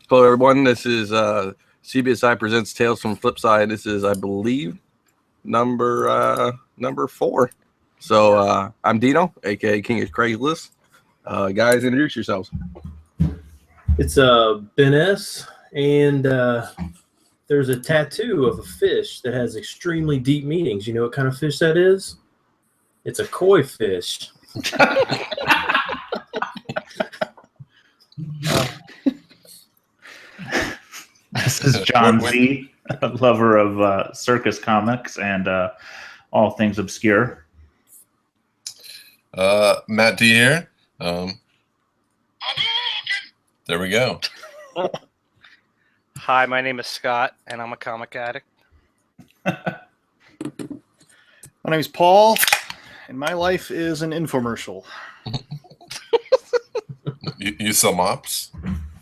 Hello, everyone. This is CBSI presents Tales from Flipside. This is, I believe, number 4. So I'm Dino, aka King of Craigslist. Guys, introduce yourselves. It's Ben S, and there's a tattoo of a fish that has extremely deep meanings. You know what kind of fish that is? It's a koi fish. This is Jon Z, a lover of circus comics and all things obscure. Matt D here. There we go. Hi, my name is Scott, and I'm a comic addict. My name is Paul, and my life is an infomercial. You sell mops?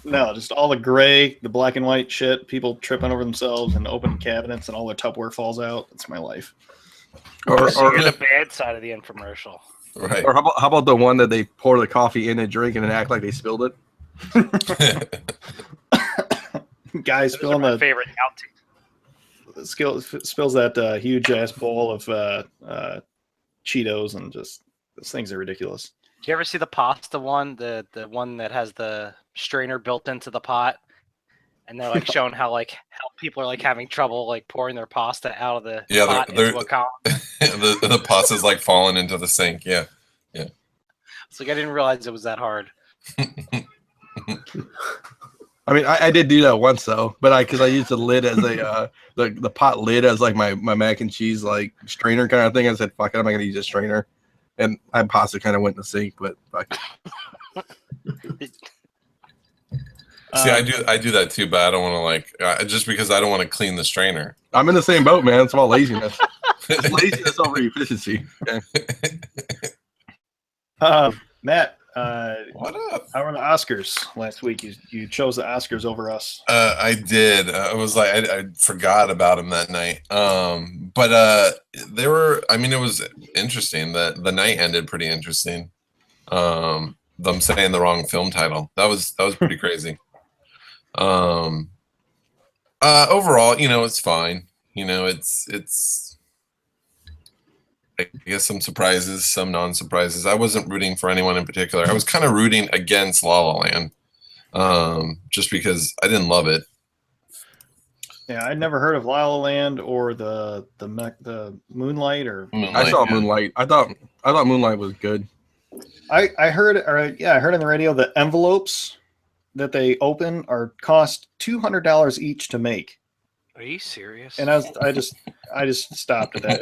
No, just all the gray, the black and white shit, people tripping over themselves and opening cabinets and all their Tupperware falls out. That's my life. Or the bad side of the infomercial. Right. Or how about the one that they pour the coffee in a drink and then act like they spilled it? Guys spilling my the favorite outtake. spills that huge ass bowl of Cheetos, and just those things are ridiculous. Do you ever see the pasta one, the one that has the strainer built into the pot, and they're like showing how people are like having trouble like pouring their pasta out of the pot into a column? the pasta's like falling into the sink. Yeah. It's like I didn't realize it was that hard. I mean, I did do that once though, but because I used the lid as a the pot lid as like my mac and cheese like strainer kind of thing. I said, "Fuck it, I'm not gonna use a strainer," and my pasta kind of went in the sink. But fuck it. See, I do that too, but I don't want to just because I don't want to clean the strainer. I'm in the same boat, man. It's all laziness. It's laziness over efficiency. Okay. Matt, What up? how were the Oscars last week? You chose the Oscars over us. I did. I was like, I forgot about him that night. But they were. I mean, it was interesting. The night ended pretty interesting. Them saying the wrong film title. That was pretty crazy. Overall, it's fine. It's. I guess some surprises, some non-surprises. I wasn't rooting for anyone in particular. I was kind of rooting against La La Land, just because I didn't love it. Yeah, I'd never heard of La La Land or the Moonlight or. I saw Moonlight. I thought Moonlight was good. I heard on the radio the envelopes that they open cost $200 each to make. Are you serious? And I just stopped at that.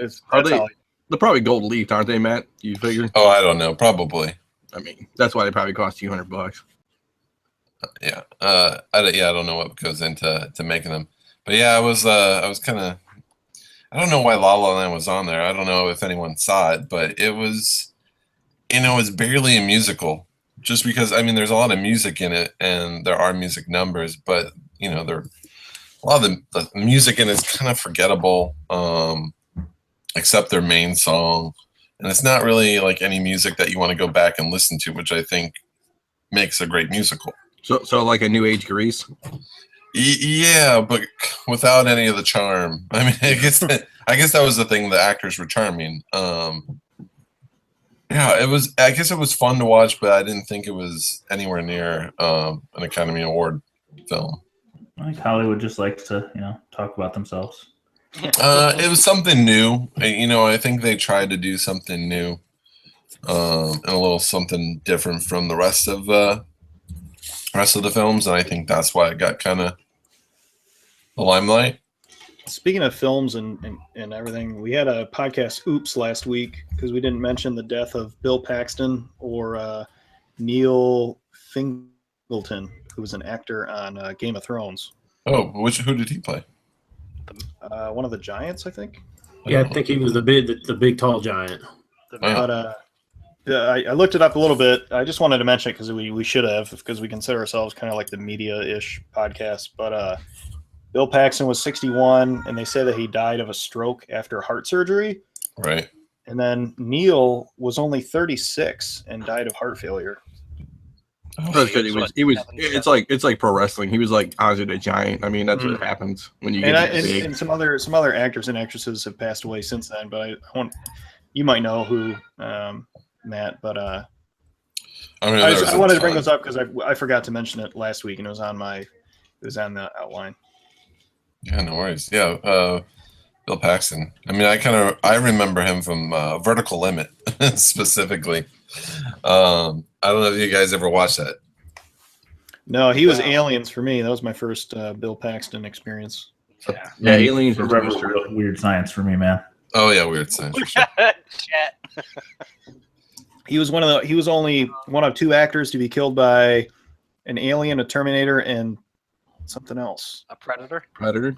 They're probably gold leafed, aren't they, Matt? You figure? Oh, I don't know. Probably. I mean, that's why they probably cost $200. Yeah. I don't know what goes into making them, but yeah, I was kind of. I don't know why La La Land was on there. I don't know if anyone saw it, but it was, it's barely a musical. Just because there's a lot of music in it, and there are music numbers, but there a lot of the music in it is kind of forgettable. Except their main song, and it's not really like any music that you want to go back and listen to, which I think makes a great musical. So like a new age Grease. Yeah, but without any of the charm. I mean, I guess that was the thing. The actors were charming. Yeah, it was. I guess it was fun to watch, but I didn't think it was anywhere near an Academy Award film. I think Hollywood just likes to, talk about themselves. It was something new. I think they tried to do something new, and a little something different from the rest of the films, and I think that's why it got kind of the limelight. Speaking of films and everything, we had a podcast oops last week because we didn't mention the death of Bill Paxton or Neil Fingleton, who was an actor on Game of Thrones. Oh, who did he play? One of the giants, I think. Yeah, I think he was the big tall giant. But I looked it up a little bit. I just wanted to mention it because we should have, because we consider ourselves kind of like the media-ish podcast. But Bill Paxton was 61, and they say that he died of a stroke after heart surgery. Right. And then Neil was only 36 and died of heart failure. That's because he was. It's like pro wrestling. He was like Andre the Giant. I mean, that's what happens when you get big. And some other actors and actresses have passed away since then. But you might know who, Matt. But I wanted to bring those up because I forgot to mention it last week, and it was on the outline. Yeah, no worries. Yeah, Bill Paxton. I mean, I remember him from Vertical Limit specifically. I don't know if you guys ever watched that. No, he was Aliens for me. That was my first Bill Paxton experience. Yeah, Aliens were Weird Science for me, man. Oh yeah, Weird Science. He was only one of 2 actors to be killed by an alien, a Terminator, and something else. A Predator? Predator?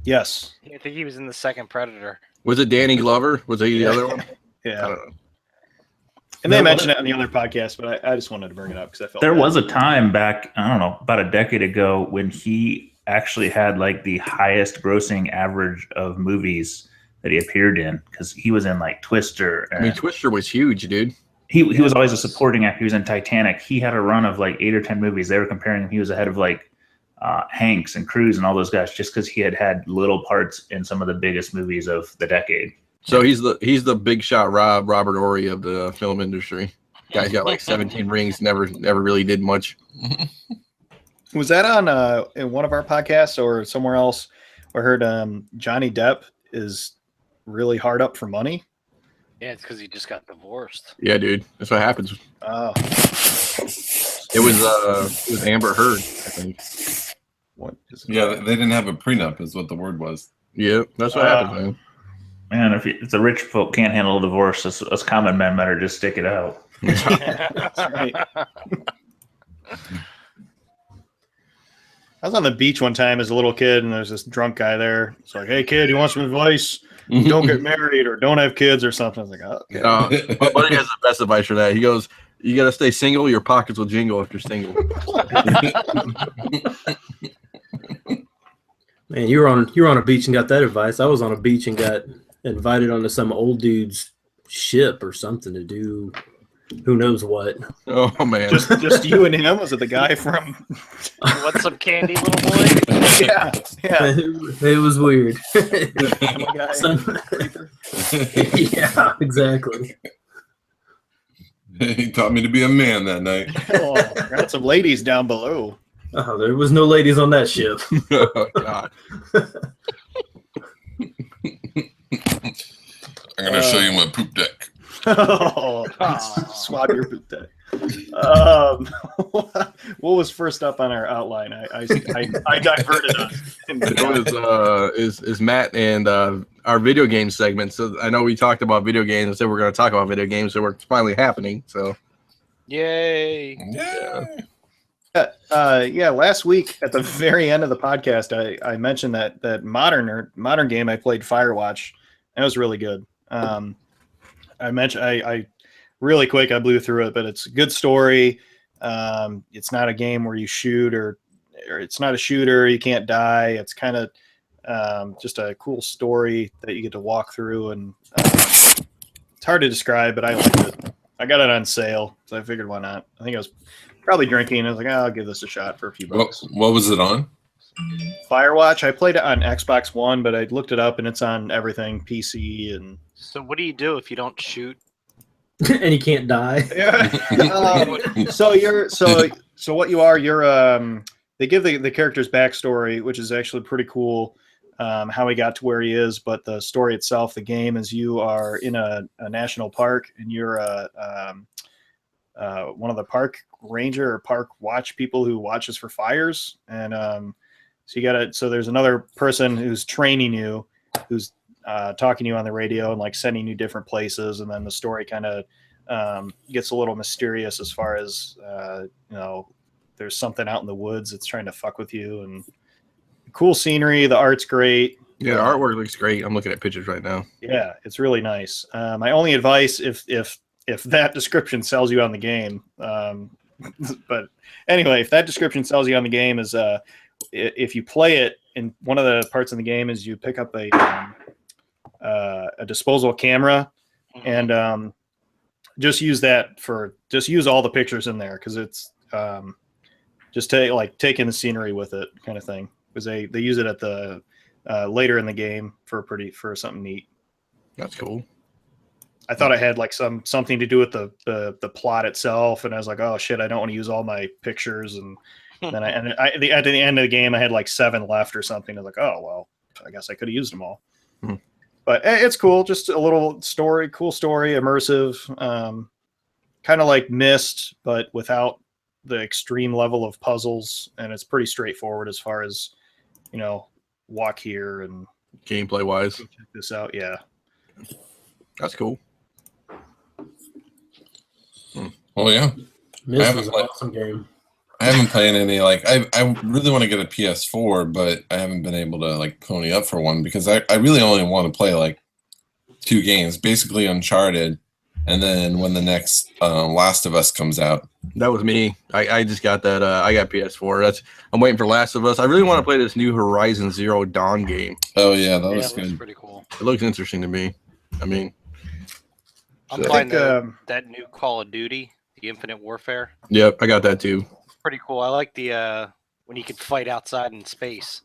Yes. I think he was in the second Predator. Was it Danny Glover? Was he the other one? Yeah. I don't know. And they mentioned it on the other podcast, but I just wanted to bring it up because I felt there was a time back, I don't know, about a decade ago when he actually had like the highest grossing average of movies that he appeared in because he was in like Twister. I mean, Twister was huge, dude. He was always a supporting actor. He was in Titanic. He had a run of like 8 or 10 movies. They were comparing him. He was ahead of like Hanks and Cruise and all those guys just because he had little parts in some of the biggest movies of the decade. So he's the big shot Robert Horry of the film industry. Guy's got like 17 rings, never really did much. Was that on in one of our podcasts or somewhere else? I heard Johnny Depp is really hard up for money. Yeah, it's because he just got divorced. Yeah, dude, that's what happens. Oh, it was Amber Heard, I think. What is it? Yeah, they didn't have a prenup, is what the word was. Yeah, that's what happens, man. Man, if the rich folk can't handle a divorce, us common men better just stick it out. That's right. I was on the beach one time as a little kid, and there's this drunk guy there. It's like, "Hey, kid, you want some advice? Don't get married or don't have kids or something." I was like, "Oh, okay." My buddy has the best advice for that. He goes, "You got to stay single. Your pockets will jingle if you're single." Man, you were on a beach and got that advice. I was on a beach and got invited onto some old dude's ship or something to do who knows what. Oh man, just you and him? Was it the guy from What's some candy, little boy? Yeah. It was weird. Yeah, exactly. He taught me to be a man that night. Oh, got some ladies down below. Oh, there was no ladies on that ship. Oh God. I'm gonna show you my poop deck. Swab your poop deck. What was first up on our outline? I diverted us. It is Matt and our video game segment. So I know we talked about video games and said we're going to talk about video games, so it's finally happening. So, yay! Yeah. Last week at the very end of the podcast, I mentioned that modern game I played Firewatch. That was really good. I mentioned I really quick I blew through it, but it's a good story. It's not a game where you shoot or it's not a shooter. You can't die. It's kind of just a cool story that you get to walk through, and it's hard to describe, but I liked it. I got it on sale, so I figured why not. I think I was probably drinking. I was like, I'll give this a shot for a few bucks. What was it on? Firewatch. I played it on Xbox One, but I looked it up and it's on everything, PC and. So what do you do if you don't shoot? And you can't die. So what you are, you're they give the character's backstory, which is actually pretty cool. How he got to where he is, but the story itself, the game, is you are in a national park and you're one of the park ranger or park watch people who watches for fires, and so there's another person who's training you, who's talking to you on the radio and like sending you different places, and then the story kind of gets a little mysterious as far as there's something out in the woods that's trying to fuck with you, and cool scenery. The art's great. Yeah, the artwork looks great. I'm looking at pictures right now. Yeah, it's really nice. My only advice, if that description sells you on the game, but anyway, if that description sells you on the game, is if you play it, and one of the parts in the game is you pick up a disposable camera, and just use all the pictures in there, because just taking the scenery with it kind of thing, because they use it at the later in the game for something neat. That's cool. I thought it had like something to do with the plot itself, and I was like, oh shit, I don't want to use all my pictures, and then at the end of the game I had like 7 left or something. I was like, oh well, I guess I could have used them all. But it's cool, just a little story, cool story, immersive, kind of like Myst, but without the extreme level of puzzles, and it's pretty straightforward as far as, walk here and gameplay wise. Check this out, yeah. That's cool. Well, yeah. Myst was an awesome game. I haven't played any, I really want to get a PS4, but I haven't been able to pony up for one, because I really only want to play 2 games, basically Uncharted, and then when the next Last of Us comes out. That was me. I just got that. I got PS4. I'm waiting for Last of Us. I really want to play this new Horizon Zero Dawn game. Oh yeah, that was good. Pretty cool. It looks interesting to me. I mean, I'm playing that new Call of Duty, the Infinite Warfare. Yep, I got that too. Pretty cool. I like the when you could fight outside in space.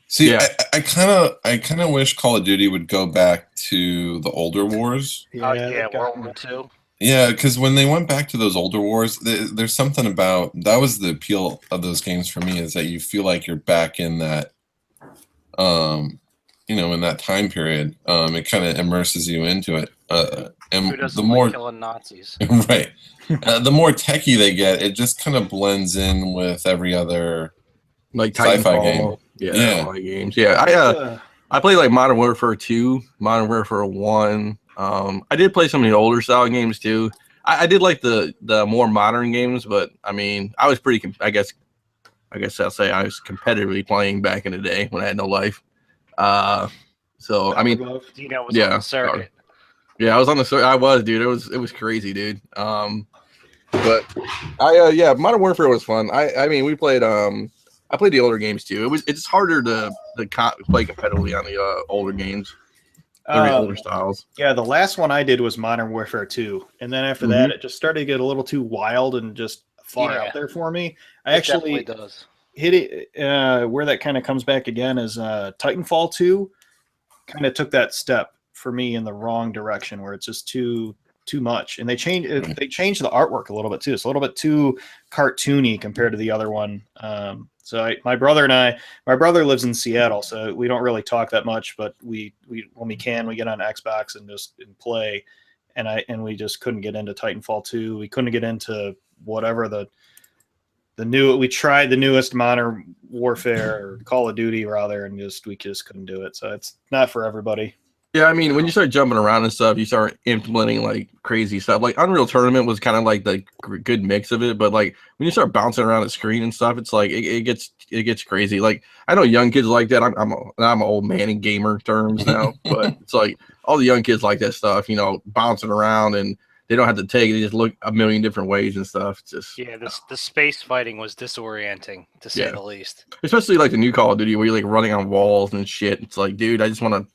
See, yeah. I kind of wish Call of Duty would go back to the older wars. Yeah, World War II. Yeah, because when they went back to those older wars, there's something about that was the appeal of those games for me, is that you feel like you're back in that, in that time period. It kind of immerses you into it. And who doesn't the more like killing Nazis, right? The more techie they get, it just kind of blends in with every other sci-fi game. Yeah. Games. Yeah, I played Modern Warfare 2, Modern Warfare 1. I did play some of the older style games too. I did like the more modern games, but I mean, I was pretty. I guess I'll say I was competitively playing back in the day when I had no life. So I mean, Dino was on the circuit. Yeah, I was on the circuit. I was, dude. It was crazy, dude. But Modern Warfare was fun. I mean, we played. I played the older games too. It's harder to play competitively on the older games. Older styles. Yeah, the last one I did was Modern Warfare 2, and then after that, it just started to get a little too wild and just far out there for me. I actually hit it where that kind of comes back again is Titanfall 2. Kind of took that step for me in the wrong direction, where it's just too much, and they changed the artwork a little bit too. It's a little bit too cartoony compared to the other one. So my brother lives in Seattle, so we don't really talk that much, but we when we can, we get on Xbox and play, and we just couldn't get into Titanfall 2. We couldn't get into whatever we tried the newest Modern Warfare or Call of Duty rather, and we just couldn't do it. So it's not for everybody. Yeah, I mean, when you start jumping around and stuff, you start implementing crazy stuff. Unreal Tournament was kind of the good mix of it, but when you start bouncing around the screen and stuff, it's it gets crazy. I know young kids like that. I'm an old man in gamer terms now, but it's all the young kids like that stuff. Bouncing around, and they don't have to take it. They just look a million different ways and stuff. It's just the space fighting was disorienting to say the least. Especially the new Call of Duty where you're running on walls and shit. It's dude, I just want to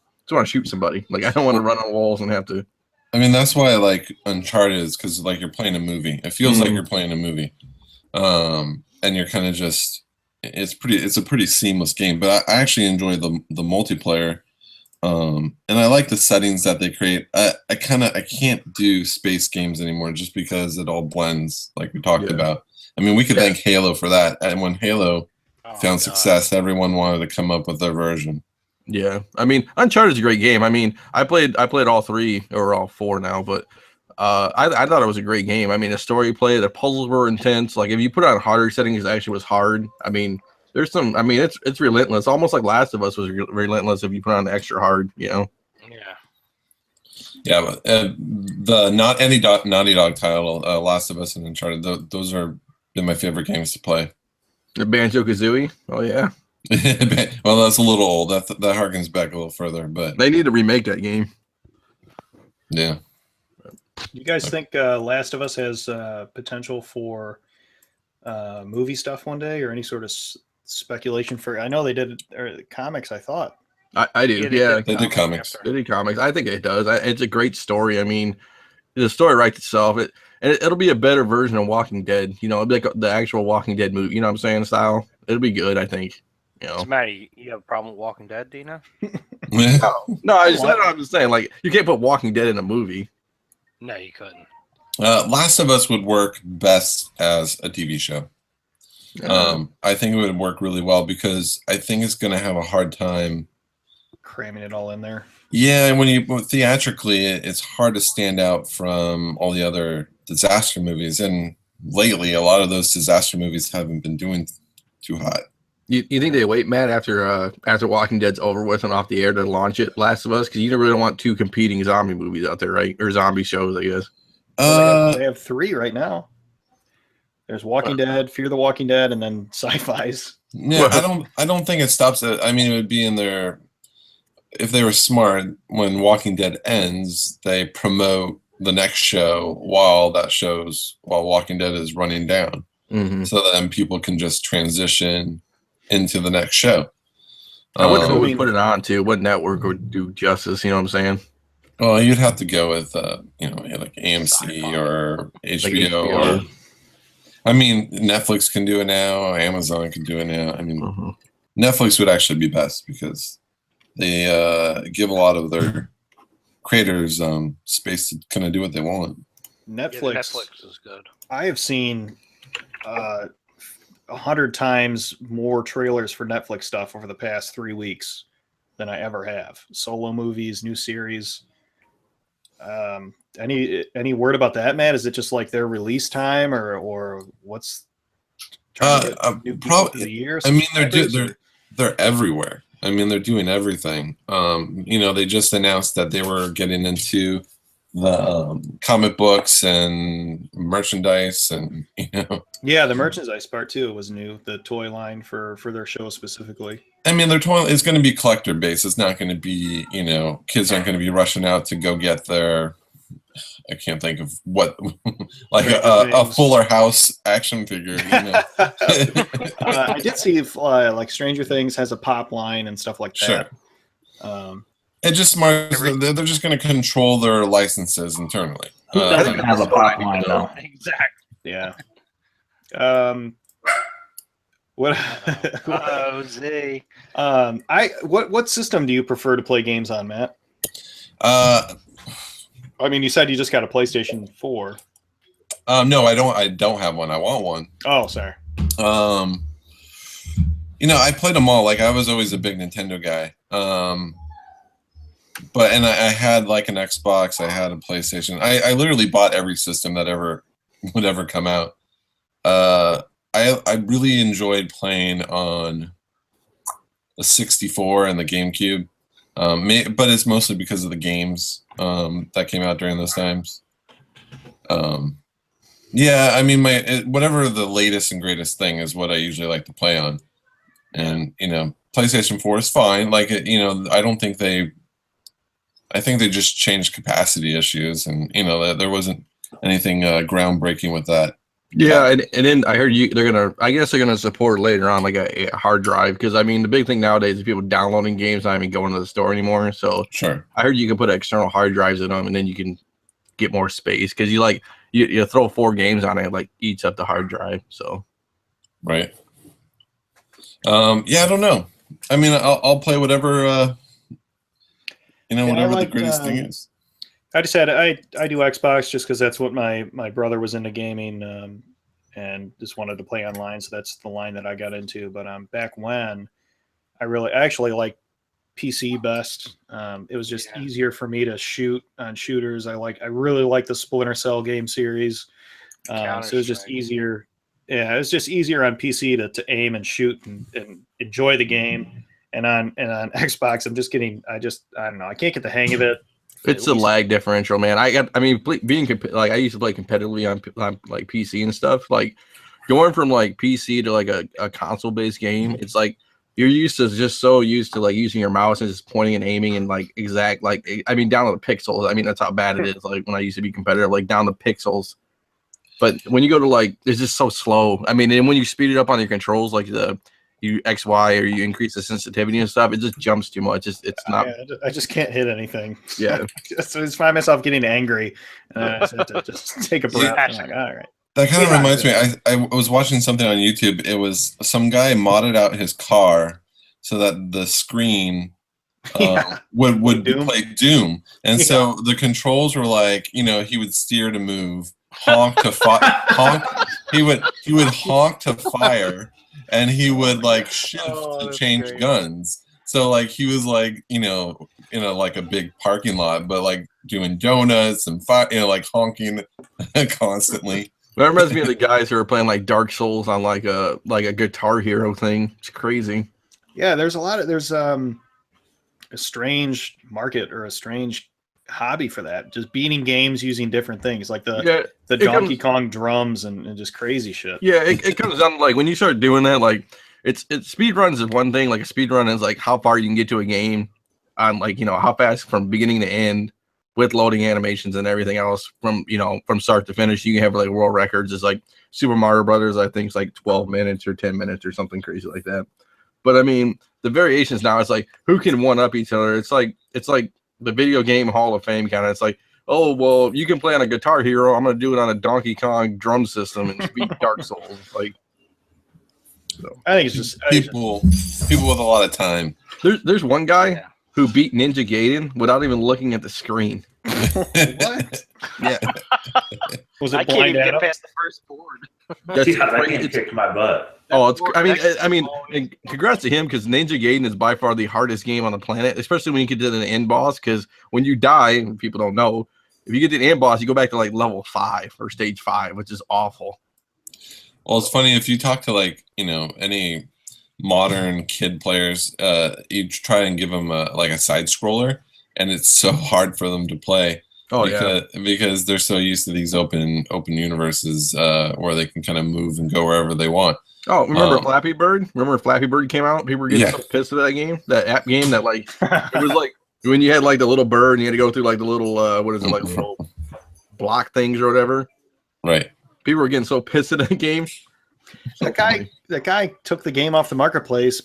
shoot somebody. I don't want to run on walls and have to. I mean, that's why I like Uncharted, is because you're playing a movie. It feels like you're playing a movie, and you're kind of just. It's a pretty seamless game. But I actually enjoy the multiplayer, and I like the settings that they create. I can't do space games anymore just because it all blends, like we talked about. I mean, we could thank Halo for that. And when Halo found success, everyone wanted to come up with their version. Yeah, I mean, Uncharted is a great game. I mean, I played all 3 or all 4 now, but I thought it was a great game. I mean, the story play, the puzzles were intense. If you put it on harder settings, it actually was hard. I mean, there's some. I mean, it's relentless, almost like Last of Us was relentless if you put on extra hard. Yeah. Yeah, but the Naughty Dog title, Last of Us and Uncharted, those are been my favorite games to play. The Banjo-Kazooie. Oh yeah. Well, that's a little old. That harkens back a little further, but they need to remake that game. Yeah. You guys think Last of Us has potential for movie stuff one day, or any sort of speculation for? I know they did comics. I thought. I do. Yeah, they did comics. They did comics. I think it does. It's a great story. I mean, The story writes itself. It'll be a better version of Walking Dead. You know, it'll be like the actual Walking Dead movie. You know what I'm saying? Style. It'll be good, I think. You know. So, Matty, you have a problem with Walking Dead? Do you know? No, I'm just saying. Like, you can't put Walking Dead in a movie. No, you couldn't. Last of Us would work best as a TV show. I think it would work really well because I think it's going to have a hard time cramming it all in there. Yeah, and when you theatrically, it's hard to stand out from all the other disaster movies. And lately, a lot of those disaster movies haven't been doing too hot. You think they wait, Matt, after Walking Dead's over with and off the air to launch it, Last of Us? Because you really don't want 2 competing zombie movies out there, right? Or zombie shows, I guess. They have 3 right now. There's Walking Dead, Fear the Walking Dead, and then sci-fis. Yeah, I don't think it stops at. I mean, it would be in their. If they were smart, when Walking Dead ends, they promote the next show while Walking Dead is running down, so then people can just transition into the next show. I wonder who would put it on to. What network would do justice? You know what I'm saying? Well, you'd have to go with like AMC or HBO or. I mean, Netflix can do it now. Amazon can do it now. I mean, Netflix would actually be best because they give a lot of their creators space to kind of do what they want. Netflix is good. I have seen 100 times more trailers for Netflix stuff over the past 3 weeks than I ever have. Solo movies, new series. Any word about that, Matt? Is it just like their release time, or what's probably the years? I mean, they're everywhere. I mean, they're doing everything. They just announced that they were getting into the comic books and merchandise, and yeah, the merchandise part too was new. The toy line for their show specifically. I mean, their toy is going to be collector based. It's not going to be, kids aren't going to be rushing out to go get their. I can't think of what, like a Fuller House action figure. I did see like Stranger Things has a pop line and stuff like that. Sure. It's just smart. They're just going to control their licenses internally. Who doesn't have a pop line though? Exactly. Yeah. Z. What system do you prefer to play games on, Matt? I mean, you said you just got a PlayStation 4. No, I don't. I don't have one. I want one. Oh, sorry. I played them all. Like I was always a big Nintendo guy. But I had like an Xbox. I had a PlayStation. I literally bought every system that would ever come out. I really enjoyed playing on the 64 and the GameCube. But it's mostly because of the games that came out during those times. Yeah, I mean, whatever the latest and greatest thing is what I usually like to play on. And, PlayStation 4 is fine. Like, I think they just changed capacity issues, and, there wasn't anything groundbreaking with that. Yeah, and then I heard I guess they're gonna support later on like a hard drive, because I mean the big thing nowadays is people downloading games not even going to the store anymore. So sure, I heard you can put external hard drives in them, and then you can get more space, because you throw 4 games on it, like eats up the hard drive. So right. Yeah, I don't know. I mean, I'll play whatever whatever the greatest thing is. I just had I do Xbox just because that's what my brother was into gaming, and just wanted to play online, so that's the line that I got into. But back when I actually like PC best. It was just easier for me to shoot on shooters. I really like the Splinter Cell game series, so it was just easier. Yeah, it was just easier on PC to aim and shoot and enjoy the game. And on Xbox, I don't know. I can't get the hang of it. It's a lag differential, man. I used to play competitively on like PC and stuff. Like going from like PC to like a console based game, it's like you're so used to like using your mouse and just pointing and aiming and like exact, like, I mean, down to the pixels. I mean, that's how bad it is. Like when I used to be competitive, like down the pixels. But when you go to like, it's just so slow. I mean, and when you speed it up on your controls, like you you X, Y, or you increase the sensitivity and stuff, it just jumps too much. It's not. I just can't hit anything. Yeah. So I just find myself getting angry, and I just have to just take a breath. I'm like, all right. That kind of reminds me. I was watching something on YouTube. It was some guy modded out his car so that the screen would play Doom, and so the controls were like, he would steer to move, honk to honk. He would honk to fire, and he would like shift to change guns. So like he was like in a like a big parking lot, but like doing donuts and like honking constantly. That reminds me of the guys who are playing like Dark Souls on like a Guitar Hero thing. It's crazy. Yeah, there's a strange market or a strange hobby for that. Just beating games using different things, like the Donkey Kong drums and just crazy shit. Yeah, it comes down to like when you start doing that, like it's speed runs is one thing. Like a speed run is like how far you can get to a game on like how fast from beginning to end with loading animations and everything else from start to finish. You can have like world records. It's like Super Mario Brothers, I think it's like 12 minutes or 10 minutes or something crazy like that. But I mean, the variations now, it's like who can one up each other. It's like the video game Hall of Fame kind of. It's like, oh well, you can play on a Guitar Hero. I'm gonna do it on a Donkey Kong drum system and beat Dark Souls. Like, so. I think it's just people with a lot of time. There's one guy who beat Ninja Gaiden without even looking at the screen. What? Yeah. Was it I can't even get past the first board. That game kicked my butt. Oh, I mean, congrats to him because Ninja Gaiden is by far the hardest game on the planet, especially when you get to the end boss. Because when you die, people don't know, if you get to the end boss, you go back to like level 5 or stage 5, which is awful. Well, it's funny if you talk to like any modern kid players, you try and give them a side scroller, and it's so hard for them to play. Oh because they're so used to these open universes where they can kind of move and go wherever they want. Oh, remember Flappy Bird? Remember when Flappy Bird came out? People were getting so pissed at that game, that app game that like it was like when you had like the little bird and you had to go through like the little little block things or whatever. Right. People were getting so pissed at that game. That guy took the game off the marketplace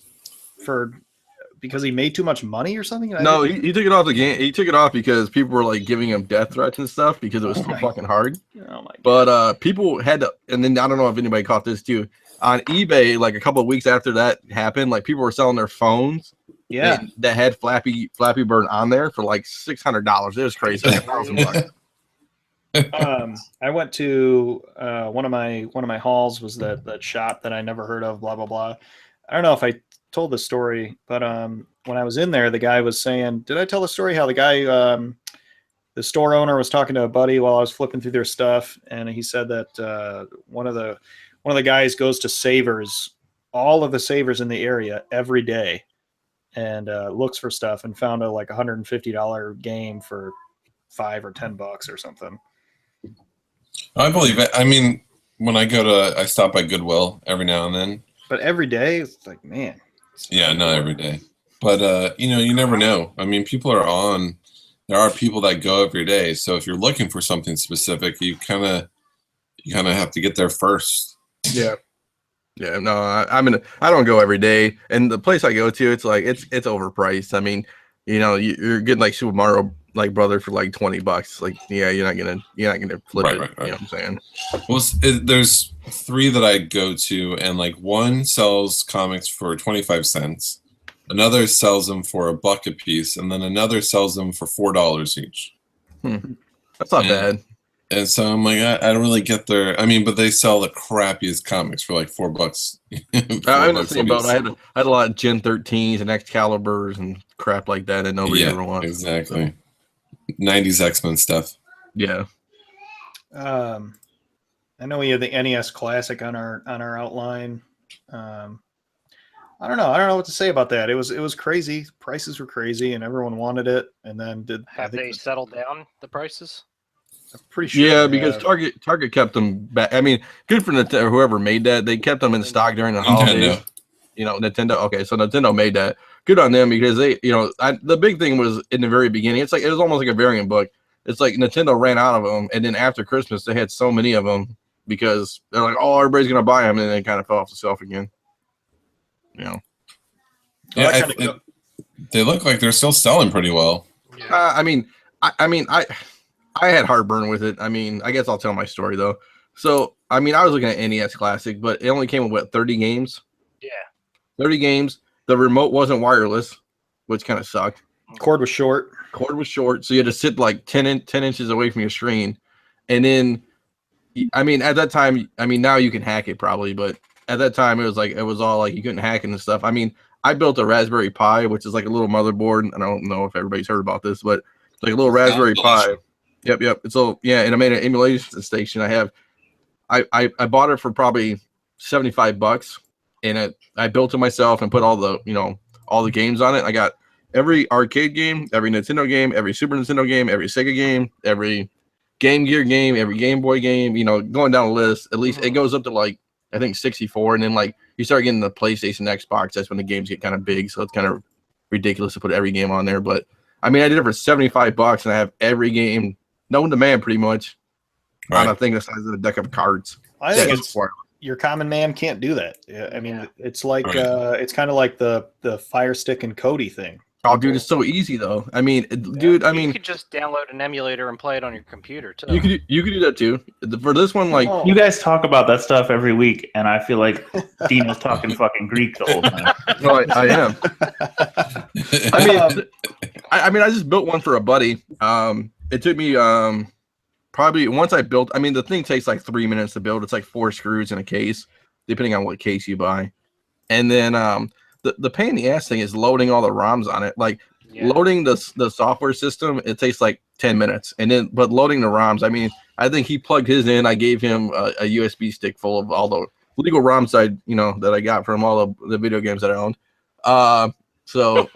because he made too much money or something. No, he took it off the game. He took it off because people were like giving him death threats and stuff because it was so fucking hard. Oh my God. But people had to, and then I don't know if anybody caught this too. On eBay, like a couple of weeks after that happened, like people were selling their phones. Yeah. That had Flappy Bird on there for like $600. It was crazy. $1,000. I went to one of my halls was that shop that I never heard of, blah blah blah. I don't know if I told the story, but when I was in there, the guy was saying, did I tell the story how the guy the store owner was talking to a buddy while I was flipping through their stuff, and he said that one of the guys goes to Savers, all of the Savers in the area every day, and looks for stuff and found a like $150 game for $5 or $10 or something. I believe it. I mean, when I stop by Goodwill every now and then. But every day, it's like, man. Yeah, not every day. But, you never know. I mean, there are people that go every day. So if you're looking for something specific, you kind of have to get there first. Yeah. Yeah, no, I don't go every day. And the place I go to, it's like, it's overpriced. I mean, you're getting like Super Mario like brother for like $20. Like, yeah, you're not gonna flip it. Right. You know what I'm saying? Well, there's 3 that I go to, and like one sells comics for 25 cents, another sells them for $1 a piece, and then another sells them for $4 each. That's not bad. And so I'm like, I don't really get their. I mean, but they sell the crappiest comics for like $4. I'm not saying about. I had a lot of Gen 13s and Excaliburs and crap like that that nobody ever wants. Exactly. So. 90s X-Men stuff. Yeah. I know we have the NES Classic on our outline. I don't know what to say about that. It was crazy. Prices were crazy, and everyone wanted it. And then have they settled down the prices? I'm pretty sure. Yeah, because Target kept them back. I mean, good for Nintendo, whoever made that. They kept them in stock during the holidays. Nintendo. Okay, so Nintendo made that. Good on them because they, the big thing was in the very beginning. It's like it was almost like a variant book. It's like Nintendo ran out of them, and then after Christmas they had so many of them because they're like, oh, everybody's gonna buy them, and then they kind of fell off the shelf again. You know. Yeah, they look like they're still selling pretty well. I mean, I had heartburn with it. I mean, I guess I'll tell my story though. So, I mean, I was looking at NES Classic, but it only came with what, 30 games? Yeah. 30 games. The remote wasn't wireless, which kind of sucked. Cord was short. So you had to sit like 10 inches away from your screen. And then, I mean, at that time, I mean, now you can hack it probably, but at that time, it was all like you couldn't hack it and stuff. I mean, I built a Raspberry Pi, which is like a little motherboard. I don't know if everybody's heard about this, but it's like a little Raspberry Pi. Yep. So yeah, and I made an emulation station. I bought it for probably $75, and I built it myself and put all the games on it. I got every arcade game, every Nintendo game, every Super Nintendo game, every Sega game, every Game Gear game, every Game Boy game. You know, going down the list. At least it goes up to like I think 64, and then like you start getting the PlayStation, Xbox. That's when the games get kind of big, so it's kind of ridiculous to put every game on there. But I mean, I did it for $75, and I have every game known to man pretty much on a thing the size of a deck of cards. I think your common man can't do that. I mean, it's like it's kind of like the Fire Stick and Cody thing. Oh, dude, it's so easy though. I mean, dude, I mean, you could just download an emulator and play it on your computer too. You could do that too. For this one, like you guys talk about that stuff every week, and I feel like Dino's talking fucking Greek the whole time. No, I am. I mean, I just built one for a buddy. It took me probably once I built. I mean, the thing takes like 3 minutes to build. It's like 4 screws in a case, depending on what case you buy, and then the pain in the ass thing is loading all the ROMs on it. Like loading the software system, it takes like 10 minutes. And then, but loading the ROMs, I mean, I think he plugged his in. I gave him a USB stick full of all the legal ROMs that I got from all the video games that I owned. So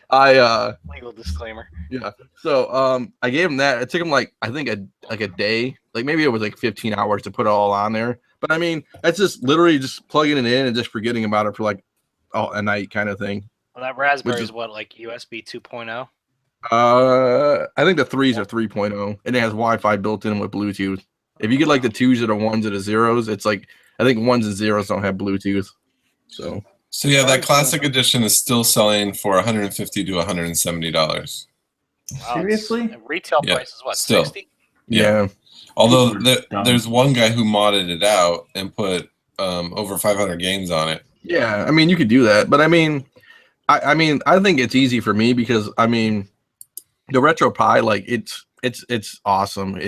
I legal disclaimer. Yeah. So I gave him that. It took him like I think a day, like maybe it was like 15 hours to put it all on there. But I mean, that's just literally just plugging it in and just forgetting about it for like a night kind of thing. Well, that Raspberry is what, like USB 2.0? I think the 3s are 3.0, and it has Wi-Fi built in with Bluetooth. If you get like the 2s or the 1s or the 0s, it's like I think 1s and 0s don't have Bluetooth. So yeah, that classic edition is still selling for $150 to $170. Wow, seriously? Retail price is what, still 60? Yeah. Although there's one guy who modded it out and put over 500 games on it. Yeah, I mean you could do that, but I mean, I think it's easy for me because I mean, the Retro Pi, like it's awesome.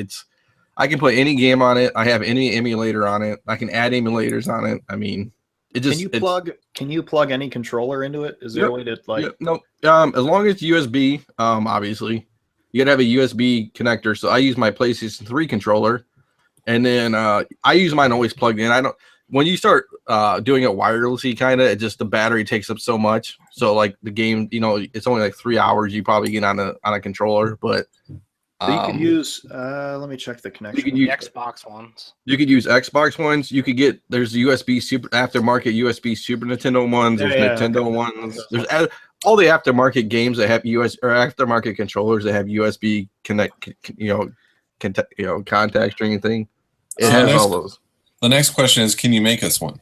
I can play any game on it. I have any emulator on it. I can add emulators on it. I mean, Can you plug any controller into it? Is there a way to like? No. As long as it's USB, obviously. You gotta have a USB connector. So I use my PlayStation 3 controller, and then I use mine always plugged in. When you start doing it wirelessly, kind of, the battery takes up so much. So like the game, it's only like 3 hours. You probably get on a controller, but you could use. Let me check the connection. You could use Xbox ones. You could use Xbox ones. You could get there's USB aftermarket USB Super Nintendo ones. There's Nintendo ones. There's all the aftermarket games that have aftermarket controllers that have USB contact string thing. It has all those. The next question is, can you make us one?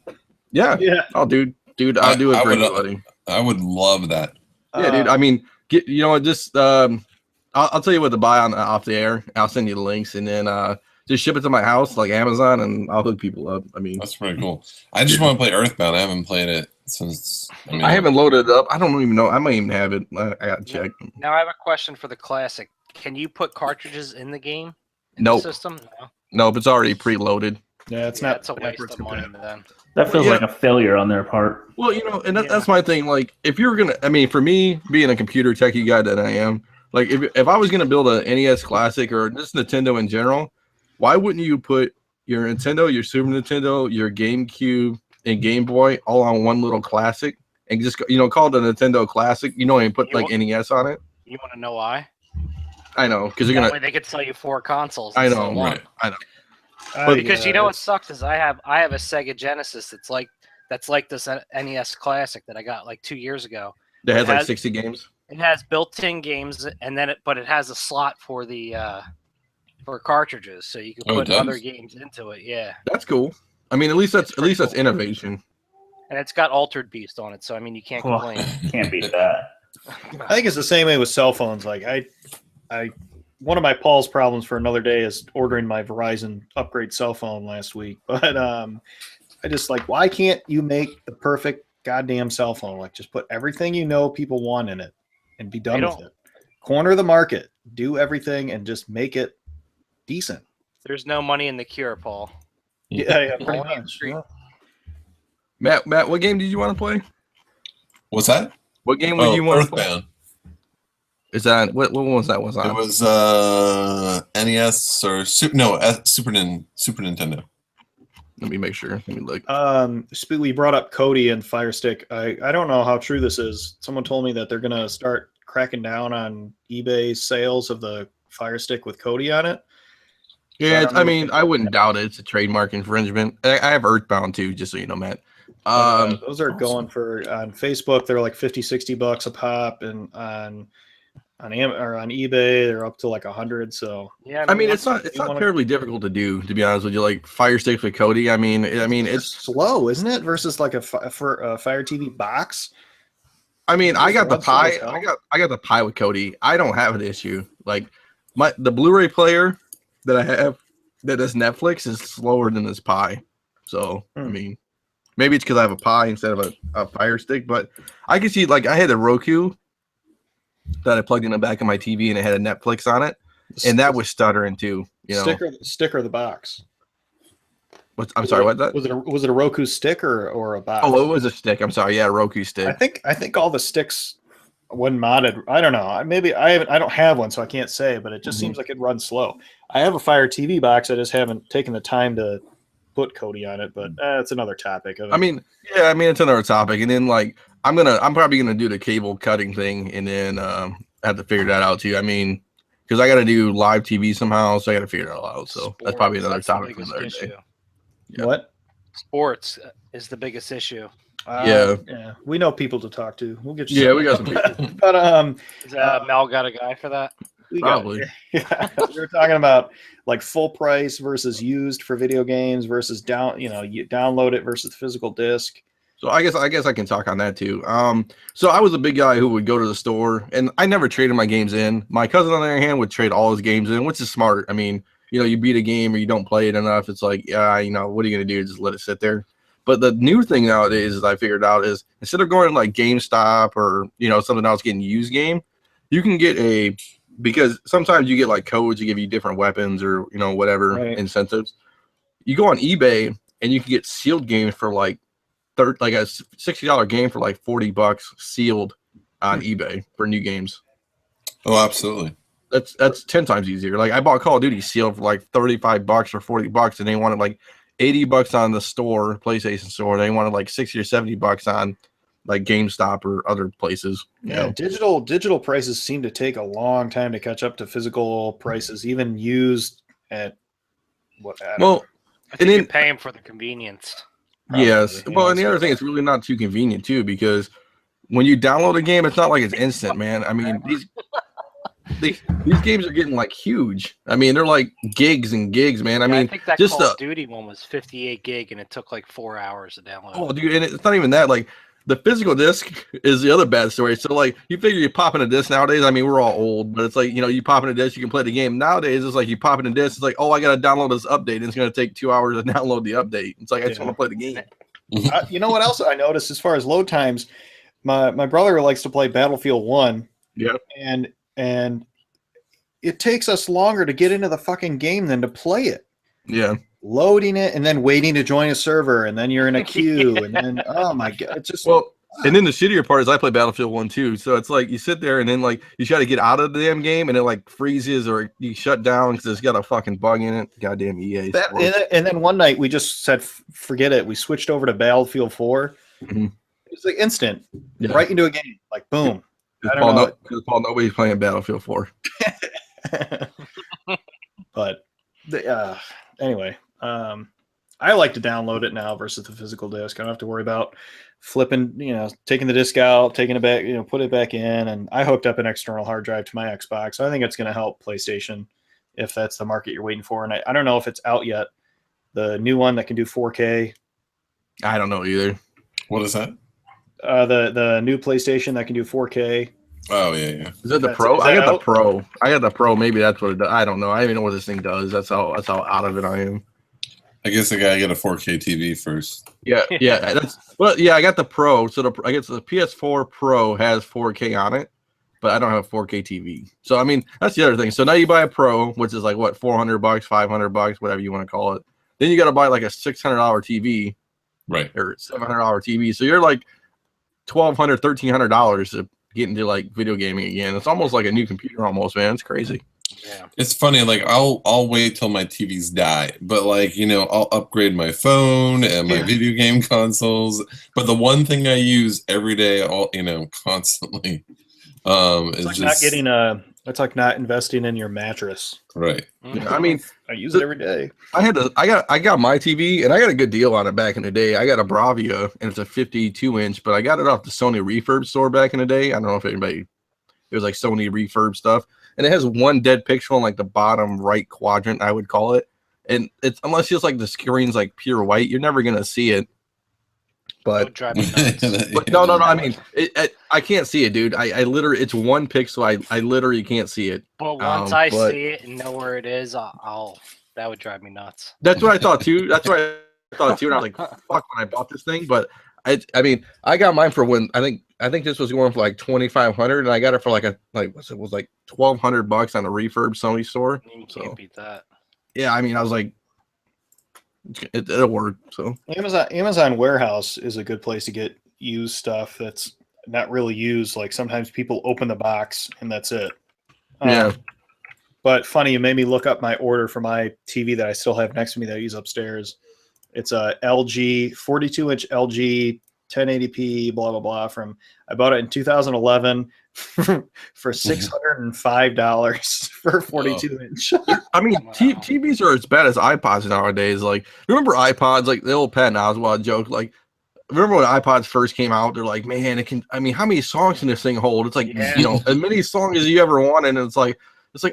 Yeah. Oh, dude, I'll do it for anybody. I would love that. Yeah, dude. I mean, I'll tell you what to buy off the air. I'll send you the links, and then just ship it to my house, like Amazon, and I'll hook people up. I mean, that's pretty cool. I just want to play Earthbound. I haven't played it since. I haven't loaded it up. I don't even know. I might even have it. I gotta check. Now I have a question for the classic. Can you put cartridges in the game? Nope. The system? Nope. It's already preloaded. Yeah, it's not. It's a waste of money then. That feels like a failure on their part. Well, and that's my thing. Like, if you're gonna, I mean, for me, being a computer techie guy that I am, like, if I was gonna build a NES Classic or just Nintendo in general, why wouldn't you put your Nintendo, your Super Nintendo, your GameCube, and Game Boy all on one little classic and just call it a Nintendo Classic? And put NES on it. You want to know why? I know, because they're gonna. They could sell you 4 consoles. I know, right? I know. But because what sucks is I have a Sega Genesis that's like this NES Classic that I got like 2 years ago. That has like 60 games. It has built-in games, and then it has a slot for the for cartridges, so you can put other games into it. Yeah, that's cool. I mean, at least that's innovation. And it's got Altered Beast on it, so I mean, you can't complain. Can't beat that. I think it's the same way with cell phones. Like one of my Paul's problems for another day is ordering my Verizon upgrade cell phone last week. But I just like, why can't you make the perfect goddamn cell phone? Like, just put everything people want in it and be done with it. Corner the market, do everything, and just make it decent. There's no money in the cure, Paul. Yeah, pretty much. Yeah. Matt, what game did you want to play? What's that? What game would you want to play? Earthbound. Is that what was that? Was on? It was NES or Super Nintendo. Let me make sure. Let me look. We brought up Cody and Fire Stick. I don't know how true this is. Someone told me that they're gonna start cracking down on eBay sales of the Fire Stick with Cody on it. Yeah, I mean, I wouldn't doubt it. It's a trademark infringement. I have Earthbound too, just so you know, Matt. Those are going for on Facebook. They're like $50-$60 a pop, and on eBay they're up to like 100. So yeah, I mean it's not terribly difficult to do, to be honest with you. Like Fire Stick with Cody. I mean it's slow, isn't it? Versus like for a Fire TV box. I mean, I got the Pi. I got the Pi with Cody. I don't have an issue. Like the Blu-ray player that I have that does Netflix is slower than this Pi. So I mean, maybe it's because I have a Pi instead of a Fire Stick. But I can see, like, I had a Roku that I plugged in the back of my TV and it had a Netflix on it, and that was stuttering too. You know, stick or the box. I'm sorry, what that? Was it a Roku stick or a box? Oh, it was a stick. I'm sorry, yeah, a Roku stick. I think all the sticks when modded. I don't know. Maybe I don't have one, so I can't say. But it just seems like it runs slow. I have a Fire TV box. I just haven't taken the time to put Cody on it. But it's another topic. I mean, it's another topic. And then like I'm probably gonna do the cable cutting thing, and then have to figure that out too. I mean, because I got to do live TV somehow, so I got to figure it all out. So that's probably another topic for another day. Yeah. What? Sports is the biggest issue. Yeah, we know people to talk to. We'll get you. Yeah, we got some people. But Mel got a guy for that? Probably. We were talking about like full price versus used for video games versus you download it versus physical disc. So I guess I can talk on that too. So I was a big guy who would go to the store, and I never traded my games in. My cousin, on the other hand, would trade all his games in, which is smart. I mean, you beat a game or you don't play it enough, it's like, what are you gonna do? Just let it sit there. But the new thing nowadays, is I figured out, is instead of going to like GameStop or something else, getting a used game, you can get because sometimes you get like codes to give you different weapons or whatever incentives. You go on eBay and you can get sealed games for like a $60 game for like $40 sealed on eBay for new games. Oh, absolutely. That's 10 times easier. Like I bought Call of Duty sealed for like $35 or $40, and they wanted like $80 on the PlayStation store. They wanted like $60 or $70 on like GameStop or other places. Yeah, digital prices seem to take a long time to catch up to physical prices, even used at what? I think you're paying for the convenience. Yes. Well, and the other thing, it's really not too convenient too, because when you download a game, it's not like it's instant, man. I mean, these games are getting like huge. I mean, they're like gigs and gigs, man. I think that Call of Duty one was 58 gig, and it took like 4 hours to download. Oh, dude, and it's not even that. Like the physical disc is the other bad story. So like you figure you pop in a disc nowadays. I mean, we're all old, but it's like you pop in a disc, you can play the game. Nowadays, it's like you pop in a disc. It's like, oh, I got to download this update, and it's going to take 2 hours to download the update. It's like I just want to play the game. You know what else I noticed as far as load times? My brother likes to play Battlefield 1. Yeah, and it takes us longer to get into the fucking game than to play it. Yeah. Loading it and then waiting to join a server, and then you're in a queue, and then oh my god, it's just and then the shittier part is I play Battlefield 1 too. So it's like you sit there and then like you try to get out of the damn game and it like freezes or you shut down because it's got a fucking bug in it. Goddamn EA. And then one night we just said forget it. We switched over to Battlefield 4. Mm-hmm. It was like instant, right into a game, like boom. Paul, nobody's playing Battlefield 4. But anyway, I like to download it now versus the physical disc. I don't have to worry about flipping, taking the disc out, taking it back, put it back in. And I hooked up an external hard drive to my Xbox. So I think it's going to help PlayStation if that's the market you're waiting for. And I don't know if it's out yet. The new one that can do 4K. I don't know either. What is that? The new PlayStation that can do 4K. Oh yeah. Is that the Pro? I got the Pro. I got the Pro. Maybe that's what it does. I don't know. I don't even know what this thing does. That's how out of it I am. I guess I gotta get a 4K TV first. Yeah. I got the Pro. So I guess the PS4 Pro has 4K on it, but I don't have a 4K TV. So I mean, that's the other thing. So now you buy a Pro, which is like what, $400, $500, whatever you want to call it. Then you got to buy like a $600 TV, right, or $700 TV. So you're like $1,200, $1,300 to get into like video gaming again. It's almost like a new computer, almost, man. It's crazy. Yeah. It's funny, like I'll wait till my TVs die, but like, you know, I'll upgrade my phone and my video game consoles. But the one thing I use every day, constantly, it's like just not getting it's like not investing in your mattress. Right. Yeah, I mean, I use it every day. I got my TV and I got a good deal on it back in the day. I got a Bravia and it's a 52-inch, but I got it off the Sony refurb store back in the day. I don't know if anybody, it was like Sony refurb stuff. And it has one dead pixel in like the bottom right quadrant, I would call it. And it's, unless it's like the screen's like pure white, you're never gonna see it. But, drive me nuts. But no. I mean, I can't see it, dude. I literally, it's one pixel. I literally can't see it. But once I see it and know where it is, that would drive me nuts. That's what I thought too. And I was like, fuck, when I bought this thing. But I mean, I got mine for when I think this was going for like $2,500, and I got it for like $1,200 on a refurb Sony store. You can't beat that. Yeah, I mean, I was like, it'll work. So Amazon Warehouse is a good place to get used stuff that's not really used. Like sometimes people open the box and that's it. Yeah. But funny, you made me look up my order for my TV that I still have next to me that I use upstairs. It's a LG 42-inch LG 1080p blah blah blah I bought it in 2011 for $605 for 42-inch. I mean, TVs are as bad as iPods nowadays. Like, remember iPods? Like the old Pat Oswalt joke. Like, remember when iPods first came out? They're like, man, it can. I mean, how many songs can this thing hold? It's like, as many songs as you ever wanted. And it's like,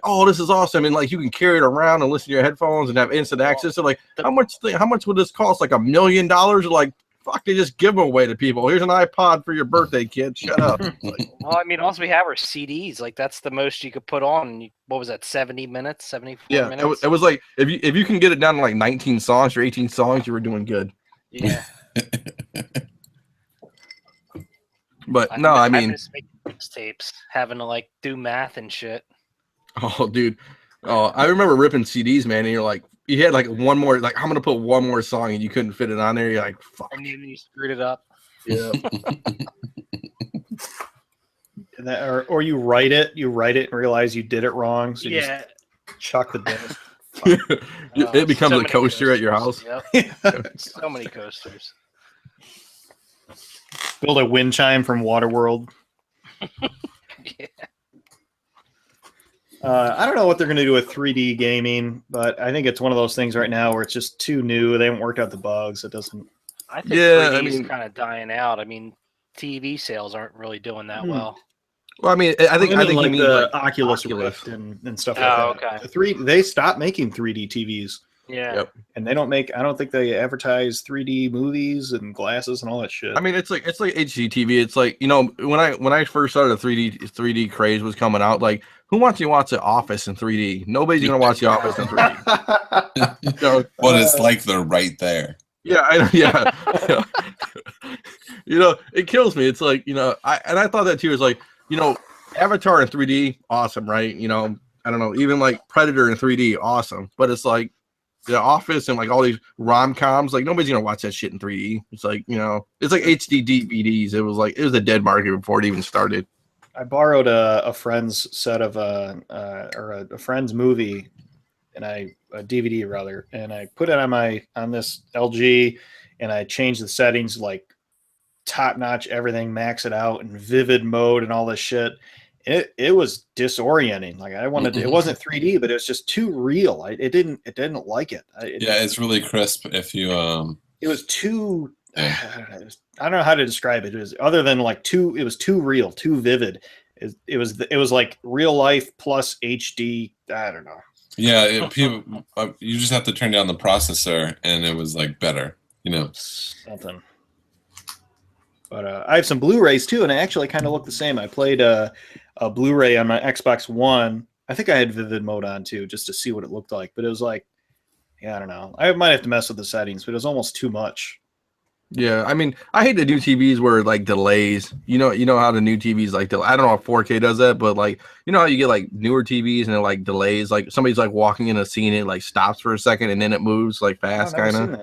oh, this is awesome. And like, you can carry it around and listen to your headphones and have instant access. So like, how much would this cost? Like $1 million? Like, fuck, they just give them away to people. Here's an iPod for your birthday, kid. Shut up. Like, well, I mean, all we have are CDs. Like, that's the most you could put on. What was that, 70 minutes, 74 minutes? It was like, if you can get it down to like 19 songs or 18 songs, you were doing good. Yeah. But I mean, just making tapes, having to like do math and shit. Oh, dude. Oh, I remember ripping CDs, man. And you're like, you had like one more, like, I'm gonna put one more song, and you couldn't fit it on there. You're like, fuck. And you screwed it up. Yeah. And that, or you write it and realize you did it wrong. So you just chuck the disc. It becomes a coaster at your house. Yep. So many coasters. Build a wind chime from Waterworld. Yeah. I don't know what they're going to do with 3D gaming, but I think it's one of those things right now where it's just too new. They haven't worked out the bugs. It doesn't. I think 3D is kind of dying out. I mean, TV sales aren't really doing that well. Well, I mean, I think like you mean the like Oculus Rift and stuff like that. Okay. They stopped making 3D TVs. Yeah. Yep. And they don't make. I don't think they advertise 3D movies and glasses and all that shit. I mean, it's like HDTV. It's like, when I first started, the 3D craze was coming out. Like, who wants to watch The Office in 3D? Nobody's gonna watch The Office in 3D. But it's like they're right there. Yeah, it kills me. It's like, I thought that too. It's like, Avatar in 3D, awesome, right? I don't know, even like Predator in 3D, awesome. But it's like The Office and like all these rom-coms, like nobody's gonna watch that shit in 3D. It's like, it's like HD DVDs. It was a dead market before it even started. I borrowed a friend's set of a friend's movie, and a DVD rather, and I put it on this LG, and I changed the settings like top notch, everything, max it out in vivid mode and all this shit. It was disorienting. Like I wanted to, it wasn't 3D, but it was just too real. It didn't like it. It's really crisp. If you it was too. I don't know how to describe it. It was other than like it was too real, too vivid. It was like real life plus HD. I don't know. Yeah, you just have to turn down the processor, and it was like better. Something. But I have some Blu-rays too, and they actually kind of look the same. I played a Blu-ray on my Xbox One. I think I had Vivid Mode on too, just to see what it looked like. But it was like, yeah, I don't know. I might have to mess with the settings, but it was almost too much. Yeah, I mean, I hate the new TVs where like delays. You know how the new TVs like I don't know if 4K does that, but like you know how you get like newer TVs and it like delays. Like somebody's like walking in a scene and it like stops for a second and then it moves like fast, kind of.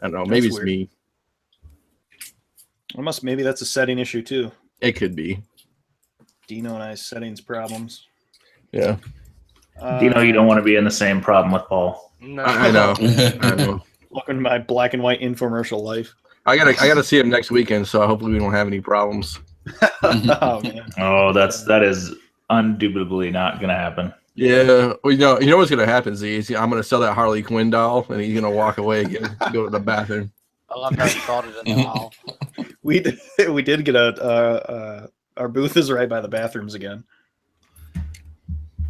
I don't know. Maybe it's me. Maybe that's a setting issue too. It could be. Dino and I's settings problems. Yeah. Dino, you don't want to be in the same problem with Paul. No. I know. I know. Welcome to my black and white infomercial life. I gotta see him next weekend, so hopefully we don't have any problems. Oh man. Oh, that is undoubtedly not gonna happen. Yeah, well, you know what's gonna happen, Z? I'm gonna sell that Harley Quinn doll, and he's gonna walk away again, go to the bathroom. I love how you called it in the hall. We did get our booth is right by the bathrooms again.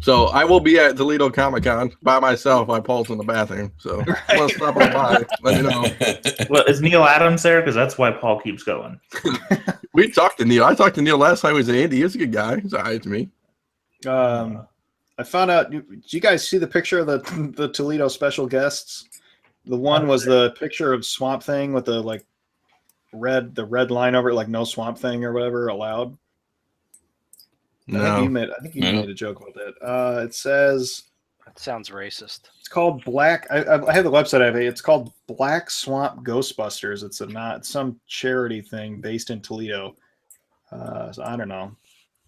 So I will be at Toledo Comic-Con by myself. I Paul's in the bathroom, so let's stop on by. Let me know. Well, is Neil Adams there? Because that's why Paul keeps going. We talked to Neil. I talked to Neil last time he was in Indy. He's a good guy. He's all right to me. I found out. Did you guys see the picture of the Toledo special guests? The one was the picture of Swamp Thing with the like red line over it, like no Swamp Thing or whatever allowed. No. I think you made a joke about that. It says That sounds racist. it's called Black. I have the website. It's called Black Swamp Ghostbusters. It's some charity thing based in Toledo. So I don't know.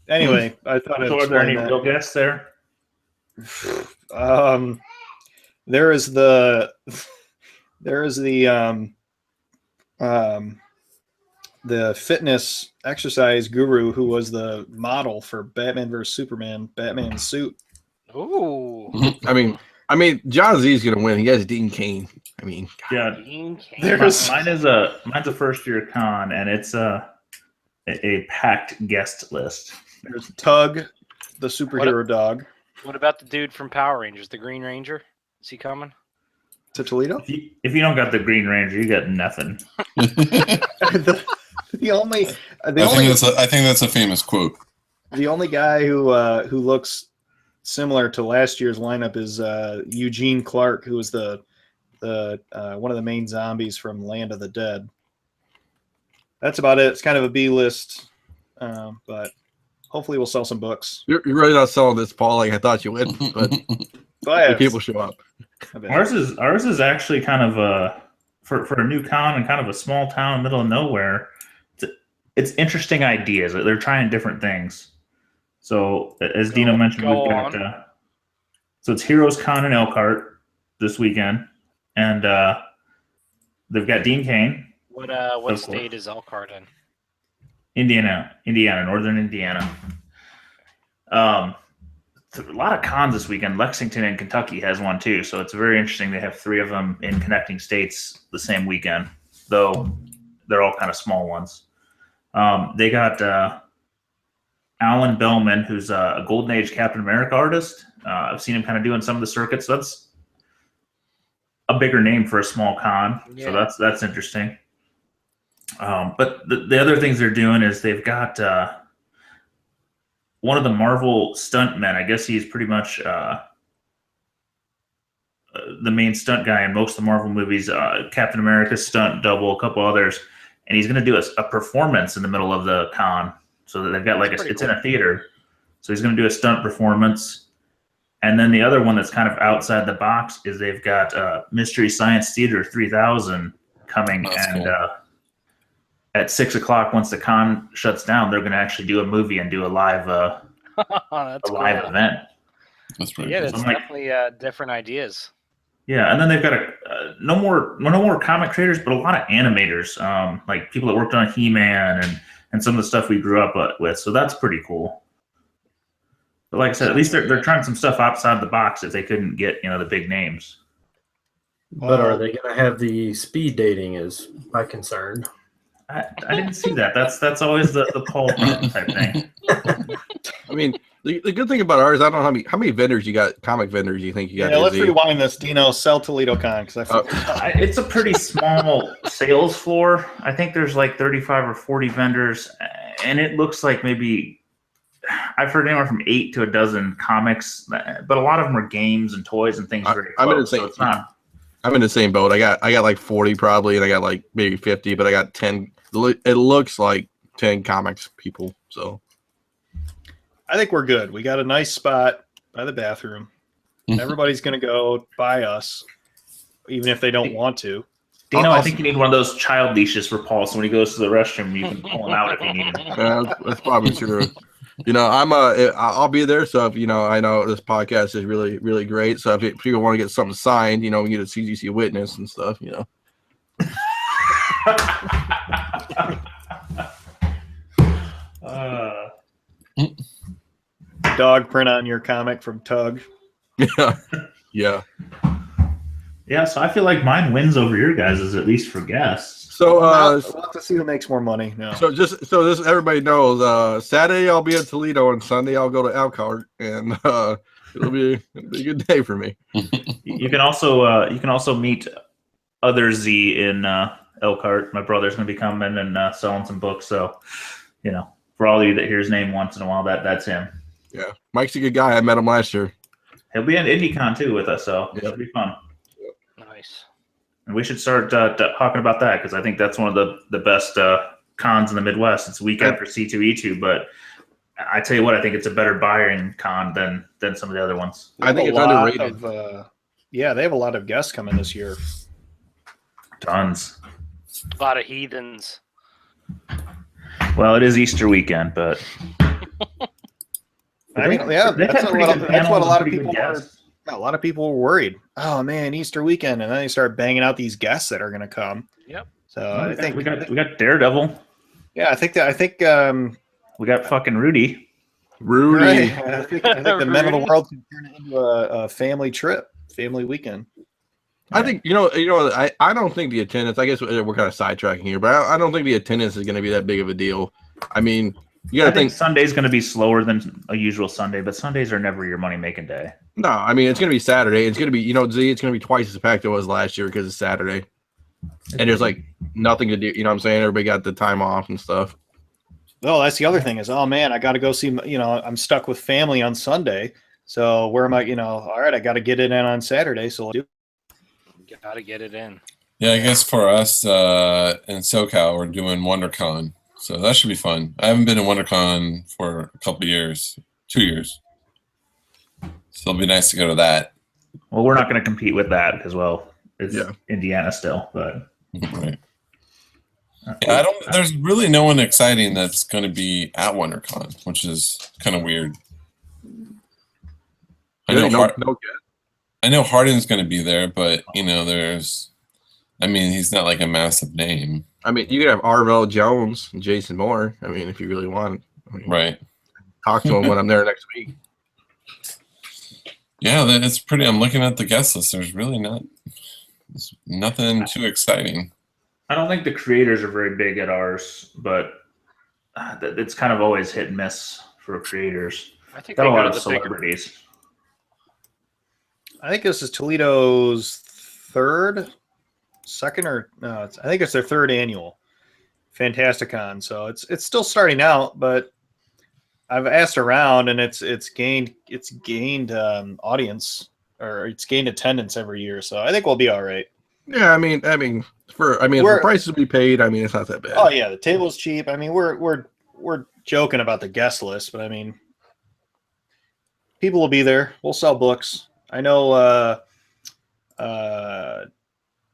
Anyway, I thought. So are there any real guests there? There is the fitness exercise guru who was the model for Batman vs Superman, Batman suit. Ooh. I mean, Jon Z is gonna win. He has Dean Cain. I mean, God. Yeah. Dean Cain. Mine's a first year con, and it's a packed guest list. There's Tug, the superhero dog. What about the dude from Power Rangers, the Green Ranger? Is he coming to Toledo? If you don't got the Green Ranger, you got nothing. I think that's a famous quote. The only guy who looks similar to last year's lineup is Eugene Clark, who was the one of the main zombies from Land of the Dead. That's about it. It's kind of a B list, but hopefully we'll sell some books. You're really not selling this, Paul, like I thought you would, but people show up. Ours is actually kind of for a new con and kind of a small town, middle of nowhere. It's interesting ideas. They're trying different things. So as Dino mentioned, we've got so it's Heroes Con in Elkhart this weekend, and they've got Dean Cain. What state is Elkhart in? Indiana, northern Indiana. A lot of cons this weekend. Lexington and Kentucky has one too, so it's very interesting. They have 3 of them in connecting states the same weekend, though they're all kind of small ones. They got Alan Bellman, who's a Golden Age Captain America artist. I've seen him kind of doing some of the circuits. So that's a bigger name for a small con, so that's interesting. But the other things they're doing is they've got one of the Marvel stuntmen. I guess he's pretty much the main stunt guy in most of the Marvel movies. Captain America stunt double, a couple others, and he's going to do a performance in the middle of the con. So that they've got it's in a theater. So he's going to do a stunt performance. And then the other one that's kind of outside the box is they've got Mystery Science Theater 3000 coming, that's and cool. At 6 o'clock, once the con shuts down, they're going to actually do a movie and do a live live event. That's pretty cool. That's definitely different ideas. Yeah, and then they've got no more comic creators, but a lot of animators, like people that worked on He-Man and some of the stuff we grew up with. So that's pretty cool. But like I said, at least they're trying some stuff outside the box if they couldn't get the big names. But are they going to have the speed dating? Is my concern. I didn't see that. That's always the Paul type thing. I mean, The good thing about ours, I don't know how many vendors you got, comic vendors you think you got. Yeah, let's rewind this, Dino. Sell Toledo Con, because it's a pretty small sales floor. I think there's like 35 or 40 vendors, and it looks like maybe I've heard anywhere from 8 to a dozen comics, but a lot of them are games and toys and things. I'm in the same. I'm in the same boat. I got like 40 probably, and I got like maybe 50, but I got 10. It looks like 10 comics people. So I think we're good. We got a nice spot by the bathroom. Everybody's going to go by us, even if they don't want to. Dino, I think you need one of those child leashes for Paul, so when he goes to the restroom, you can pull him out if you need him. That's probably true. I'll be there. So if I know this podcast is really, really great. So if people want to get something signed, we get a CGC witness and stuff. Dog print on your comic from Tug. Yeah. So I feel like mine wins over your guys', at least for guests. So we'll have to see who makes more money. No. So just so this everybody knows, Saturday I'll be at Toledo and Sunday I'll go to Elkhart, and it'll be a good day for me. You can also meet other Z in Elkhart. My brother's going to be coming and selling some books. So for all of you that hear his name once in a while, that's him. Yeah, Mike's a good guy. I met him last year. He'll be in IndieCon too with us, so it'll be fun. Nice. And we should start talking about that, because I think that's one of the best cons in the Midwest. It's a week after C2E2, but I tell you what, I think it's a better buying con than some of the other ones. I think it's underrated. They have a lot of guests coming this year. Tons. A lot of heathens. Well, it is Easter weekend, but I mean, that's what a lot of people are. A lot of people were worried. Oh man, Easter weekend, and then they start banging out these guests that are going to come. Yep. So I think we got Daredevil. Yeah, I think we got fucking Rudy. Right. I think the men of the world can turn it into a family trip, family weekend. I think I don't think the attendance. I guess we're kind of sidetracking here, but I don't think the attendance is going to be that big of a deal. I mean, you got to think Sunday's going to be slower than a usual Sunday, but Sundays are never your money making day. No, I mean it's going to be Saturday. It's going to be Z. It's going to be twice as packed as it was last year because it's Saturday, and there's like nothing to do. You know what I'm saying? Everybody got the time off and stuff. Oh, that's the other thing is, oh man, I got to go see. I'm stuck with family on Sunday, so where am I? All right, I got to get it in on Saturday, so I'll do. Got to get it in. Yeah, I guess for us in SoCal, we're doing WonderCon, so that should be fun. I haven't been to WonderCon for a couple of years, 2 years, so it'll be nice to go to that. Well, we're not going to compete with that because, it's Indiana still, but right. Yeah, there's really no one exciting that's going to be at WonderCon, which is kind of weird. I know Harden's going to be there, but he's not like a massive name. I mean, you could have Arvell Jones and Jason Moore. I mean, if you really want, right? Talk to him when I'm there next week. Yeah, it's pretty. I'm looking at the guest list. There's really nothing too exciting. I don't think the creators are very big at ours, but it's kind of always hit and miss for creators. I think got a lot of celebrities. I think this is Toledo's second, I think it's their third annual Fantasticon. So it's still starting out, but I've asked around, and it's gained audience, or it's gained attendance every year. So I think we'll be all right. Yeah, I mean, if the prices will be paid, I mean, it's not that bad. Oh yeah, the table's cheap. I mean, we're joking about the guest list, but I mean, people will be there. We'll sell books. I know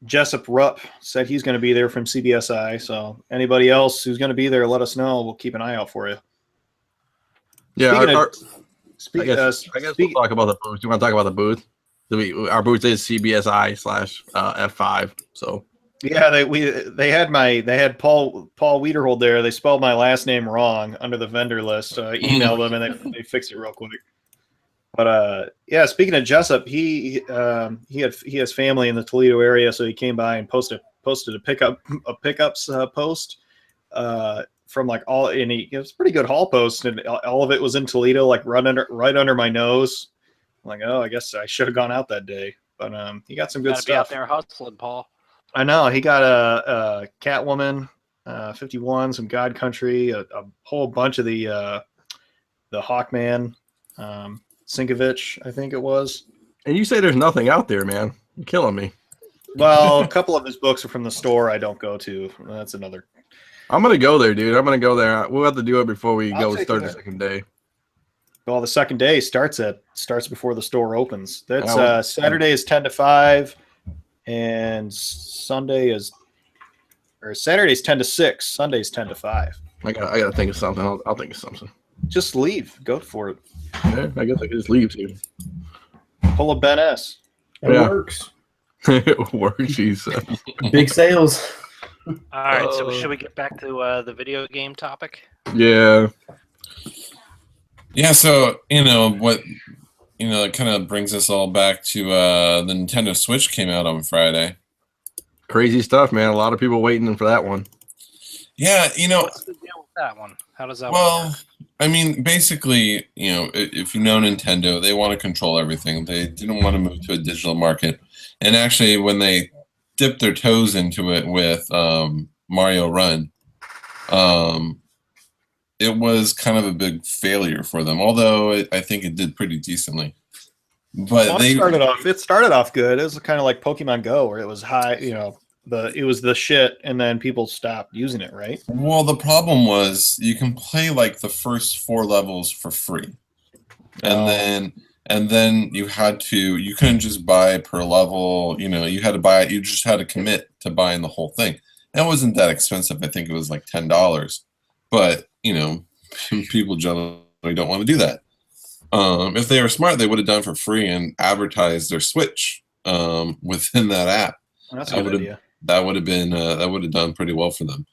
Jessup Rupp said he's going to be there from CBSI. So anybody else who's going to be there, let us know. We'll keep an eye out for you. Yeah, I guess we'll talk about the booth. Do you want to talk about the booth? Our booth is CBSI/F5. So yeah, they had Paul Wiederhold there. They spelled my last name wrong under the vendor list. So I emailed them and they fixed it real quick. But speaking of Jessup, he has family in the Toledo area, so he came by and posted a pickups post from like all, and it was a pretty good haul post, and all of it was in Toledo, like right under my nose. I'm like, oh, I guess I should have gone out that day, but he got some good stuff. Be out there hustling, Paul. I know he got a Catwoman 51, some God Country, a whole bunch of the Hawkman, Sinkovich, I think it was. And you say there's nothing out there, man. You're killing me. Well, a couple of his books are from the store I don't go to. That's another. I'm gonna go there, dude. I'm gonna go there. We'll have to do it before we start the second day. Well, the second day starts before the store opens. That's Saturday is 10 to 5, and Saturday is 10 to 6. Sunday is 10 to 5. I gotta think of something. I'll think of something. Just leave. Go for it. Yeah, I guess I could just leave too. Pull a Ben S. It works. It works, he said. Big sales. All right, so should we get back to the video game topic? Yeah. Yeah, so, it kind of brings us all back to the Nintendo Switch came out on Friday. Crazy stuff, man. A lot of people waiting for that one. Yeah, What's the deal with that one? How does that work? I mean, basically, if you know Nintendo, they want to control everything. They didn't want to move to a digital market. And actually, when they dipped their toes into it with Mario Run, it was kind of a big failure for them. Although I think it did pretty decently. But it started off good. It was kind of like Pokemon Go, where it was high. It was the shit, and then people stopped using it, right? Well, the problem was you can play like the first 4 levels for free, and then you couldn't just buy per level. You had to buy it. You just had to commit to buying the whole thing. It wasn't that expensive. I think it was like $10. But people generally don't want to do that. If they were smart, they would have done it for free and advertised their Switch within that app. That's a good idea. That would have done pretty well for them.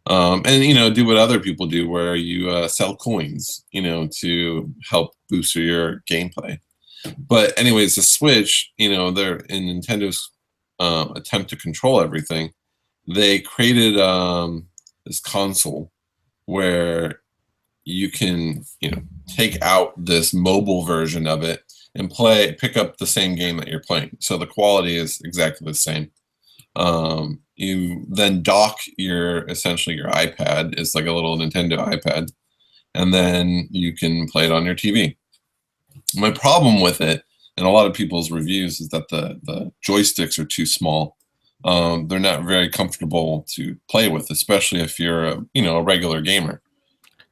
And do what other people do, where you sell coins, to help boost your gameplay. But anyways, the Switch, they're in Nintendo's attempt to control everything. They created this console where you can, take out this mobile version of it and pick up the same game that you're playing. So the quality is exactly the same. You then dock your iPad. It's like a little Nintendo iPad, and then you can play it on your TV. My problem with it, and a lot of people's reviews, is that the joysticks are too small. They're not very comfortable to play with, especially if you're a regular gamer.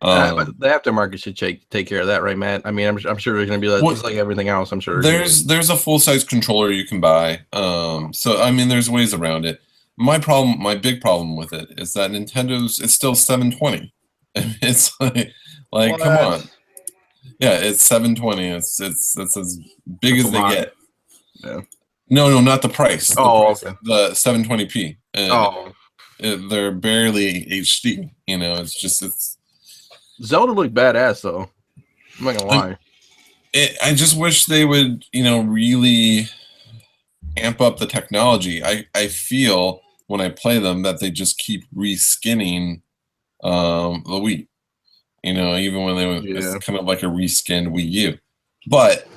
But the aftermarket should take care of that, right, Matt? I mean, I'm sure there's going to be just like everything else. I'm sure there's a full size controller you can buy. So I mean, there's ways around it. My big problem with it is that it's still 720. It's like come on. Yeah, it's 720. It's as big as they get. Yeah. No, not the price. Okay. The 720p. They're barely HD. It's. Zelda looked badass, though. I'm not gonna lie. I just wish they would, really amp up the technology. I feel when I play them that they just keep reskinning the Wii. Even when it's kind of like a reskinned Wii U. But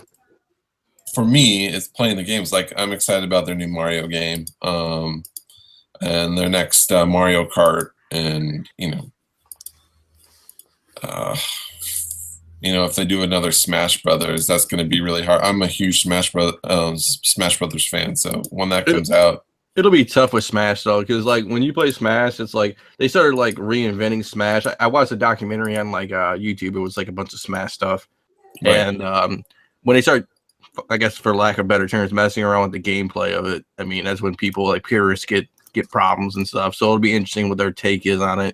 for me, it's playing the games. Like, I'm excited about their new Mario game, and their next Mario Kart, and if they do another Smash Brothers, that's going to be really hard. I'm a huge Smash Brothers fan, so when that comes out, it'll be tough with Smash though, because like when you play Smash, it's like they started like reinventing Smash. I watched a documentary on like YouTube. It was like a bunch of Smash stuff, right. And when they start, I guess for lack of better terms, messing around with the gameplay of it, I mean that's when people like purists get problems and stuff. So it'll be interesting what their take is on it.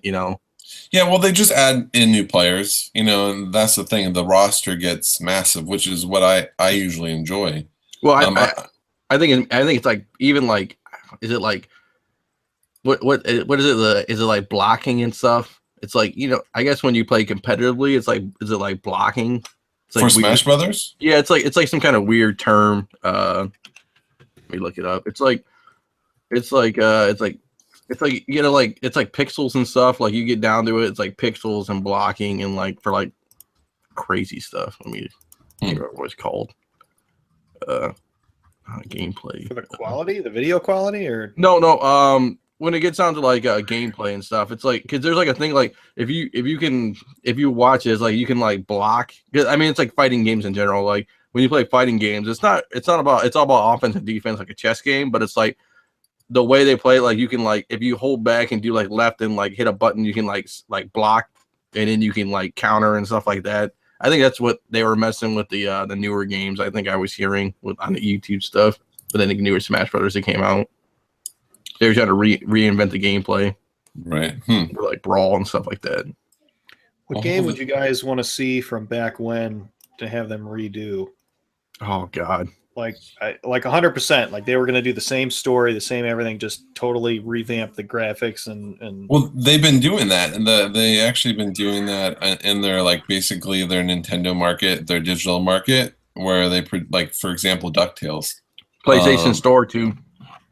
Yeah, well, they just add in new players, and that's the thing. The roster gets massive, which is what I usually enjoy. Well, I think it's like even like, is it like what is it? Is it like blocking and stuff? It's like I guess when you play competitively, it's like, is it like blocking? It's like for Smash Brothers? Yeah, it's like some kind of weird term. Let me look it up. It's like It's like it's like pixels and stuff. Like you get down to it, it's like pixels and blocking and like for like crazy stuff. I mean, I don't remember what it's called. Gameplay for the quality, the video quality, or no. When it gets down to like gameplay and stuff, it's like because there's like a thing like if you watch it, it's like you can like block. I mean, it's like fighting games in general. Like when you play fighting games, it's all about offense and defense like a chess game, but it's like the way they play, like you can like if you hold back and do like left and like hit a button, you can like block and then you can like counter and stuff like that. I think that's what they were messing with the newer games. I think I was hearing on the YouTube stuff, but then the newer Smash Brothers that came out, they were trying to reinvent the gameplay, right? For like Brawl and stuff like that. What game would you guys want to see from back when to have them redo? Oh God, like 100%. Like they were going to do the same story, the same everything, just totally revamp the graphics and. Well, they've been doing that, and they actually been doing that in their like basically their Nintendo market, their digital market, where they like for example DuckTales, PlayStation Store too.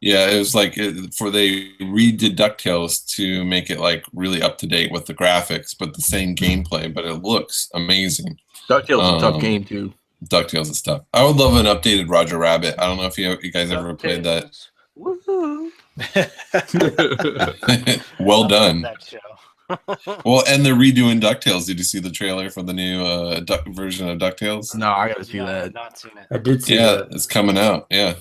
Yeah, it was like they redid DuckTales to make it like really up to date with the graphics, but the same gameplay, but it looks amazing. DuckTales is a tough game too. DuckTales is tough. I would love an updated Roger Rabbit. I don't know if you guys ever played that. Woohoo! Well done. That show. Well, and they're redoing DuckTales. Did you see the trailer for the new version of DuckTales? No, I gotta see that. Not seen it. I did see that. that. It's coming out. Yeah.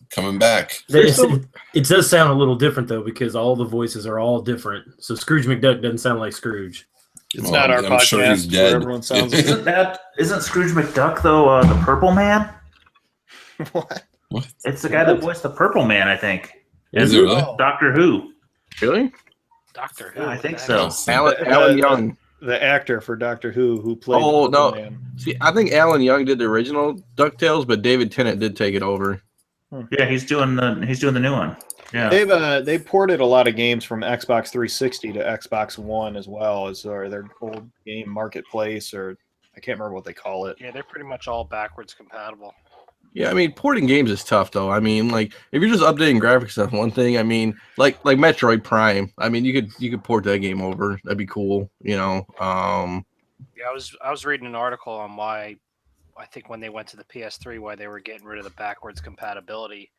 Coming back. It does sound a little different though, because all the voices are all different. So Scrooge McDuck doesn't sound like Scrooge. It's not our I'm podcast sure he's dead. where everyone sounds Isn't Scrooge McDuck though the Purple Man? What? It's the guy that voiced the Purple Man, I think. Is it really? Doctor Who. Really? Doctor Who. Yeah, I think so. Alan Young, the actor for Doctor Who played. Oh no! Man. See, I think Alan Young did the original DuckTales, but David Tennant did take it over. Yeah, he's doing the new one. Yeah, They ported a lot of games from Xbox 360 to Xbox One as well as their old game marketplace, or I can't remember what they call it. Yeah, they're pretty much all backwards compatible. Yeah, I mean, porting games is tough though. I mean, like if you're just updating graphics stuff, one thing. I mean, like Metroid Prime. I mean, you could port that game over. That'd be cool. You know. Yeah, I was reading an article on why. I think when they went to the PS3, why they were getting rid of the backwards compatibility,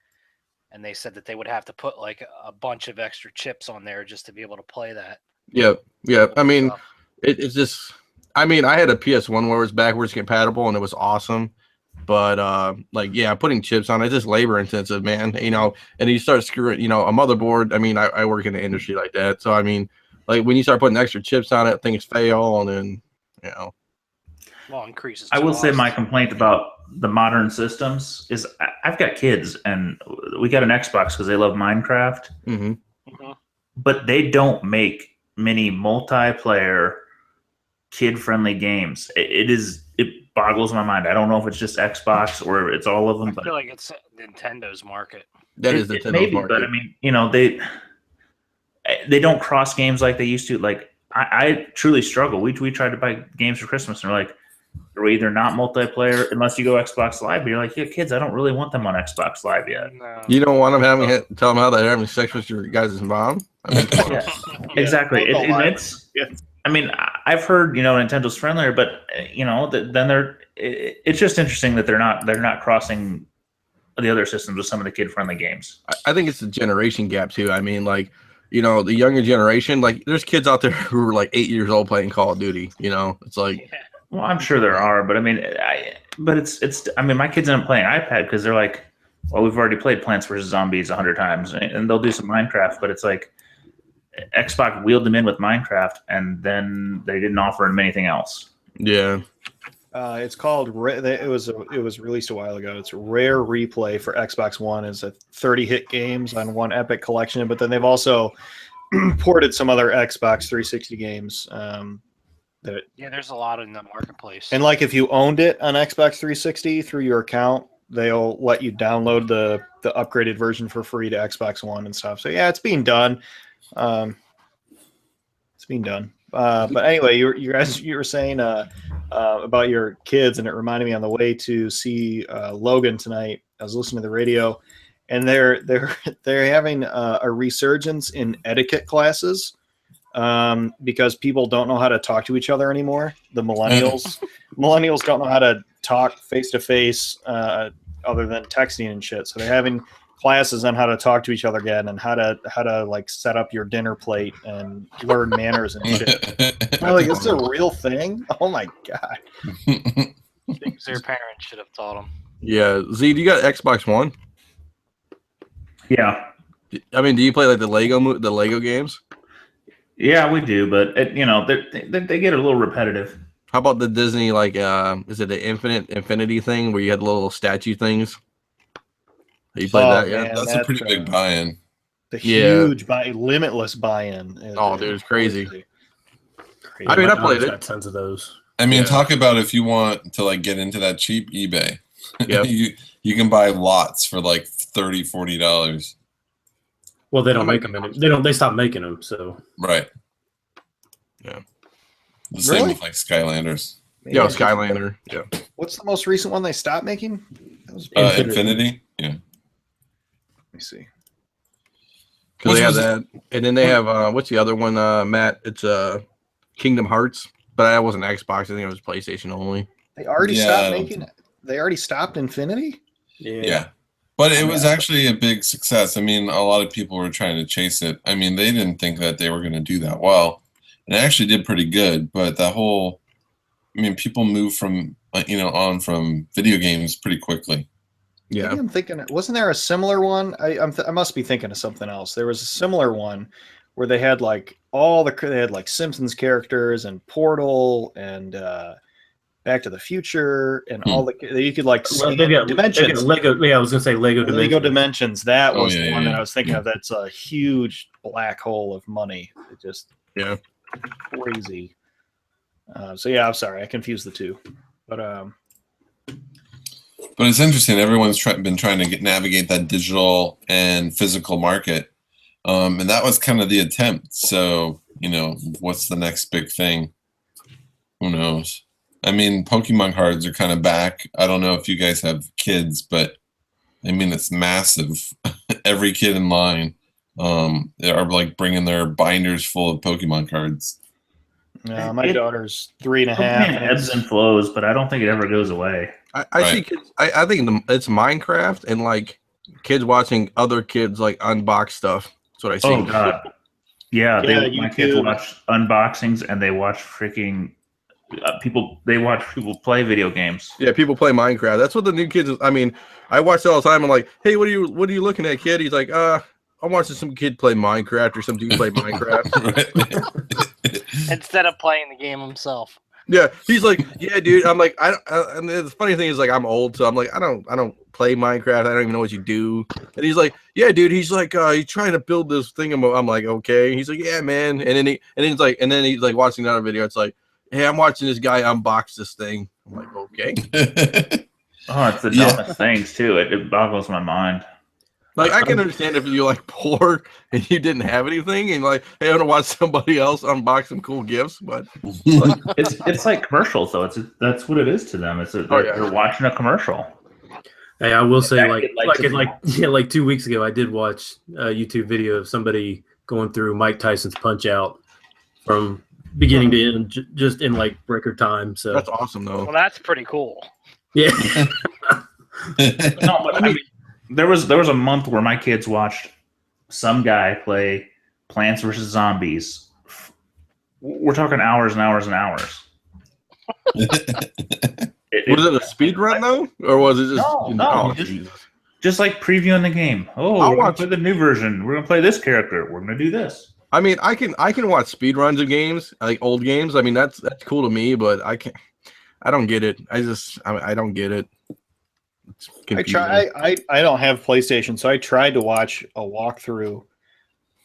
and they said that they would have to put like a bunch of extra chips on there just to be able to play that. Yeah. I mean, it's just. I mean, I had a PS1 where it was backwards compatible and it was awesome. But like, yeah, putting chips on it's just labor intensive, man. You know, and you start screwing, you know, a motherboard. I mean, I work in the industry like that, so I mean, like when you start putting extra chips on it, things fail, and then you know, well, increases. I will say my complaint about the modern systems is I've got kids and we got an Xbox because they love Minecraft, but they don't make many multiplayer kid-friendly games. It boggles my mind. I don't know if it's just Xbox or it's all of them. I feel like it's Nintendo's market. That is Nintendo's maybe, market. but I mean, you know, they don't cross games like they used to. Like I truly struggle. We tried to buy games for Christmas, and we're like, they're either not multiplayer unless you go Xbox Live. But you're like, yeah, kids, I don't really want them on Xbox Live yet. No. You don't want them tell them how they're having sex with your guys' mom. I mean, yeah, exactly. I mean, I've heard, you know, Nintendo's friendlier, but you know, then it's just interesting that they're not crossing the other systems with some of the kid-friendly games. I think it's a generation gap too. I mean, like, you know, the younger generation, like, there's kids out there who are like 8 years old playing Call of Duty. You know, it's like, well, I'm sure there are, but I mean, I mean, my kids end up playing iPad because they're like, well, we've already played Plants vs. Zombies 100 times, and they'll do some Minecraft, but it's like Xbox wheeled them in with Minecraft, and then they didn't offer them anything else. Yeah. It's called. It was released a while ago. It's Rare Replay for Xbox One. It's a 30 hit games on one Epic collection, but then they've also ported some other Xbox 360 games. There's a lot in the marketplace. And like if you owned it on Xbox 360 through your account, they'll let you download the upgraded version for free to Xbox One and stuff. So yeah, it's being done. It's being done. But anyway, you were saying about your kids, and it reminded me on the way to see Logan tonight. I was listening to the radio, and they're having a resurgence in etiquette classes because people don't know how to talk to each other anymore. The millennials don't know how to talk face to face other than texting and shit. So they're having classes on how to talk to each other again and how to like set up your dinner plate and learn manners and shit. I'm like, this is a real thing? Oh my god. Things their parents should have taught them. Yeah, Z, do you got Xbox One? Yeah. I mean, do you play like the Lego games? Yeah, we do, but they get a little repetitive. How about the Disney is it the Infinity thing where you had the little statue things? You played that? Yeah, that's a pretty big buy-in. The huge limitless buy-in. Dude, it's crazy. I mean, I played it. Got tons of those. I mean, talk about if you want to like get into that cheap eBay. Yeah, you can buy lots for like $30-$40. Well, they don't make them anymore. They stopped making them. So right. Yeah. The same with like Skylanders. Yeah, Skylander. Yeah. What's the most recent one they stopped making? That was Infinity. Yeah. Let me see. Because they have that, and then they have what's the other one, Matt? It's Kingdom Hearts, but that wasn't Xbox. I think it was PlayStation only. They already stopped making it. They already stopped Infinity. Yeah. But it was actually a big success. I mean, a lot of people were trying to chase it. I mean, they didn't think that they were going to do that well. And it actually did pretty good. But people move from, on from video games pretty quickly. Yeah. Maybe I'm thinking, wasn't there a similar one? I must be thinking of something else. There was a similar one where they had like they had like Simpsons characters and Portal and Back to the Future and all the you could like Dimensions. Lego. Yeah, I was gonna say Lego Dimensions. Lego Dimensions. That was the one that I was thinking of. That's a huge black hole of money. It just crazy. So yeah, I'm sorry, I confused the two. But it's interesting. Everyone's been trying to navigate that digital and physical market, and that was kind of the attempt. So what's the next big thing? Who knows? I mean, Pokemon cards are kind of back. I don't know if you guys have kids, but I mean, it's massive. Every kid in line are like bringing their binders full of Pokemon cards. Yeah, my daughter's 3.5. It ebbs and flows, but I don't think it ever goes away. I see kids. I think it's Minecraft and like kids watching other kids like unbox stuff. That's what I see. Oh god, yeah. My kids watch unboxings and they watch freaking. They watch people play video games. Yeah, people play Minecraft. That's what the new kids. I mean, I watch it all the time. I'm like, hey, what are you looking at, kid? He's like, I'm watching some kid play Minecraft or some dude play Minecraft. Instead of playing the game himself. Yeah, he's like, yeah, dude. I'm like, and the funny thing is, like, I'm old, so I'm like, I don't play Minecraft. I don't even know what you do. And he's like, yeah, dude. He's like, he's trying to build this thing. I'm like, okay. He's like, yeah, man. And then he's like watching another video. It's like, hey, I'm watching this guy unbox this thing. I'm like, okay. It's the dumbest things too. It boggles my mind. Like, I can understand if you're like poor and you didn't have anything, and like, hey, I want to watch somebody else unbox some cool gifts. But like, it's like commercials, though. That's what it is to them. They're watching a commercial. Hey, I will say, like 2 weeks ago, I did watch a YouTube video of somebody going through Mike Tyson's Punch Out from beginning to end, just in like record time. So that's awesome, though. Well, that's pretty cool. Yeah. No, but I mean, there was a month where my kids watched some guy play Plants vs. Zombies. We're talking hours and hours and hours. Was it a speed run though, or was it just just like previewing the game? Oh, we're gonna play the new version. We're gonna play this character. We're gonna do this. I mean, I can watch speed runs of games, like old games. I mean, that's cool to me, but I don't get it. I don't get it. I don't have PlayStation, so I tried to watch a walkthrough,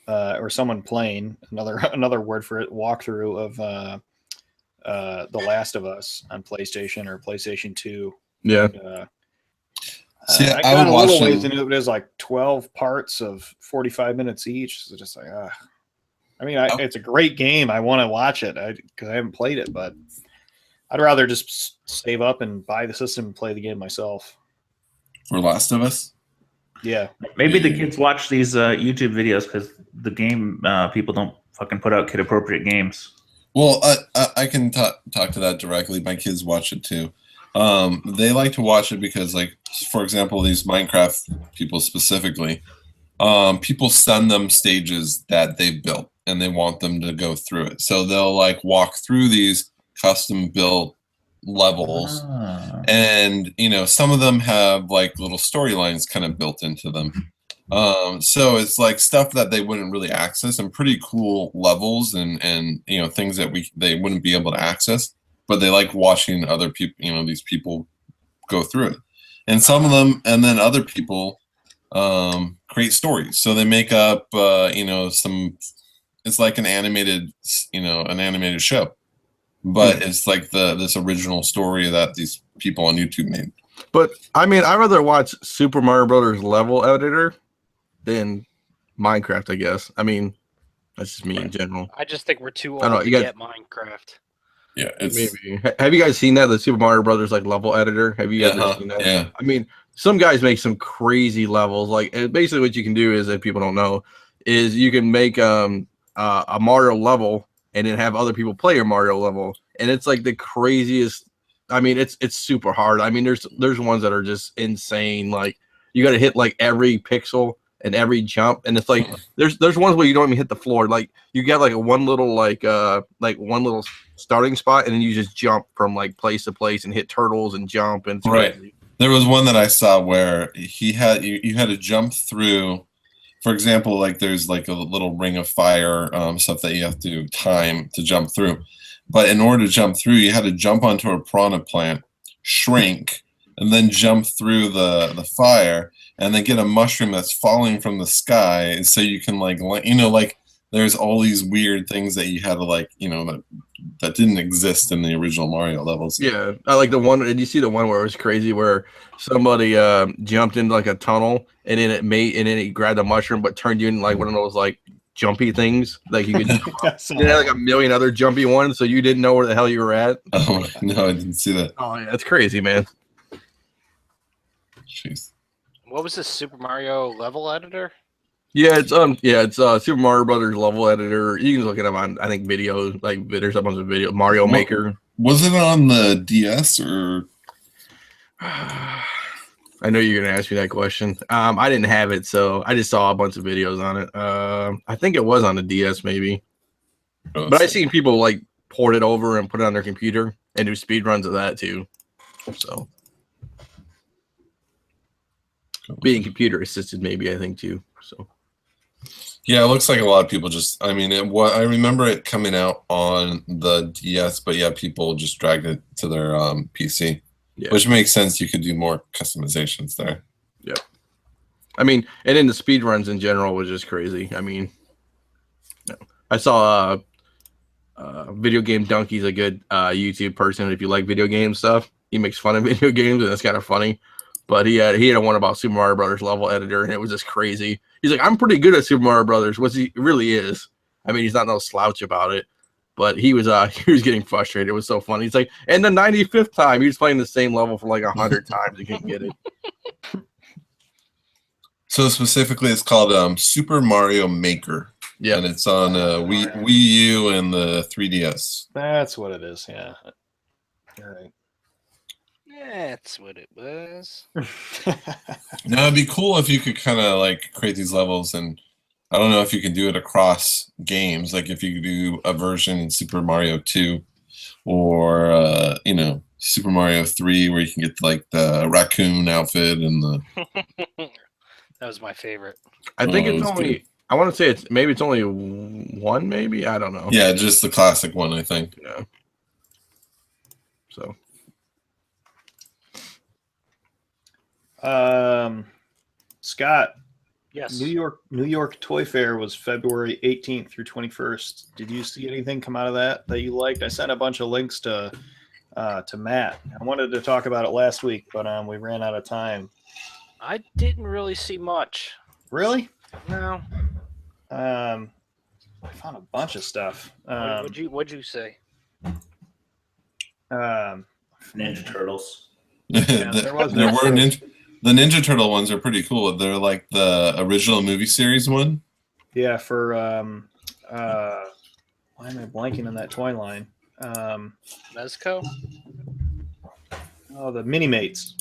or someone playing another word for it, walkthrough of The Last of Us on PlayStation or PlayStation 2. Yeah. See, I got a little ways into it, but it was like 12 parts of 45 minutes each. So just like, I mean, it's a great game. I want to watch it because I haven't played it, but I'd rather just save up and buy the system and play the game myself. For Last of Us? Yeah. Maybe the kids watch these YouTube videos because the game people don't fucking put out kid-appropriate games. Well, I can talk to that directly. My kids watch it too. They like to watch it because, like, for example, these Minecraft people specifically, people send them stages that they've built and they want them to go through it. So they'll like walk through these custom built levels, and some of them have like little storylines kind of built into them. So it's like stuff that they wouldn't really access, and pretty cool levels and things that they wouldn't be able to access, but they like watching other people, these people go through it. And some of them, and then other people create stories. So they make up it's like an animated show, but it's like this original story that these people on YouTube made. But I mean, I'd rather watch Super Mario Brothers level editor than Minecraft, I guess. I mean, that's just me in general. I just think we're too old to get Minecraft. Yeah, maybe. Have you guys seen that, the Super Mario Brothers like level editor? Have you guys seen that? Yeah. I mean, some guys make some crazy levels. Like, basically, what you can do is, if people don't know, is you can make a Mario level and then have other people play your Mario level, and it's like the craziest. I mean, it's super hard. I mean, there's ones that are just insane. Like, you got to hit like every pixel and every jump, and it's like there's ones where you don't even hit the floor. Like, you get like one little one little starting spot, and then you just jump from like place to place and hit turtles and jump, and it's crazy. There was one that I saw where you had to jump through. For example, like there's like a little ring of fire stuff that you have to time to jump through. But in order to jump through, you had to jump onto a piranha plant, shrink, and then jump through the fire, and then get a mushroom that's falling from the sky. So you can like there's all these weird things that you had to that didn't exist in the original Mario levels. Yeah, I like the one. Did you see the one where it was crazy, where somebody jumped into like a tunnel, and then it grabbed a mushroom, but turned you into like one of those like jumpy things, like you could you had like a million other jumpy ones, so you didn't know where the hell you were at. Oh no, I didn't see that. Oh yeah, that's crazy, man. Jeez. What was this Super Mario level editor? Yeah, it's Super Mario Brothers level editor. You can look it up on, I think, videos, like there's a bunch of video Mario Maker. Was it on the DS or? I know you're gonna ask me that question. I didn't have it, so I just saw a bunch of videos on it. I think it was on the DS, maybe. But I've seen people like port it over and put it on their computer and do speed runs of that too. So being computer assisted, maybe, I think too. So yeah, it looks like a lot of people just. I mean, I remember it coming out on the DS, but yeah, people just dragged it to their PC. Yeah. Which makes sense. You could do more customizations there. Yeah. I mean, and then the speed runs in general was just crazy. I mean, I saw Video Game Donkey's a good YouTube person. If you like video game stuff, he makes fun of video games, and it's kind of funny. But he had one about Super Mario Brothers level editor, and it was just crazy. He's like, I'm pretty good at Super Mario Brothers, which he really is. I mean, he's not no slouch about it. But he was getting frustrated. It was so funny. He's like, and the 95th time, he was playing the same level for like 100 times. He couldn't get it. So specifically, it's called Super Mario Maker. Yeah, and it's on Wii U and the 3DS. That's what it is. Yeah. All right. That's what it was. Now it'd be cool if you could kind of like create these levels, and I don't know if you can do it across games. Like if you could do a version in Super Mario 2 or Super Mario 3 where you can get like the raccoon outfit and the. That was my favorite. I think it's only. Good. I want to say it's only one. Maybe I don't know. Yeah, just the classic one. I think. Yeah. So. Scott. Yes. New York Toy Fair was February 18th through 21st. Did you see anything come out of that you liked? I sent a bunch of links to Matt. I wanted to talk about it last week, but we ran out of time. I didn't really see much. Really? No. I found a bunch of stuff. What'd you say? Ninja Turtles. Yeah, there The Ninja Turtle ones are pretty cool. They're like the original movie series one. Yeah, for why am I blanking on that toy line? Mezco? Oh, the Mini Mates.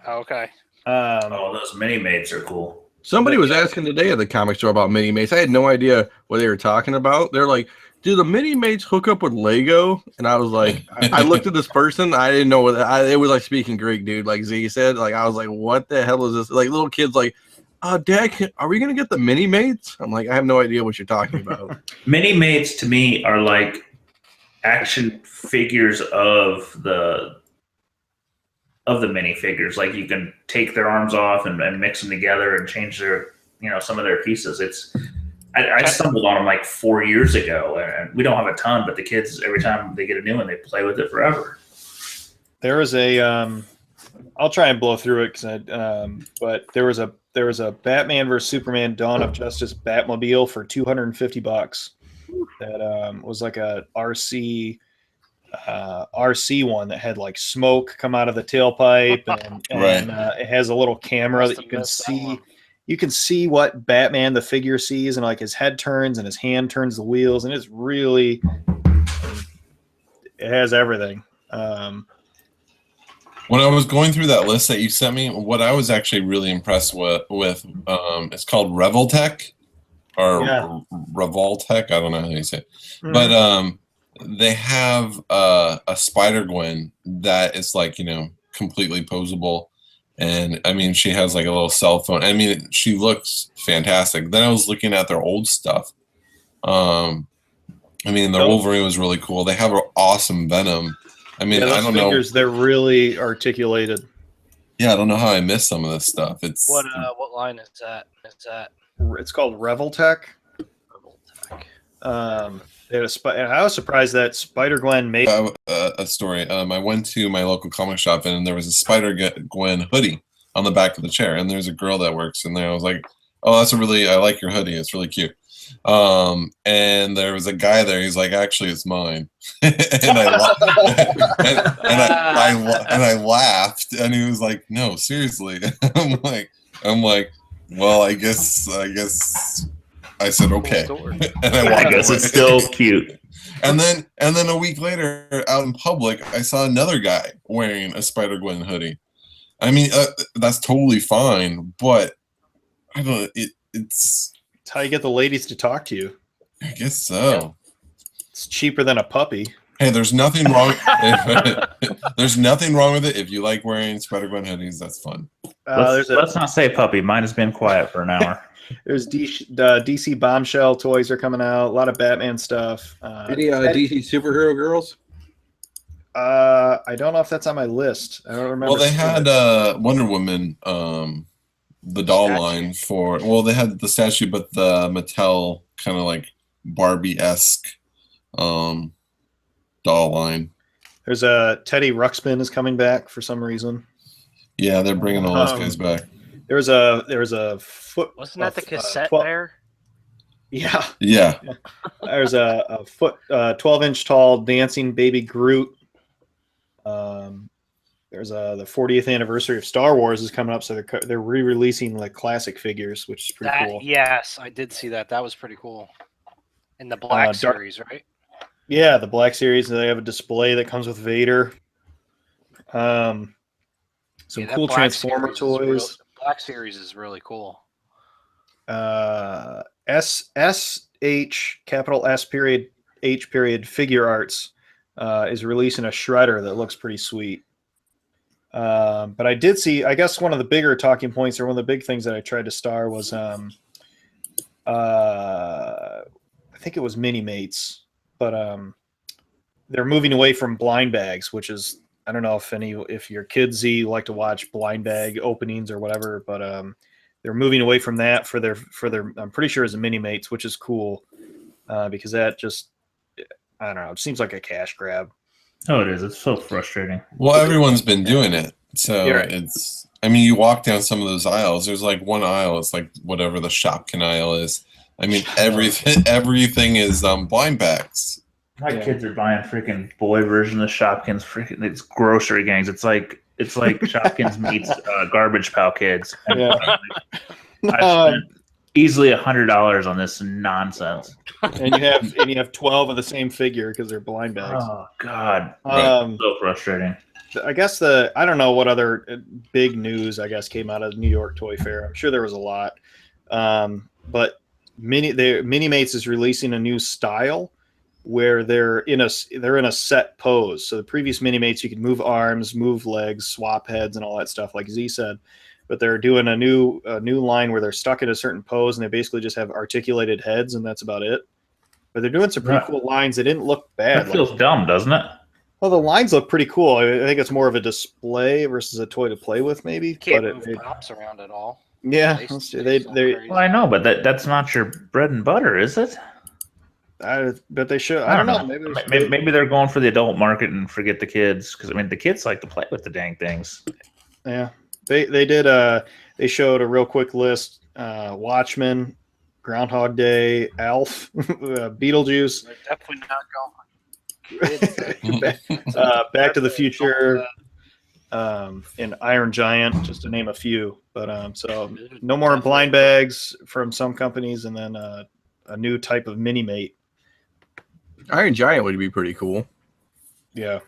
Oh, okay. Those Mini Mates are cool. Somebody was asking today at the comic store about Mini Mates. I had no idea what they were talking about. They're like, do the Mini Mates hook up with Lego? And I was like, I looked at this person. I didn't know what it was like speaking Greek, dude. Like Z said, like, I was like, what the hell is this? Like little kids like, Dad, are we going to get the Mini Mates? I'm like, I have no idea what you're talking about. Mini Mates to me are like action figures of the minifigures. Like you can take their arms off and mix them together and change their, some of their pieces. I stumbled on them like 4 years ago, and we don't have a ton, but the kids, every time they get a new one, they play with it forever. There was a, I'll try and blow through it but there was a Batman vs Superman Dawn of Justice Batmobile for $250 that was like a RC one that had like smoke come out of the tailpipe, and it has a little camera that you can see. You can see what Batman the figure sees, and like his head turns and his hand turns the wheels, and it's really, it has everything. When I was going through that list that you sent me, what I was actually really impressed with it's called Revoltech or Revoltech. I don't know how you say it, but they have a Spider-Gwen that is like, completely posable. And I mean, she has like a little cell phone. I mean, she looks fantastic. Then I was looking at their old stuff. I mean, their Wolverine was really cool. They have an awesome Venom. I mean, I don't know. They're really articulated. Yeah, I don't know how I missed some of this stuff. It's what line is that? It's called Revoltech. And I was surprised that Spider-Gwen made a story. I went to my local comic shop, and there was a Spider-Gwen hoodie on the back of the chair, and there's a girl that works in there. I was like, "Oh, I like your hoodie. It's really cute." And there was a guy there. He's like, "Actually, it's mine." and I laughed, and he was like, "No, seriously." I'm like, well, I guess. I said okay, and I guess it's still cute. And then a week later, out in public, I saw another guy wearing a Spider-Gwen hoodie. I mean, that's totally fine, but I don't. It's how you get the ladies to talk to you. I guess so. It's cheaper than a puppy. Hey, there's nothing wrong. There's nothing wrong with it. If you like wearing Spider-Gwen hoodies, that's fun. Let's not say puppy. Mine has been quiet for an hour. There's DC Bombshell toys are coming out. A lot of Batman stuff. Any DC superhero girls? I don't know if that's on my list. I don't remember. Well, they had Wonder Woman, the doll line for. Well, they had the statue, but the Mattel kind of like Barbie-esque doll line. There's a Teddy Ruxpin is coming back for some reason. Yeah, they're bringing all those guys back. There was a foot. Wasn't that the cassette there? Yeah. Yeah. There's a foot, 12-inch tall dancing baby Groot. There's the 40th anniversary of Star Wars is coming up, so they're re-releasing like classic figures, which is pretty cool. Yes, I did see that. That was pretty cool. In the Black series, right? Yeah, the Black series. They have a display that comes with Vader. Some cool Transformer toys. Black series is really cool. SH capital S period H period Figure Arts is releasing a shredder that looks pretty sweet. But I did see, I guess one of the bigger talking points, or one of the big things that I tried to star was I think it was Mini Mates, but they're moving away from blind bags, which is, I don't know if your kids like to watch blind bag openings or whatever, but they're moving away from that for their I'm pretty sure it's a Mini Mates, which is cool because that just, I don't know, it seems like a cash grab. Oh, it is. It's so frustrating. Well, everyone's been doing it, so it's. I mean, you walk down some of those aisles. There's like one aisle. It's like whatever the Shopkin aisle is. I mean, everything is blind bags. My kids are buying freaking boy version of Shopkins. Freaking, it's grocery gangs. It's like It's like Shopkins meets Garbage Pail Kids. And Yeah. I spent easily $100 on this nonsense. And you have 12 of the same figure because they're blind bags. Oh God, So frustrating. I guess I don't know what other big news I guess came out of New York Toy Fair. I'm sure there was a lot, but Minimates is releasing a new style where they're in a set pose. So the previous Minimates you could move arms, move legs, swap heads, and all that stuff, like Z said. But they're doing a new line where they're stuck in a certain pose and they basically just have articulated heads, and that's about it. But they're doing some pretty cool lines. They didn't look bad. That feels dumb, doesn't it? Well, the lines look pretty cool. I think it's more of a display versus a toy to play with, maybe. Can't move props around at all. Yeah, they well, I know, but that's not your bread and butter, is it? But they should. I don't know. Maybe they're going for the adult market and forget the kids, because I mean the kids like to play with the dang things. Yeah, they did. They showed a real quick list: Watchmen, Groundhog Day, Alf, Beetlejuice. They're definitely not going. Back to the Future, and Iron Giant, just to name a few. But so no more blind bags from some companies, and then a new type of Minimate. Iron Giant would be pretty cool. Yeah.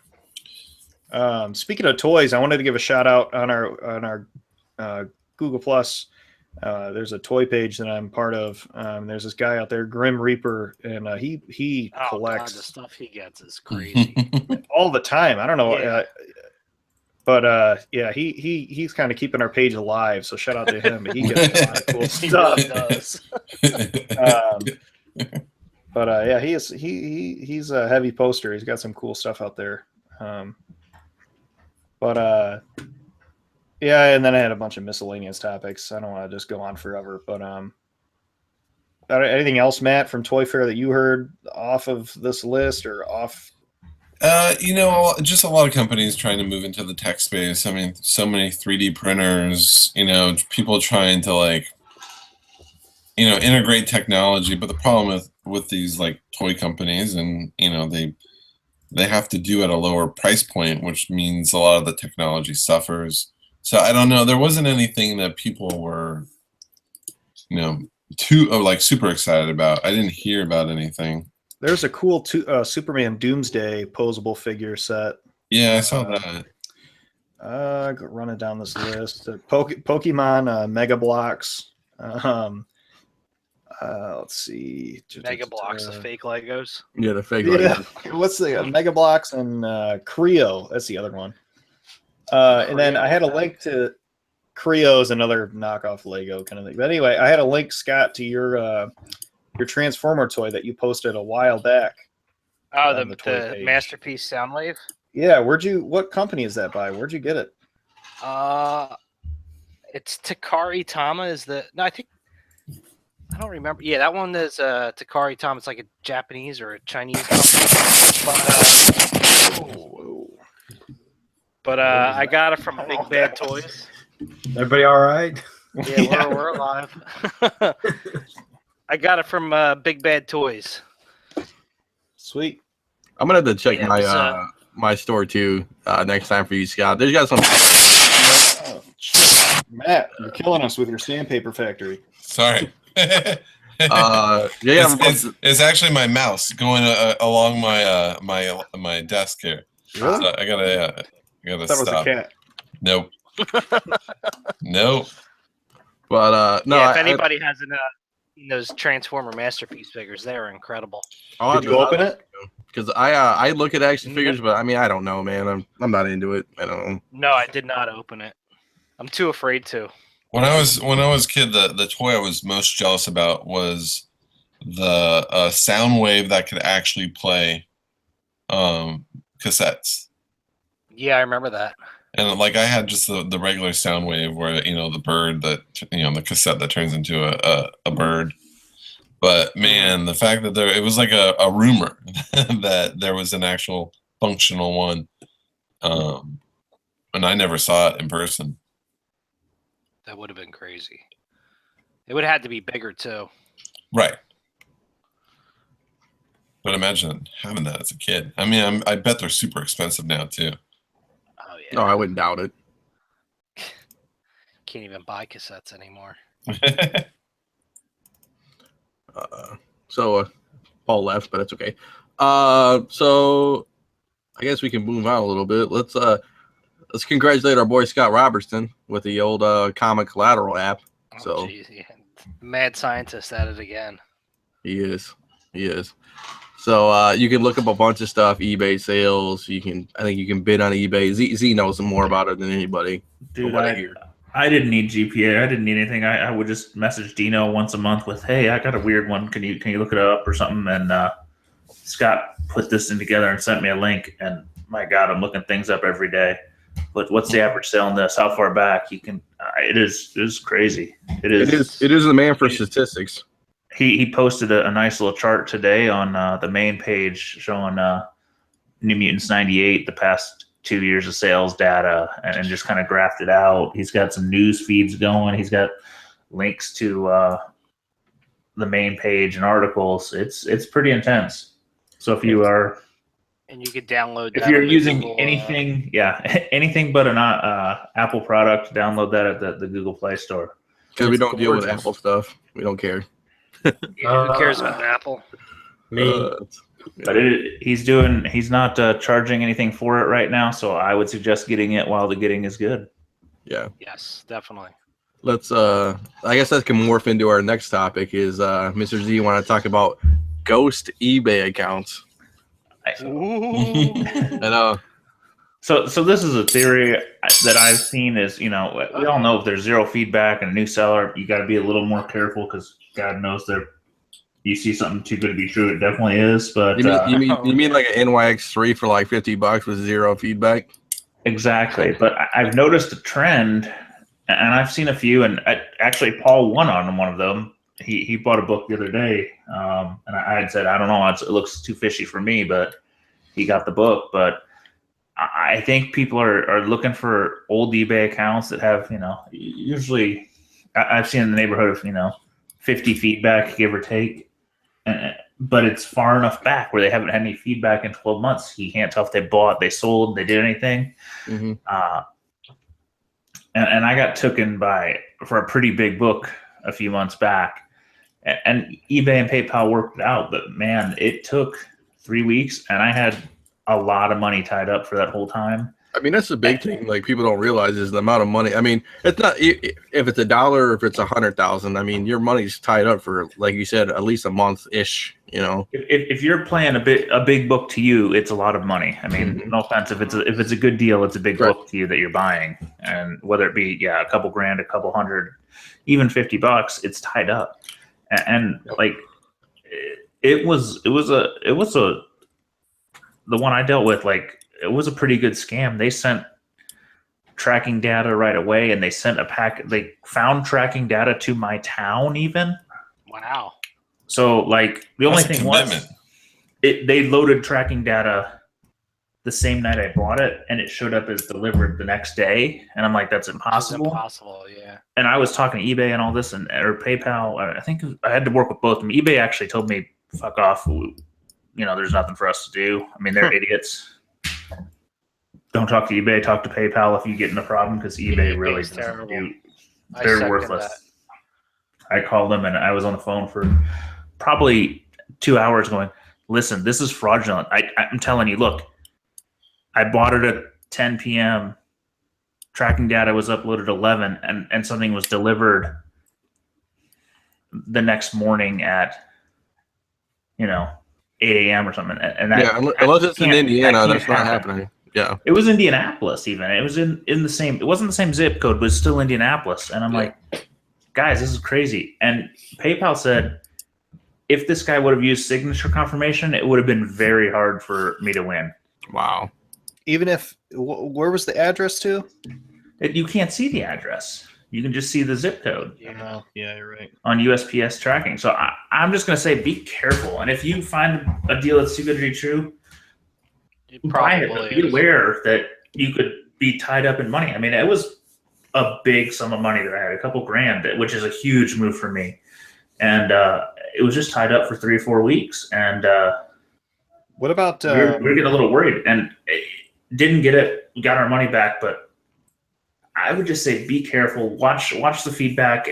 Speaking of toys, I wanted to give a shout out on our Google Plus. There's a toy page that I'm part of. There's this guy out there, Grim Reaper, and he collects. God, the stuff he gets is crazy all the time. I don't know, yeah. But he's kind of keeping our page alive. So shout out to him. But he gets a lot of cool stuff. He does. But he's a heavy poster. He's got some cool stuff out there. Yeah, and then I had a bunch of miscellaneous topics. I don't want to just go on forever, but anything else, Matt, from Toy Fair that you heard off of this list or off? Just a lot of companies trying to move into the tech space. I mean, so many 3D printers, people trying to integrate technology. But the problem with these toy companies, and they have to do at a lower price point, which means a lot of the technology suffers. So I don't know. There wasn't anything that people were, super excited about. I didn't hear about anything. There's a cool Superman Doomsday posable figure set. Yeah, I saw that. Running down this list, Pokemon Mega Blocks. Let's see. Mega Blocks of fake Legos. Yeah, the fake Legos. What's the Mega Blocks and Creo? That's the other one. And then I had a link to Creo's, another knockoff Lego kind of thing. But anyway, I had a link, Scott, to your Transformer toy that you posted a while back. Oh, the Masterpiece Soundwave. Yeah, what company is that by? Where'd you get it? It's Takari Tama. I don't remember. Yeah, that one is Takari Tama. It's like a Japanese or a Chinese company. But I got it from Big Bad Toys. Everybody all right? Yeah, we're alive. I got it from Big Bad Toys. Sweet. I'm gonna have to check my store too next time for you, Scott. There's got some. Matt, you're killing us with your sandpaper factory. Sorry. It's actually my mouse going along my desk here. Really? So I gotta That stop. was a cat. Nope. Nope. But no. Yeah, if anybody has those Transformer Masterpiece figures, they are incredible. Did you open it? Because I look at action figures, but I mean I don't know, man. I'm not into it. I don't know. No, I did not open it. I'm too afraid to. When I was a kid, the toy I was most jealous about was the Soundwave that could actually play cassettes. Yeah, I remember that. And I had just the regular Soundwave where the bird that the cassette that turns into a bird. But man, the fact that it was like a rumor that there was an actual functional one, and I never saw it in person. That would have been crazy. It would have had to be bigger too. Right. But imagine having that as a kid. I mean, I bet they're super expensive now too. Oh No, I wouldn't doubt it. Can't even buy cassettes anymore. So Paul left, but it's okay. So I guess we can move on a little bit. Let's congratulate our boy Scott Robertson with the old Comic Collateral app. So geez, yeah. Mad scientist at it again. He is. So you can look up a bunch of stuff, eBay sales. I think you can bid on eBay. Z knows more about it than anybody. Dude, I didn't need GPA. I didn't need anything. I would just message Dino once a month with, "Hey, I got a weird one. Can you look it up or something?" And Scott put this in together and sent me a link. And my God, I'm looking things up every day. But what's the average sale on this? How far back you can? It is crazy. It is the man for statistics. He posted a nice little chart today on the main page showing New Mutants 98, the past 2 years of sales data, and just kind of graphed it out. He's got some news feeds going. He's got links to the main page and articles. It's pretty intense. So if you are, and you could download. If you're using anything, anything but an Apple product, download that at the Google Play Store. Because we don't deal with Apple stuff. We don't care. Who cares about Apple? Me. But he's not charging anything for it right now, so I would suggest getting it while the getting is good. Yeah. Yes, definitely. Let's I guess that can morph into our next topic is Mr. Z, you want to talk about ghost eBay accounts. I know. So this is a theory that I've seen is, we all know if there's zero feedback and a new seller, you got to be a little more careful because God knows you see something too good to be true. It definitely is. But you mean like an NYX3 for like $50 with zero feedback? Exactly. But I've noticed a trend, and I've seen a few, and actually Paul won on one of them. He bought a book the other day, and I had said, I don't know, it looks too fishy for me, but he got the book. But I think people are looking for old eBay accounts that have, usually I've seen in the neighborhood of, 50 feedback, give or take. But it's far enough back where they haven't had any feedback in 12 months. You can't tell if they bought, they sold, they did anything. Mm-hmm. And I got taken for a pretty big book a few months back. And eBay and PayPal worked it out. But, man, it took 3 weeks, and I had a lot of money tied up for that whole time. I mean, that's the big thing. Like, people don't realize is the amount of money. I mean, it's not if it's $1 or if it's 100,000. I mean, your money's tied up for, like you said, at least a month ish. If you're playing a big book to you, it's a lot of money. I mean, no offense, if it's a good deal, it's a big book to you that you're buying, and whether it be a couple grand, a couple hundred, even $50, it's tied up. And like it was the one I dealt with, like. It was a pretty good scam. They sent tracking data right away, and they sent a packet. They found tracking data to my town even. Wow. So, like, the only thing was they loaded tracking data the same night I bought it, and it showed up as delivered the next day. And I'm like, that's impossible. It's impossible, yeah. And I was talking to eBay and all this, or PayPal. I think I had to work with both of them. eBay actually told me, fuck off. There's nothing for us to do. I mean, they're idiots. Don't talk to eBay. Talk to PayPal if you get in a problem, because eBay really doesn't do. They're worthless. I called them, and I was on the phone for probably 2 hours going, listen, this is fraudulent. I'm telling you, look, I bought it at 10 p.m. Tracking data was uploaded at 11, and something was delivered the next morning at 8 a.m. or something. And that, unless it's in Indiana, that's not happening. Yeah, it was Indianapolis. Even it was in the same. It wasn't the same zip code, but it's still Indianapolis. And I'm like, guys, this is crazy. And PayPal said, if this guy would have used signature confirmation, it would have been very hard for me to win. Wow. Even if where was the address to? You can't see the address. You can just see the zip code. Yeah, you're right. On USPS tracking. So I'm just going to say, be careful. And if you find a deal that's too good to be true, buy it, but be aware that you could be tied up in money. I mean, it was a big sum of money that I had, a couple grand, which is a huge move for me. And it was just tied up for 3 or 4 weeks. And what about we're getting a little worried. And didn't get it. We got our money back, but I would just say be careful. Watch the feedback.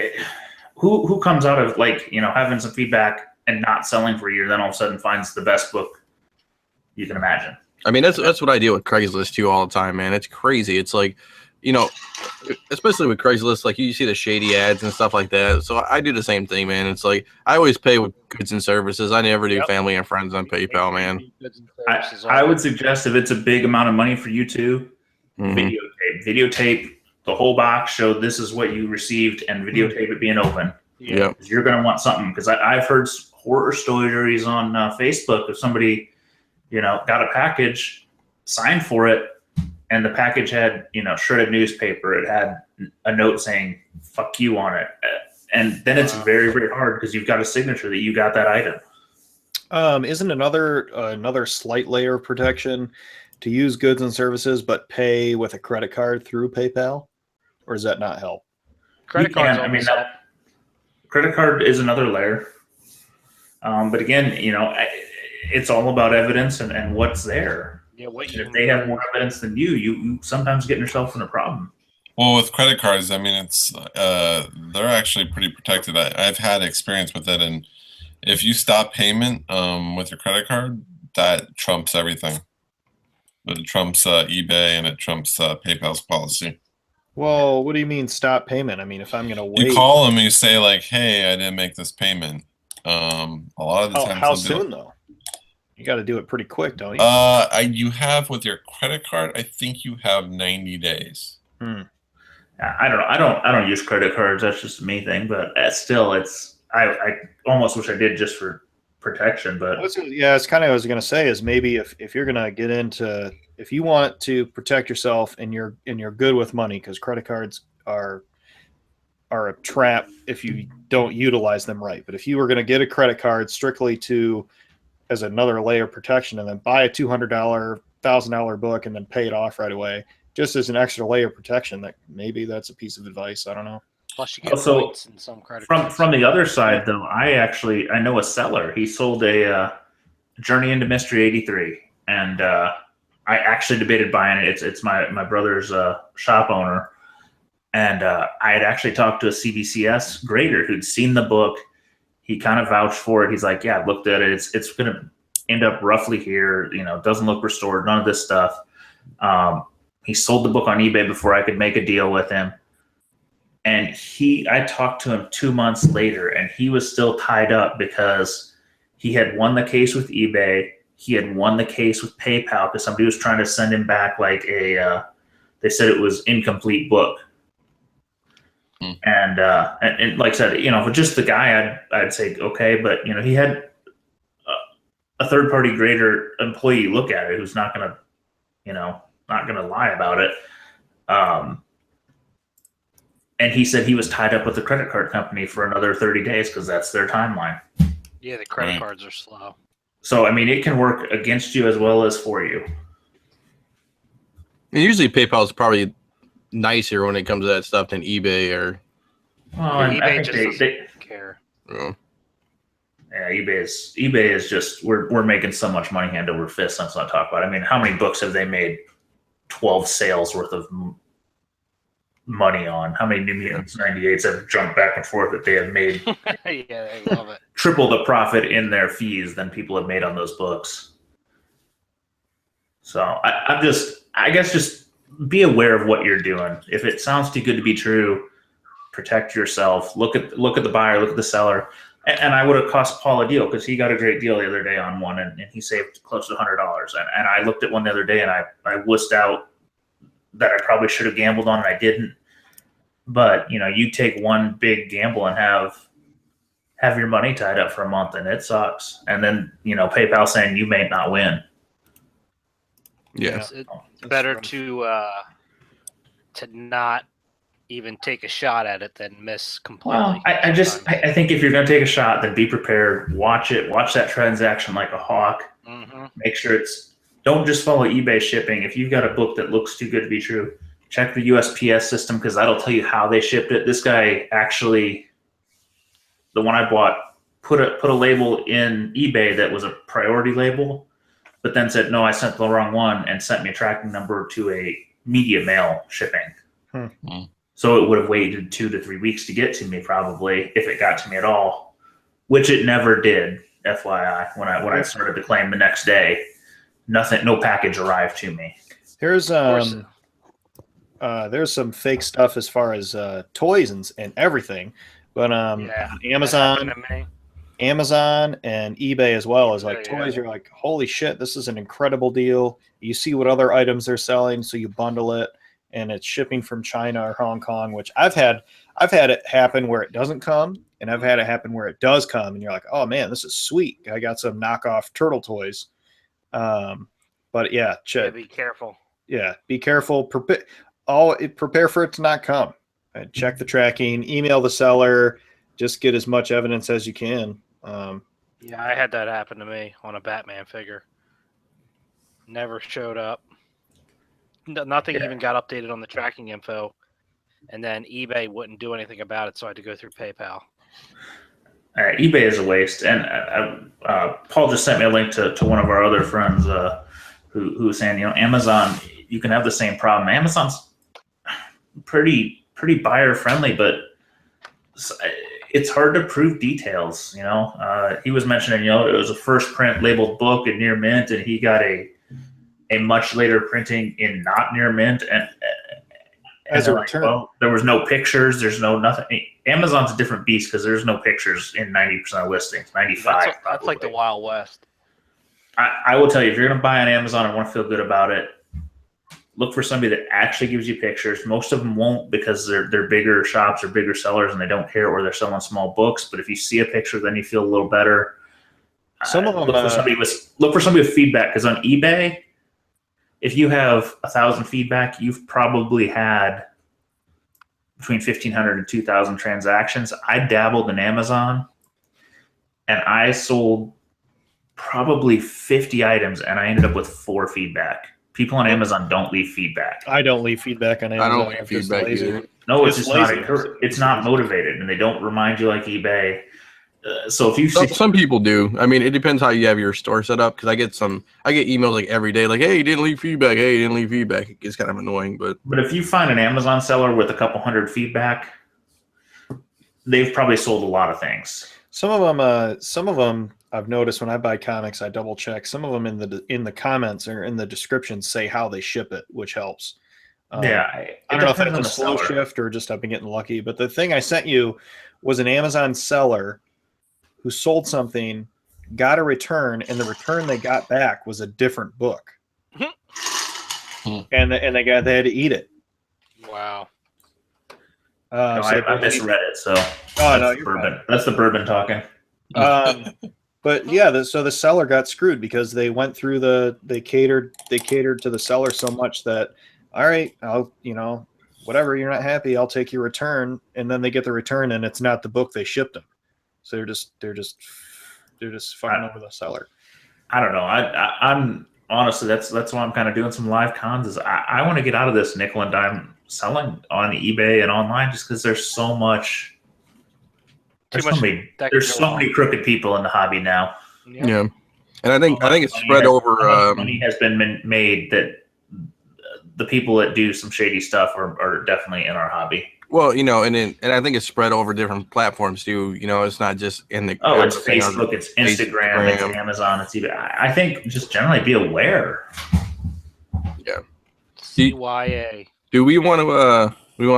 Who comes out of like, you know, having some feedback and not selling for a year, then all of a sudden finds the best book you can imagine. I mean, that's what I deal with Craigslist too all the time, man. It's crazy. It's like, you know, especially with Craigslist, like you see the shady ads and stuff like that. So I do the same thing, man. It's like I always pay with goods and services. I never do family and friends on PayPal, man. I would suggest if it's a big amount of money for you too, videotape the whole box, show this is what you received, and videotape it being open. Yeah, you're going to want something, because I've heard horror stories on Facebook of somebody, you know, got a package, signed for it, and the package had, you know, shredded newspaper. It had a note saying "fuck you" on it, and then it's very, very hard because you've got a signature that you got that item. Isn't another slight layer of protection to use goods and services but pay with a credit card through PayPal, or does that not help? Credit cards. I mean, credit card is another layer, but again, you know, it's all about evidence and what's there. Yeah, if they have more evidence than you sometimes get yourself in a problem. Well, with credit cards, I mean, it's they're actually pretty protected. I've had experience with it, and if you stop payment with your credit card, that trumps everything. It trumps eBay and it trumps PayPal's policy. Well, what do you mean stop payment? I mean, if I'm going to wait, you call them and you say like, "Hey, I didn't make this payment." A lot of the time, how soon though? You got to do it pretty quick, don't you? You have with your credit card. I think you have 90 days. I don't know. I don't use credit cards. That's just a me thing. But still, I almost wish I did just for protection. But yeah, it's kind of what I was going to say is maybe if you're going to get into, if you want to protect yourself and you're good with money, because credit cards are a trap if you don't utilize them right. But if you were going to get a credit card strictly as another layer of protection and then buy a $200, $1,000 book and then pay it off right away, just as an extra layer of protection, that maybe that's a piece of advice. I don't know. Plus you get points in some credit cards. From the other side though, I know a seller. He sold a Journey into Mystery 83, and I actually debated buying it. It's my brother's shop owner, and I had actually talked to a CBCS grader who'd seen the book. He kind of vouched for it. He's like, "Yeah, I looked at it. It's going to end up roughly here. You know, it doesn't look restored. None of this stuff." He sold the book on eBay before I could make a deal with him. And I talked to him 2 months later, and he was still tied up because he had won the case with eBay. He had won the case with PayPal because somebody was trying to send him back like they said it was incomplete book. And like I said, you know, for just the guy, I'd say okay, but you know, he had a third-party grader employee look at it who's not gonna lie about it. And he said he was tied up with the credit card company for another 30 days because that's their timeline. Yeah, the credit cards are slow. So I mean, it can work against you as well as for you. And usually PayPal is probably nicer when it comes to that stuff than eBay or. Well, eBay just doesn't care. Oh. Yeah, eBay is just we're making so much money hand over fist. Let's not talk about it. I mean, how many books have they made 12 sales worth of money on? How many New Mutants 98s have jumped back and forth that they have made? Yeah, I love it. Triple the profit in their fees than people have made on those books. So I guess just be aware of what you're doing. If it sounds too good to be true, protect yourself. Look at the buyer, look at the seller. And I would have cost Paul a deal because he got a great deal the other day on one, and he saved close to $100. And I looked at one the other day, and I wussed out that I probably should have gambled on, and I didn't. But you know, you take one big gamble and have your money tied up for a month, and it sucks. And then you know, PayPal saying you may not win. Yeah, it's better to not even take a shot at it than miss completely. Well, I think if you're going to take a shot, then be prepared. Watch that transaction like a hawk. Mm-hmm. Make sure don't just follow eBay shipping. If you've got a book that looks too good to be true, check the USPS system because that'll tell you how they shipped it. This guy actually, the one I bought, put a label in eBay that was a priority label, but then said, no, I sent the wrong one, and sent me a tracking number to a media mail shipping. So it would have waited 2 to 3 weeks to get to me, probably, if it got to me at all, which it never did. FYI, when I started the claim the next day, no package arrived to me. There's some fake stuff as far as toys and everything, but Amazon and eBay as well is like toys. You're like, holy shit, this is an incredible deal. You see what other items they're selling, so you bundle it, and it's shipping from China or Hong Kong, which I've had it happen where it doesn't come, and I've had it happen where it does come, and you're like, oh man, this is sweet. I got some knockoff turtle toys. But yeah, be careful. Yeah, be careful. Prepare for it to not come. Check the tracking. Email the seller. Just get as much evidence as you can. Yeah, I had that happen to me on a Batman figure. Never showed up. Nothing even got updated on the tracking info, and then eBay wouldn't do anything about it, so I had to go through PayPal. eBay is a waste, and Paul just sent me a link to one of our other friends who was saying, Amazon, you can have the same problem. Amazon's pretty buyer friendly, but it's hard to prove details. He was mentioning, it was a first print labeled book in near mint, and he got a much later printing in not near mint, and as a return, well, there was no pictures. There's no nothing. Amazon's a different beast because there's no pictures in 90% of listings. 95. That's like the Wild West. I will tell you, if you're going to buy on Amazon and want to feel good about it, look for somebody that actually gives you pictures. Most of them won't because they're bigger shops or bigger sellers and they don't care, or they're selling small books. But if you see a picture, then you feel a little better. Some of them look for somebody with feedback, because on eBay, if you have 1,000 feedback, you've probably had between 1,500 and 2,000 transactions. I dabbled in Amazon, and I sold probably 50 items, and I ended up with 4 feedback. People on Amazon don't leave feedback. I don't leave feedback on Amazon. I don't leave feedback either. No, it's just it's not motivated, and they don't remind you like eBay. So if you some people do. I mean, it depends how you have your store set up. Because I get emails like every day, like, "Hey, you didn't leave feedback. Hey, you didn't leave feedback." It gets kind of annoying, but if you find an Amazon seller with a couple hundred feedback, they've probably sold a lot of things. Some of them I've noticed when I buy comics, I double check. Some of them in the comments or in the description say how they ship it, which helps. I don't know if it's a slow shift or just I've been getting lucky. But the thing I sent you was an Amazon seller who sold something, got a return, and the return they got back was a different book. And they had to eat it. Wow. I misread it, so that's the bourbon talking. But yeah, so the seller got screwed because they went through they catered to the seller so much that, all right, I'll whatever, you're not happy, I'll take your return, and then they get the return and it's not the book they shipped them. So they're just fucking over the seller. I don't know. I'm honestly, that's why I'm kind of doing some live cons. Is I want to get out of this nickel and dime selling on eBay and online, just because there's so much. There's so many crooked people in the hobby now. Yeah, and I think it's spread over. Money has been made that the people that do some shady stuff are definitely in our hobby. Well, and I think it's spread over different platforms too. It's not just in the. Oh, it's Facebook, it's Instagram, it's Amazon, it's eBay. I think just generally be aware. Yeah. CYA. Do we want to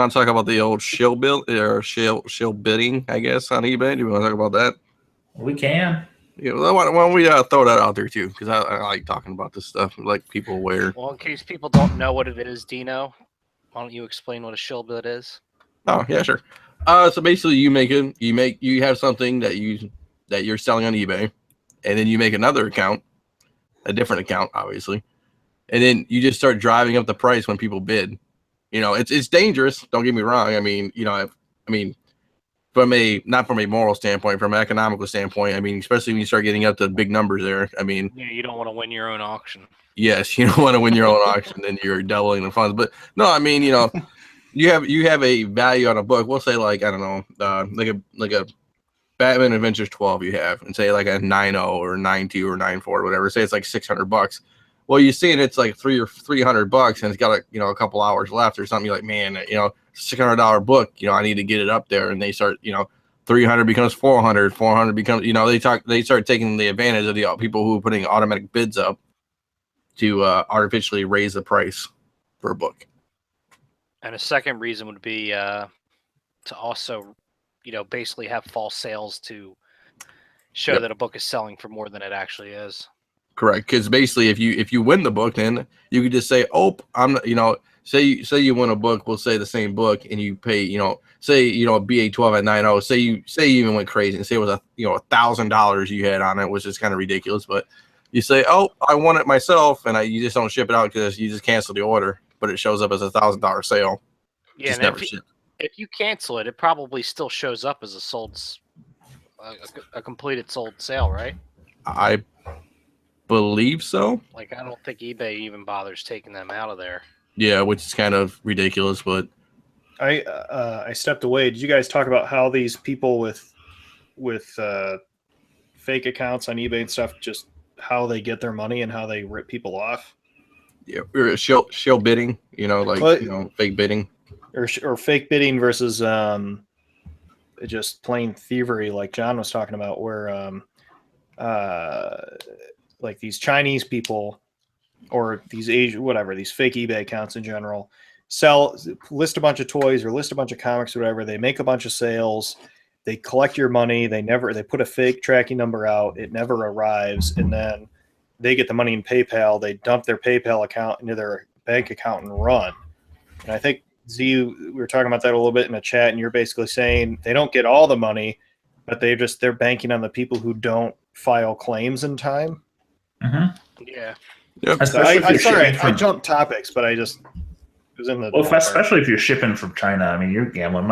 talk about the old shill bidding, I guess, on eBay? Do we want to talk about that? We can. Yeah, well, why don't we throw that out there too? Because I like talking about this stuff. Like people aware. Well, in case people don't know what it is, Dino, why don't you explain what a shill bid is? Oh yeah, sure. So basically, you have something that you're selling on eBay, and then you make another account, a different account, obviously, and then you just start driving up the price when people bid. It's dangerous. Don't get me wrong. I mean, not from a moral standpoint, from an economical standpoint. I mean, especially when you start getting up to big numbers there. I mean, yeah, you don't want to win your own auction. Yes, you don't want to win your own auction, then you're doubling the funds. But no, I mean, you have a value on a book. We'll say like, I don't know, like a Batman Adventures 12 you have, and say like a 9.0 or 9.2 or 9.4 or whatever. Say it's like $600. Well, you see it's like $300, and it's got a couple hours left or something. You're like, man, $600 book. I need to get it up there, and they start 300 becomes 400, 400 becomes they start taking the advantage of the people who are putting automatic bids up to artificially raise the price for a book. And a second reason would be to also, basically have false sales to show that a book is selling for more than it actually is. Correct, because basically, if you win the book, then you could just say, "Oh, I'm not." Say you win a book, we'll say the same book, and you pay. Say BA12 at 9.0. Say you even went crazy and say it was $1,000 you had on it, which is kind of ridiculous. But you say, "Oh, I won it myself," and you just don't ship it out because you just cancel the order, but it shows up as $1,000 sale. Yeah, and if you cancel it, it probably still shows up as a completed sold sale, right? I believe so. Like, I don't think eBay even bothers taking them out of there. Yeah, which is kind of ridiculous, but I stepped away. Did you guys talk about how these people with fake accounts on eBay and stuff, just how they get their money and how they rip people off? Yeah, shill bidding, fake bidding. Or fake bidding versus just plain thievery, like John was talking about, where like these Chinese people or these Asian, whatever, these fake eBay accounts in general, list a bunch of toys or list a bunch of comics or whatever. They make a bunch of sales. They collect your money. They put a fake tracking number out. It never arrives. And then they get the money in PayPal. They dump their PayPal account into their bank account and run. And I think, Z, we were talking about that a little bit in the chat, and you're basically saying they don't get all the money, but they're banking on the people who don't file claims in time. Mm-hmm. Yeah. Yep. So I jumped topics, but it was in the. Well, especially if you're shipping from China. I mean, you're gambling.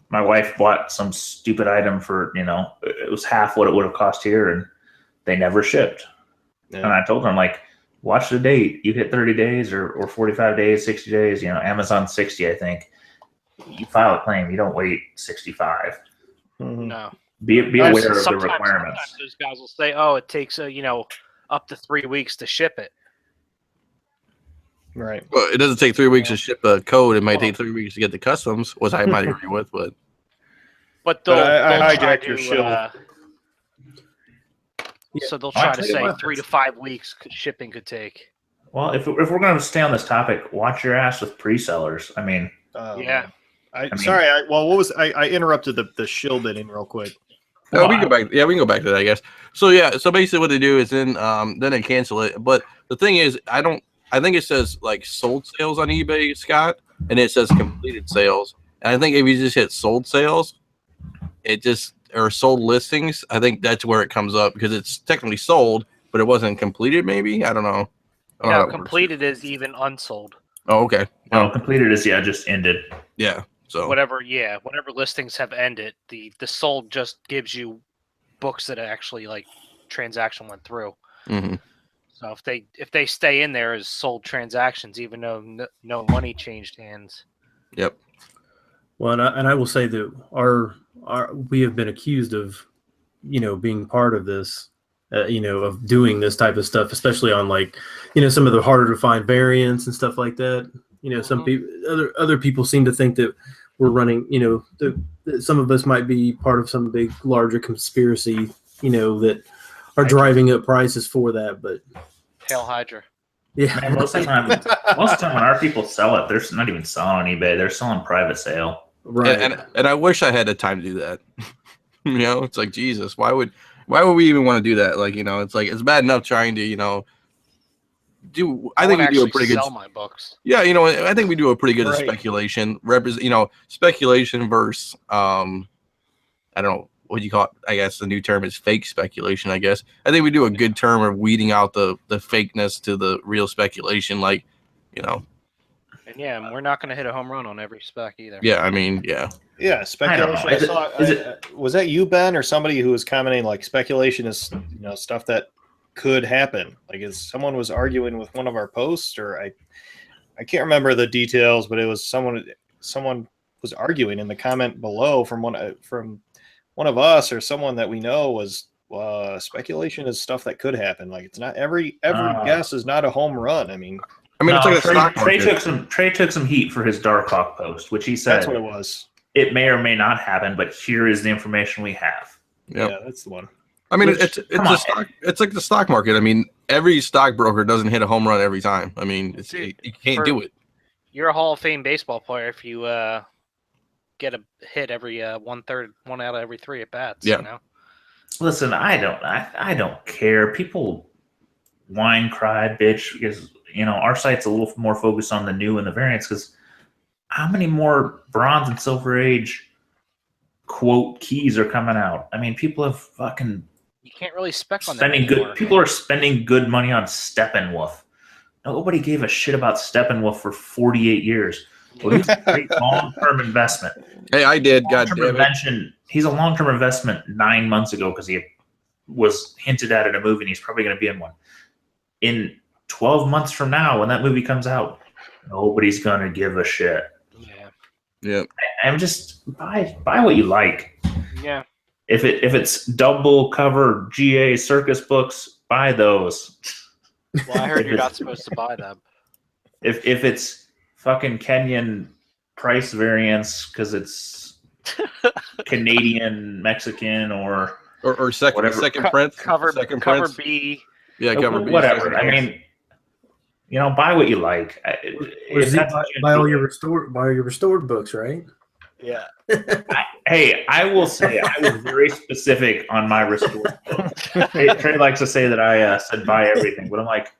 My wife bought some stupid item for, it was half what it would have cost here, and they never shipped. Yeah. And I told her, I'm like, watch the date. You hit 30 days or 45 days, 60 days, Amazon 60, I think. You file a claim. You don't wait 65. Mm-hmm. No. Be aware of the requirements. Sometimes those guys will say, oh, it takes, up to 3 weeks to ship it. Right. Well, it doesn't take 3 weeks to ship a code. It might take 3 weeks to get the customs, which I might agree with, but. But they'll hijack your shill. So they'll try to say 3 to 5 weeks shipping could take. Well, if we're going to stay on this topic, watch your ass with pre-sellers. I mean, yeah. I interrupted the shill bidding real quick. No, we can go back. Yeah, we can go back to that, I guess. So yeah, so basically what they do is then they cancel it. But the thing is, I think it says like sold sales on eBay, Scott, and it says completed sales. And I think if you just hit sold sales, or sold listings, I think that's where it comes up because it's technically sold, but it wasn't completed. Maybe I don't know. No, completed is even unsold. Oh, okay. No, completed is just ended. Yeah. So whatever listings have ended, the sold just gives you books that actually transaction went through. Mm-hmm. So if they stay in there as sold transactions, even though no money changed hands. Yep. Well, and I will say that we have been accused of, being part of this, of doing this type of stuff, especially on some of the harder to find variants and stuff like that. Some people, other people seem to think that we're running, that some of us might be part of some big, larger conspiracy, that are driving up prices for that. But Hail Hydra. Yeah. Man, most of the time when our people sell it, they're not even selling on eBay. They're selling private sale. Right. And I wish I had the time to do that. It's like, Jesus, why would we even want to do that? It's like, it's bad enough trying to, I think we do a pretty good. Sell my books. Yeah, I think we do a pretty good speculation. Speculation versus I don't know what you call it. I guess the new term is fake speculation. I guess I think we do a good term of weeding out the fakeness to the real speculation. And we're not going to hit a home run on every spec either. Yeah, I mean, yeah. Yeah, speculation. Was that you, Ben, or somebody who was commenting speculation is stuff that could happen? Someone was arguing with one of our posts, or I can't remember the details, but it was someone was arguing in the comment below from one one of us or someone that we know was speculation is stuff that could happen. Like it's not every guess is not a home run. I mean, no, it's like a stock Trey market. Trey took some heat for his Darkhawk post, which he said that's what it was. It may or may not happen, but here is the information we have. Yep. Yeah, that's the one. I mean, it's like the stock market. I mean, every stockbroker doesn't hit a home run every time. I mean, you can't do it. You're a Hall of Fame baseball player if you get a hit every one out of every 3 at bats. Yeah. You know? Listen, I don't care. People whine, cry, bitch, because our site's a little more focused on the new and the variants. Because how many more Bronze and Silver Age quote keys are coming out? I mean, people have fucking. You can't really spec on spending that good. People are spending good money on Steppenwolf. Nobody gave a shit about Steppenwolf for 48 years. Well, he's a great long-term investment. Hey, I did. God damn it. He's a long-term investment 9 months ago because he was hinted at in a movie, and he's probably going to be in one. In 12 months from now, when that movie comes out, nobody's going to give a shit. Yeah. I'm just buy what you like. Yeah. If it's double cover GA circus books, buy those. Well, I heard you're not supposed to buy them. If it's fucking Kenyan price variants because it's Canadian, Mexican, or second print, cover B. Yeah, cover B. Whatever. I mean, buy what you like. Buy all your restored books, right? Yeah. I will say I was very specific on my restored books. Trey likes to say that I said buy everything, but I'm like,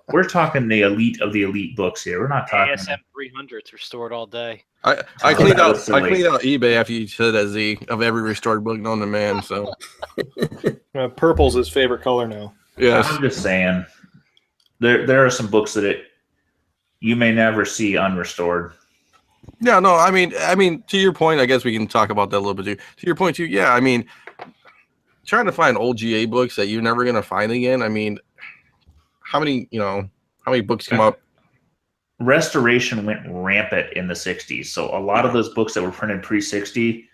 we're talking the elite of the elite books here. We're not talking ASM 300s restored all day. I cleaned out eBay after you said that, Z, of every restored book known to man. So purple's his favorite color now. Yes. I'm just saying there are some books that you may never see unrestored. Yeah, no, I mean, to your point, I guess we can talk about that a little bit too. To your point too, yeah, I mean, trying to find old GA books that you're never gonna find again. I mean, how many books come up? Restoration went rampant in the 60s, so a lot of those books that were printed pre-60,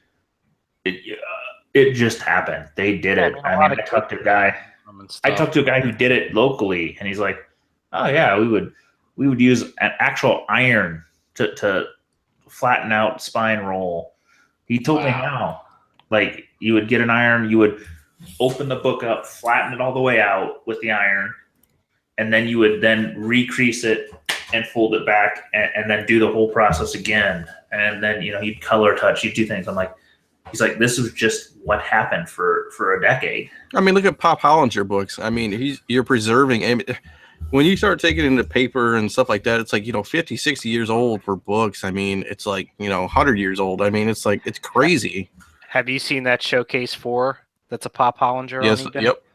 it just happened. They did it. I talked to a guy who did it locally, and he's like, "Oh yeah, we would use an actual iron to flatten out spine roll." He told me how. Like, you would get an iron, you would open the book up, flatten it all the way out with the iron, and then you would then recrease it and fold it back and then do the whole process again. And then, you'd color touch, you'd do things. He's like, this was just what happened for a decade. I mean, look at Pop Hollinger books. I mean, you're preserving. I mean, when you start taking it into paper and stuff like that, it's like, 50, 60 years old for books. I mean, it's like, 100 years old. I mean, it's like, it's crazy. Have you seen that Showcase 4 that's a Pop Hollinger? Yes.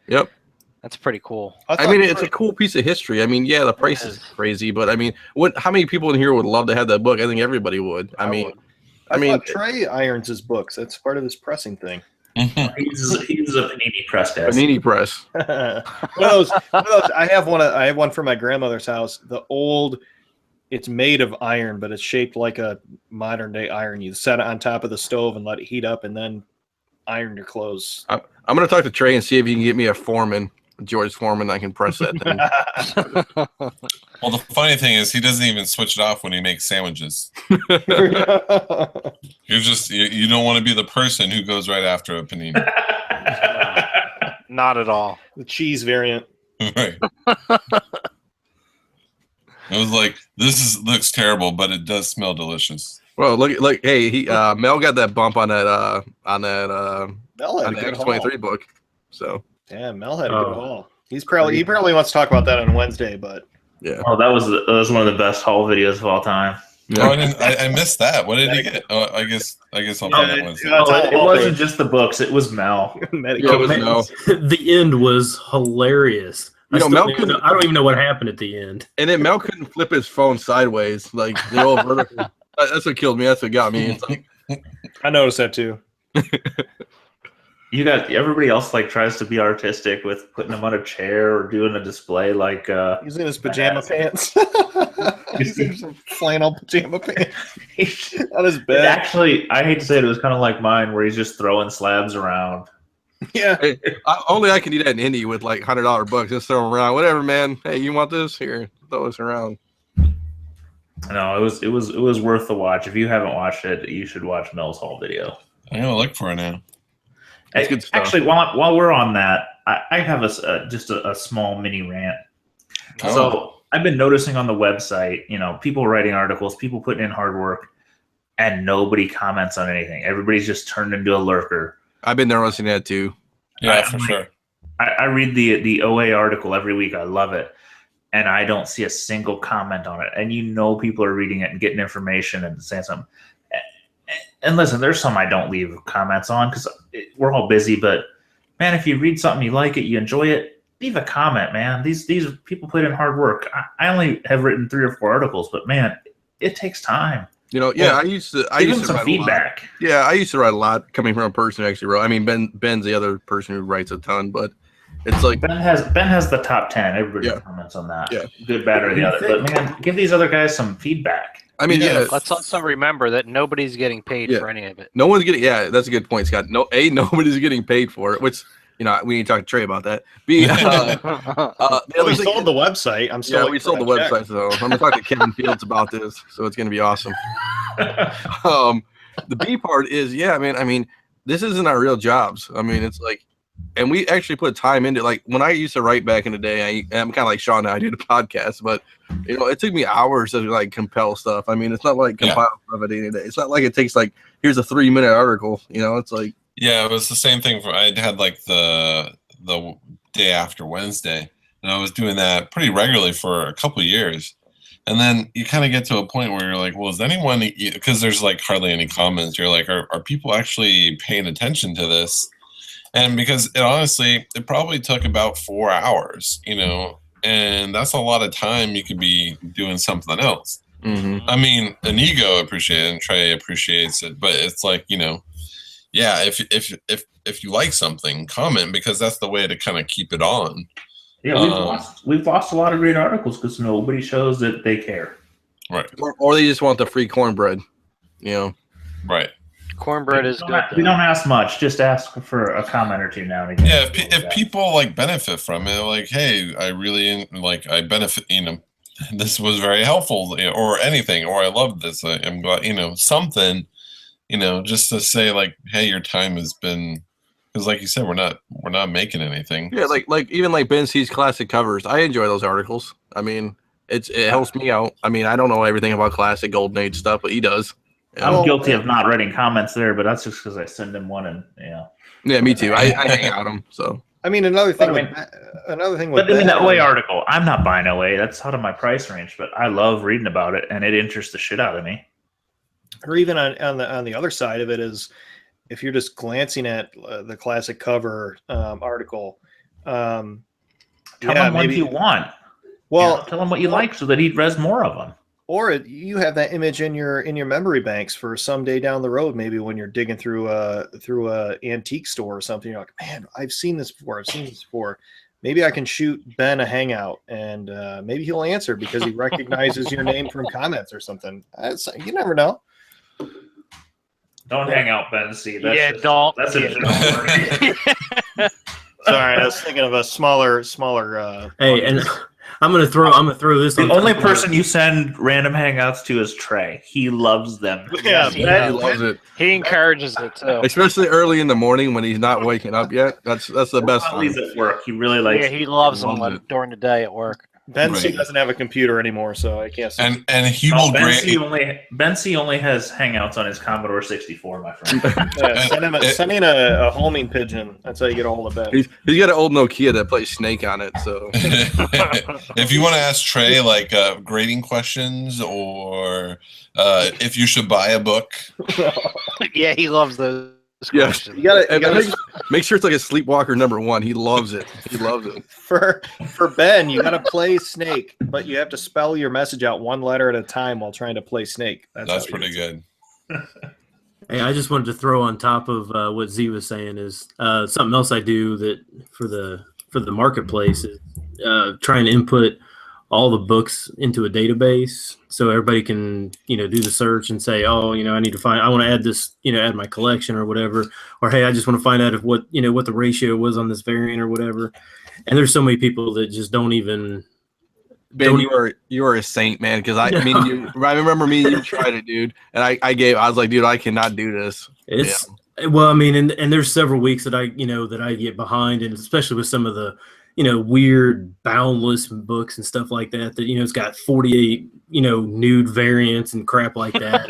Yep. That's pretty cool. I mean, it's a cool piece of history. I mean, yeah, the price is crazy, but I mean, how many people in here would love to have that book? I think everybody would. I mean, Trey irons his books. That's part of his pressing thing. He's a Panini press guy. Panini press. one of those. I have one for my grandmother's house. It's made of iron, but it's shaped like a modern day iron. You set it on top of the stove and let it heat up, and then iron your clothes. I'm going to talk to Trey and see if he can get me a Foreman, George Foreman. I can press that thing. Well, the funny thing is, he doesn't even switch it off when he makes sandwiches. You're just you don't want to be the person who goes right after a panini. Not at all. The cheese variant. Right. I was like, looks terrible, but it does smell delicious. Well, look, hey, Mel got that bump on that X-23 book. So yeah, Mel had a good haul. He probably wants to talk about that on Wednesday, but yeah. Oh, that was one of the best haul videos of all time. Yeah. Oh, I missed that. What did he get? Oh, I guess I'll find that Wednesday. It wasn't just the books; it was Mel. It was Mel. The end was hilarious. I don't even know what happened at the end. And then Mel couldn't flip his phone sideways, like the old vertical. That's what killed me. That's what got me. It's like, I noticed that too. Everybody else tries to be artistic with putting him on a chair or doing a display he's in his pajama pants. He's in some flannel pajama pants. On his bed. Actually, I hate to say it was kind of like mine, where he's just throwing slabs around. Yeah. Hey, only I can do that in Indy with like $100 bucks. Just throw them around. Whatever, man. Hey, you want this? Here, throw this around. No, it was worth the watch. If you haven't watched it, you should watch Mel's haul video. I'm gonna look for it now. That's good stuff. Actually, while we're on that, I have just a small mini rant. Oh. So I've been noticing on the website, people writing articles, people putting in hard work, and nobody comments on anything. Everybody's just turned into a lurker. I've been noticing that too. Yeah, for sure. I read the OA article every week. I love it. And I don't see a single comment on it. And people are reading it and getting information and saying something. And listen, there's some I don't leave comments on because we're all busy. But, man, if you read something, you like it, you enjoy it, leave a comment, man. These people put in hard work. I only have written 3 or 4 articles, but, man, it takes time. I used to give them write some feedback. Yeah, I used to write a lot coming from a person who actually wrote. I mean, Ben's the other person who writes a ton, but it's like Ben has the top 10. Everybody comments on that. Yeah. Good, bad, or the other. But man, give these other guys some feedback. I mean, Let's also remember that nobody's getting paid for any of it. No one's getting. Yeah, that's a good point, Scott. Nobody's getting paid for it. Which we need to talk to Trey about that. We sold the website. We sold the website, so I'm gonna talk to Kevin Fields about this. So it's gonna be awesome. The B part is, I mean, this isn't our real jobs. I mean, it's like, and we actually put time into, like, when I used to write back in the day, I'm kind of like Sean now, I do the podcast, but it took me hours to like compel stuff. I mean, it's not like compile stuff at any day. It's not like it takes like, here's a 3-minute article, it's like. Yeah, it was the same thing I had like the day after Wednesday, and I was doing that pretty regularly for a couple of years. And then you kind of get to a point where you're like, well, is anyone, because there's like hardly any comments. You're like, are people actually paying attention to this? And because it probably took about 4 hours, and that's a lot of time you could be doing something else. Mm-hmm. I mean, Inigo appreciates it and Trey appreciates it, but it's like, if you like something, comment, because that's the way to kind of keep it on. Yeah, we've lost a lot of great articles because nobody shows that they care. Right. Or they just want the free cornbread, Right. Cornbread is good. We don't ask much. Just ask for a comment or two now and again. Yeah, if people like benefit from it, like, hey, I really I benefit. This was very helpful, or anything, or I love this. I'm glad, something, just to say like, hey, your time has been. Because, like you said, we're not making anything. Yeah, like even like Ben C's classic covers. I enjoy those articles. I mean, it helps me out. I mean, I don't know everything about classic Golden Age stuff, but he does. I'm guilty of not writing comments there, but that's just because I send him one, and Yeah, me too. I hang out them. So I mean, another thing. But in the OA article, I'm not buying OA. That's out of my price range, but I love reading about it, and it interests the shit out of me. Or even on the other side of it is, if you're just glancing at the classic cover article, tell him what you want. Well, tell him what you like so that he'd res more of them. Or you have that image in your memory banks for someday down the road, maybe when you're digging through a antique store or something. You're like, man, I've seen this before. Maybe I can shoot Ben a hangout, and maybe he'll answer because he recognizes your name from comments or something. You never know. Don't hang out, Ben C. Don't. That's a joke. Sorry, I was thinking of a smaller. Hey, and I'm gonna throw this. The only person you send random hangouts to is Trey. He loves them. Yeah, he loves it. He encourages it too, especially early in the morning when he's not waking up yet. That's the best time. He's at work. He really likes. Yeah, he loves them during the day at work. Ben C doesn't have a computer anymore, so I can't. And he will. Ben C only has hangouts on his Commodore 64, my friend. Send in a homing pigeon. That's how you get a hold of Ben. He's got an old Nokia that plays Snake on it. So if you want to ask Trey like grading questions, or if you should buy a book, yeah, he loves those. Yeah, you gotta make sure it's like a Sleepwalker #1. He loves it. He loves it. For Ben, you gotta play Snake, but you have to spell your message out one letter at a time while trying to play Snake. That's pretty good. Hey, I just wanted to throw on top of what Z was saying is something else I do that for the marketplace is trying to input all the books into a database, so everybody can, do the search and say, oh, I need to find, I want to add this, add my collection or whatever, or hey, I just want to find out if what the ratio was on this variant or whatever. And there's so many people that just don't even. Ben, you are a saint, man. Because I remember me and you tried it, dude, and I was like, dude, I cannot do this. Well, I mean, and there's several weeks that I get behind, and especially with some of the weird boundless books and stuff like that it's got 48 nude variants and crap like that.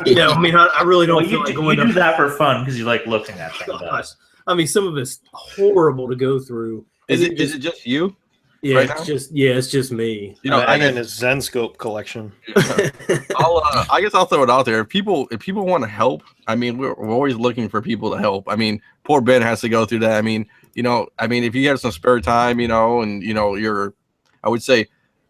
And, I mean, I really don't feel like going. You do that for fun because you like looking at things. I mean, some of it's horrible to go through. Is it just you? Yeah, right, it's just me. I'm in his Zenscope collection. I guess I'll throw it out there. If people want to help, I mean, we're always looking for people to help. I mean, poor Ben has to go through that. I mean, if you have some spare time, and I would say,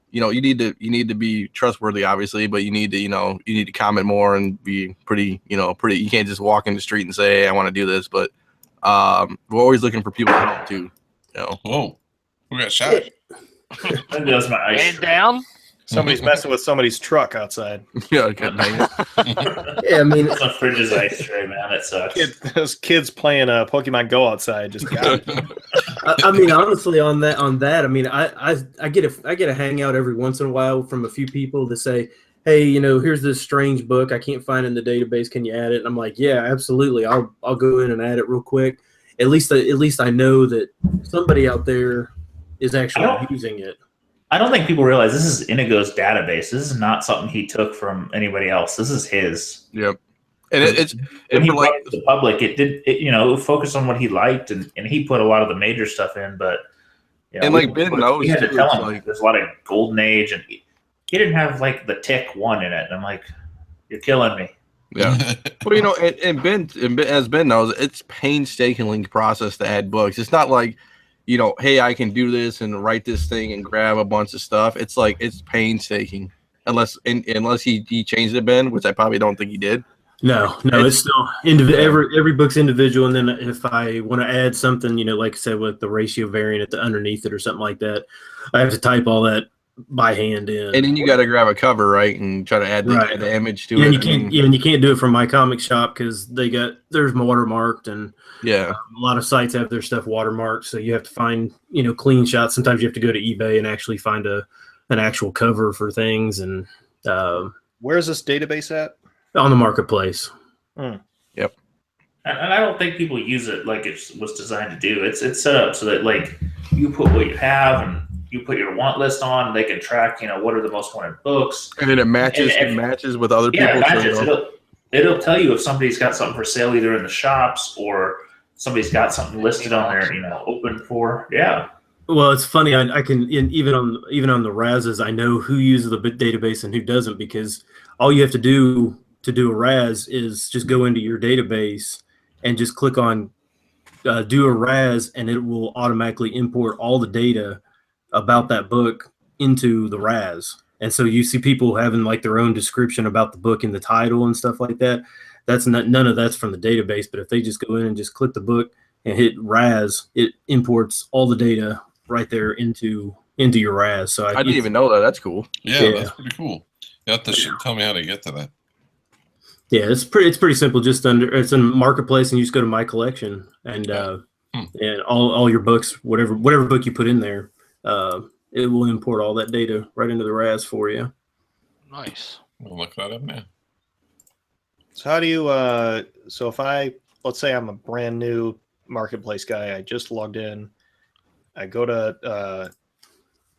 you need to be trustworthy, obviously, but you need to comment more and be pretty. You can't just walk in the street and say, hey, I want to do this. But we're always looking for people to help too. Whoa, who got shot? Maybe that's my ice. Man down. Somebody's messing with somebody's truck outside. Yeah, okay, yeah, I mean, it's a fridge's ice tray, man. It sucks. Those kids playing Pokemon Go outside just got it. I mean, honestly, on that, I mean, I get a hangout every once in a while from a few people to say, hey, here's this strange book I can't find in the database. Can you add it? And I'm like, yeah, absolutely. I'll go in and add it real quick. At least I know that somebody out there is actually using it. I don't think people realize this is Inigo's database. This is not something he took from anybody else. This is his. Yep. And when he brought it to the public, it focused on what he liked, and he put a lot of the major stuff in. But Ben knows, we had to tell him there's a lot of Golden Age, and he didn't have like the Tick 1 in it. And I'm like, you're killing me. Yeah. Well, and Ben, as Ben knows, it's painstakingly process to add books. It's not like, hey, I can do this and write this thing and grab a bunch of stuff. It's like, it's painstaking unless he changed it, Ben, which I probably don't think he did. No, it's still every book's individual. And then if I want to add something, like I said, with the ratio variant at the underneath it or something like that, I have to type all that by hand in. And then you got to grab a cover, right, and try to add the image to it. And you can't do it from my comic shop because there's watermarked, and a lot of sites have their stuff watermarked, so you have to find clean shots. Sometimes you have to go to eBay and actually find an actual cover for things. And where's this database at? On the marketplace. Yep. And I don't think people use it like it was designed to do. It's set up so that like you put what you have and you put your want list on, they can track, what are the most wanted books. And then it matches with other people. Yeah, it matches. It'll tell you if somebody's got something for sale either in the shops or somebody's got something listed on there, open for. Yeah. Well, it's funny. I can even on the RASs, I know who uses the database and who doesn't, because all you have to do a RAS is just go into your database and just click on do a RAS, and it will automatically import all the data about that book into the RAS. And so you see people having like their own description about the book in the title and stuff like that. None of that's from the database, but if they just go in and just click the book and hit RAS, it imports all the data right there into your RAS. So I didn't even know that. That's cool. Yeah, that's pretty cool. You have to tell me how to get to that. Yeah, it's pretty simple. It's in Marketplace, and you just go to My Collection, and and all your books, whatever book you put in there, it will import all that data right into the RAS for you. Nice. We'll look that up now. So how do you? So if let's say I'm a brand new Marketplace guy, I just logged in, I go to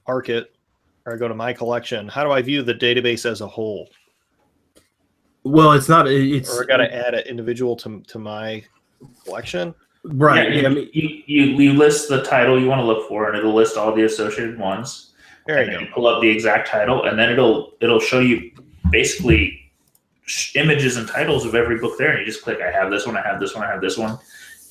Market, or I go to My Collection. How do I view the database as a whole? Well, it's not. It's or I got to add an individual to my collection. Right. Yeah, you list the title you want to look for, and it'll list all the associated ones. There you go. You pull up the exact title, and then it'll show you basically images and titles of every book there, and you just click, I have this one, I have this one, I have this one.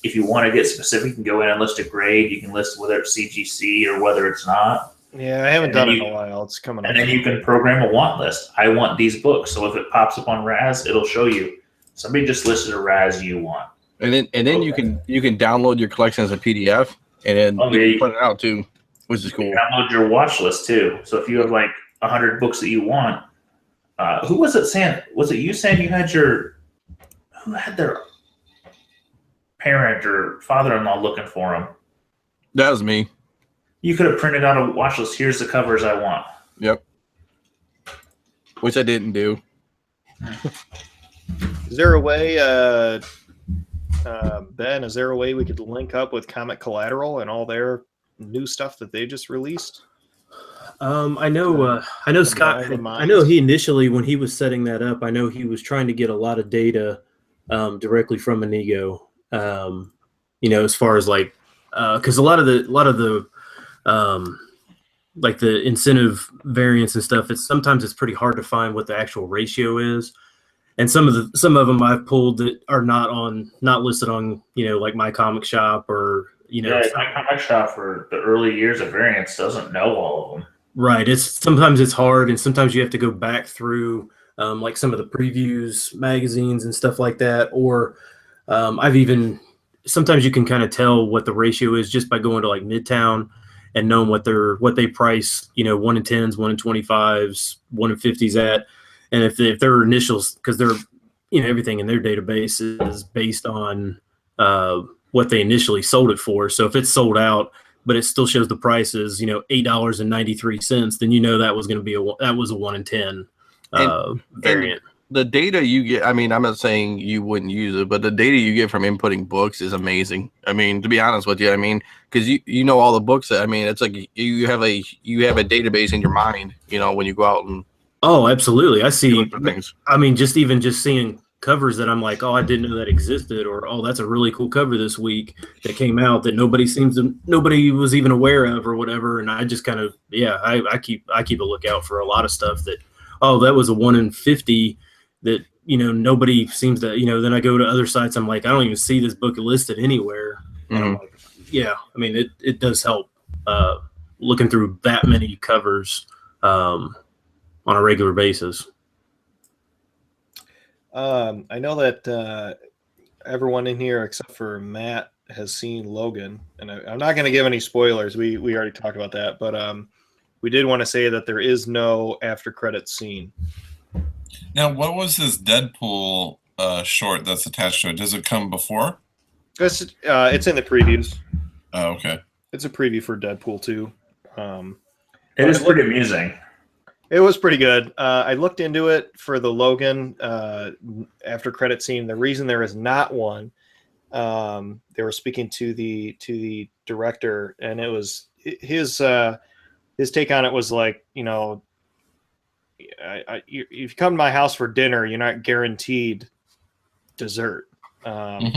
If you want to get specific, you can go in and list a grade. You can list whether it's CGC or whether it's not. Yeah, I haven't done it in a while. It's coming up. And then you can program a want list. I want these books. So if it pops up on RAS, it'll show you somebody just listed a RAS you want. And then you can download your collection as a PDF, and then you can print it out too. which is cool. Download your watch list too. So if you have like 100 books that you want, who was it saying? Was it you saying you had who had their parent or father-in-law looking for them? That was me. You could have printed out a watch list. Here's the covers I want. Yep. Which I didn't do. Is there a way, Ben, is there a way we could link up with Comic Collateral and all their new stuff that they just released? I know Scott. I know he initially, when he was setting that up, I know he was trying to get a lot of data directly from Inigo. As far as like, because a lot of the like the incentive variants and stuff, sometimes it's pretty hard to find what the actual ratio is. And some of them I've pulled that are not listed on, like My Comic Shop or, My Comic Shop for the early years of variants doesn't know all of them. Right. Sometimes it's hard, and sometimes you have to go back through like some of the previews magazines and stuff like that. Or sometimes you can kind of tell what the ratio is just by going to like Midtown and knowing what they price, 1 in 10s, 1 in 25s, 1 in 50s at. And if their initials, because they're, everything in their database is based on what they initially sold it for. So if it's sold out, but it still shows the prices, $8.93, then that was going to be that was a 1 in 10 variant. And the data you get, I'm not saying you wouldn't use it, but the data you get from inputting books is amazing. To be honest with you, because you know all the books that, it's like you have a database in your mind, when you go out and. Oh, absolutely. I see things. Just seeing covers that I'm like, oh, I didn't know that existed, or oh, that's a really cool cover this week that came out that nobody was even aware of or whatever. And I just kind of, I keep a lookout for a lot of stuff that, oh, that was a 1 in 50 that, nobody seems to, then I go to other sites. I'm like, I don't even see this book listed anywhere. And I'm like, it does help looking through that many covers on a regular basis. I know that everyone in here except for Matt has seen Logan, and I'm not going to give any spoilers. We already talked about that, but we did want to say that there is no after credits scene. Now, what was this Deadpool short that's attached to it? Does it come before? It's in the previews. Oh, okay. It's a preview for Deadpool 2. It is pretty amusing. It was pretty good. I looked into it for the Logan after credit scene. The reason there is not one, they were speaking to the director, and it was his take on it was like, if you come to my house for dinner, you're not guaranteed dessert. And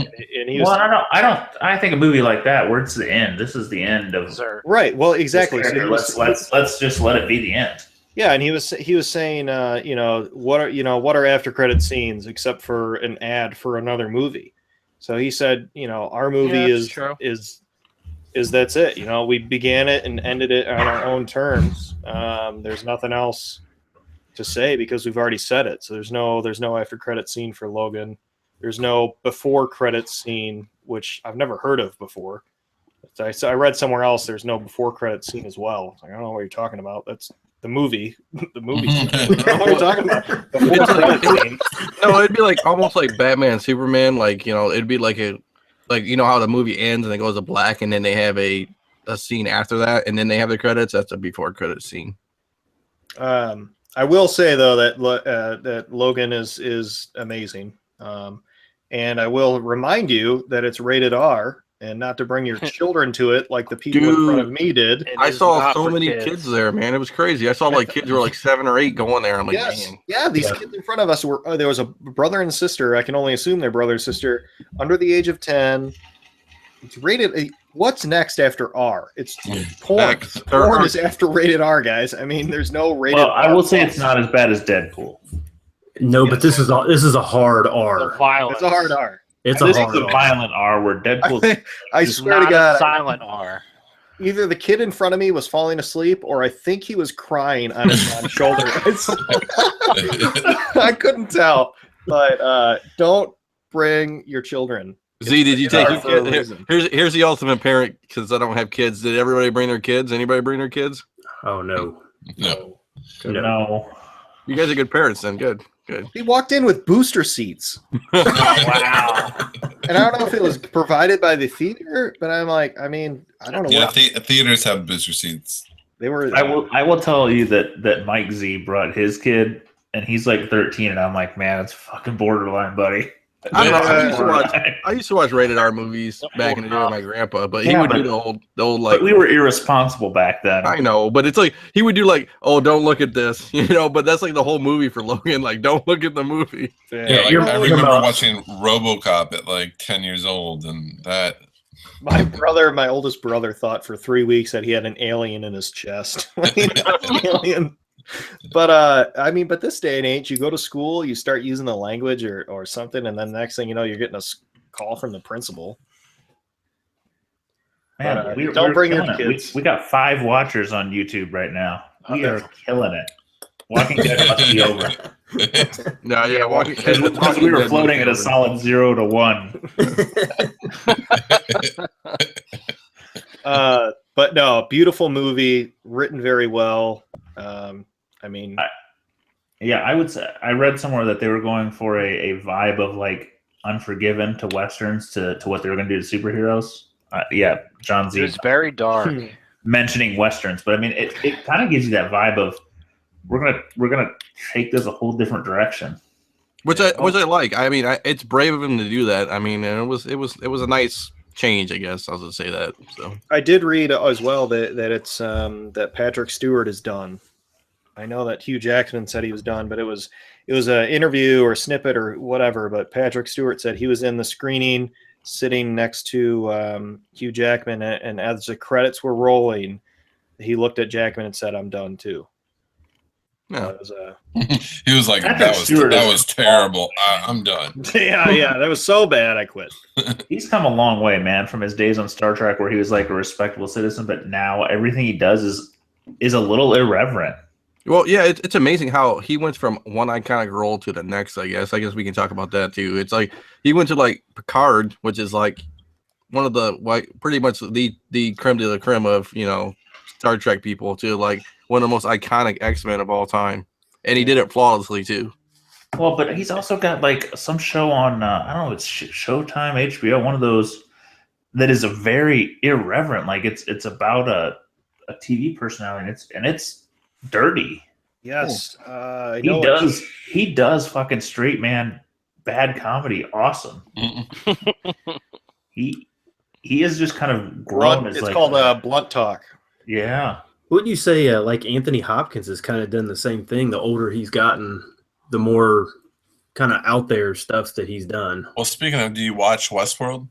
he was, well, I think a movie like that, where it's the end. This is the end of dessert. Right. Well, exactly. So let's just let it be the end. Yeah, and he was saying, what are after credit scenes except for an ad for another movie? So he said, our movie is that's it. We began it and ended it on our own terms. There's nothing else to say because we've already said it. So there's no after credit scene for Logan. There's no before credit scene, which I've never heard of before. I read somewhere else there's no before credit scene as well. I don't know what you're talking about. That's the movie. The movie. I don't know what you're talking about. No, it'd be like almost like Batman, Superman. Like, it'd be like how the movie ends and it goes to black, and then they have a scene after that, and then they have the credits. That's a before credit scene. I will say though that Logan is amazing, and I will remind you that it's rated R. And not to bring your children to it like the people in front of me did. I saw so many kids there, man. It was crazy. I saw like kids who were like 7 or 8 going there. I'm like, man. Yeah, these kids in front of us were. There was a brother and sister. I can only assume they're brother and sister under the age of 10. It's rated. What's next after R? It's porn. Porn is after rated R, guys. There's no rated. Well, I will say it's not as bad as Deadpool. No, but this is a hard R. It's a hard R. It's a violent R where Deadpool. I swear to God, silent R. Either the kid in front of me was falling asleep, or I think he was crying on his mom's shoulder. I couldn't tell, but don't bring your children Z, did you take your kid? Here's the ultimate parent, because I don't have kids. Did everybody bring their kids? Anybody bring their kids? Oh no. No. You guys are good parents then. Good. He walked in with booster seats. Wow. And I don't know if it was provided by the theater, but I'm like, I mean, I don't know. Yeah, theaters have booster seats. They were. I will tell you that Mike Z brought his kid, and he's like 13, and I'm like, man, it's fucking borderline, buddy. I don't know. I used to watch rated R movies back in the day with my grandpa, but he would do the old like. But we were irresponsible back then. I know, but it's like he would do like, oh, don't look at this, But that's like the whole movie for Logan. Like, don't look at the movie. Yeah, like, I remember watching RoboCop at like 10 years old, and that. My oldest brother, thought for 3 weeks that he had an alien in his chest. Alien. But I mean, but this day and age, you go to school, you start using the language or something, and then the next thing you know, you're getting a call from the principal. Man, don't bring your kids. We got 5 watchers on YouTube right now. We are killing it. Walking Dead must be over. No, yeah, Walking Dead. Because we were floating at a solid 0 to 1. But no, beautiful movie, written very well. I mean, I would say I read somewhere that they were going for a vibe of like Unforgiven to westerns to what they were going to do to superheroes. Jon Z. It's very dark. Mentioning westerns, but I mean, it kind of gives you that vibe of we're gonna take this a whole different direction. Which I like. I mean, it's brave of him to do that. I mean, and it was a nice change, I guess. I was gonna say that. So I did read as well that it's that Patrick Stewart is done. I know that Hugh Jackman said he was done, but it was an interview or snippet or whatever. But Patrick Stewart said he was in the screening, sitting next to Hugh Jackman, and as the credits were rolling, he looked at Jackman and said, "I'm done too." Yeah. He was like, "That was terrible. I'm done." Yeah, that was so bad, I quit. He's come a long way, man, from his days on Star Trek where he was like a respectable citizen, but now everything he does is a little irreverent. Well, yeah, it's amazing how he went from one iconic role to the next. I guess we can talk about that too. It's like he went to like Picard, which is like one of the pretty much the creme de la creme of Star Trek people, to like one of the most iconic X-Men of all time, and he did it flawlessly too. Well, but he's also got like some show on I don't know, it's Showtime, HBO, one of those that is a very irreverent. Like it's about a TV personality, and it's dirty. Yes, he does fucking straight man bad comedy awesome. he is just kind of grown. It's like, called Blunt Talk. Yeah. Wouldn't you say like Anthony Hopkins has kind of done the same thing? The older he's gotten, the more kind of out there stuff that he's done. Well, speaking of, do you watch Westworld?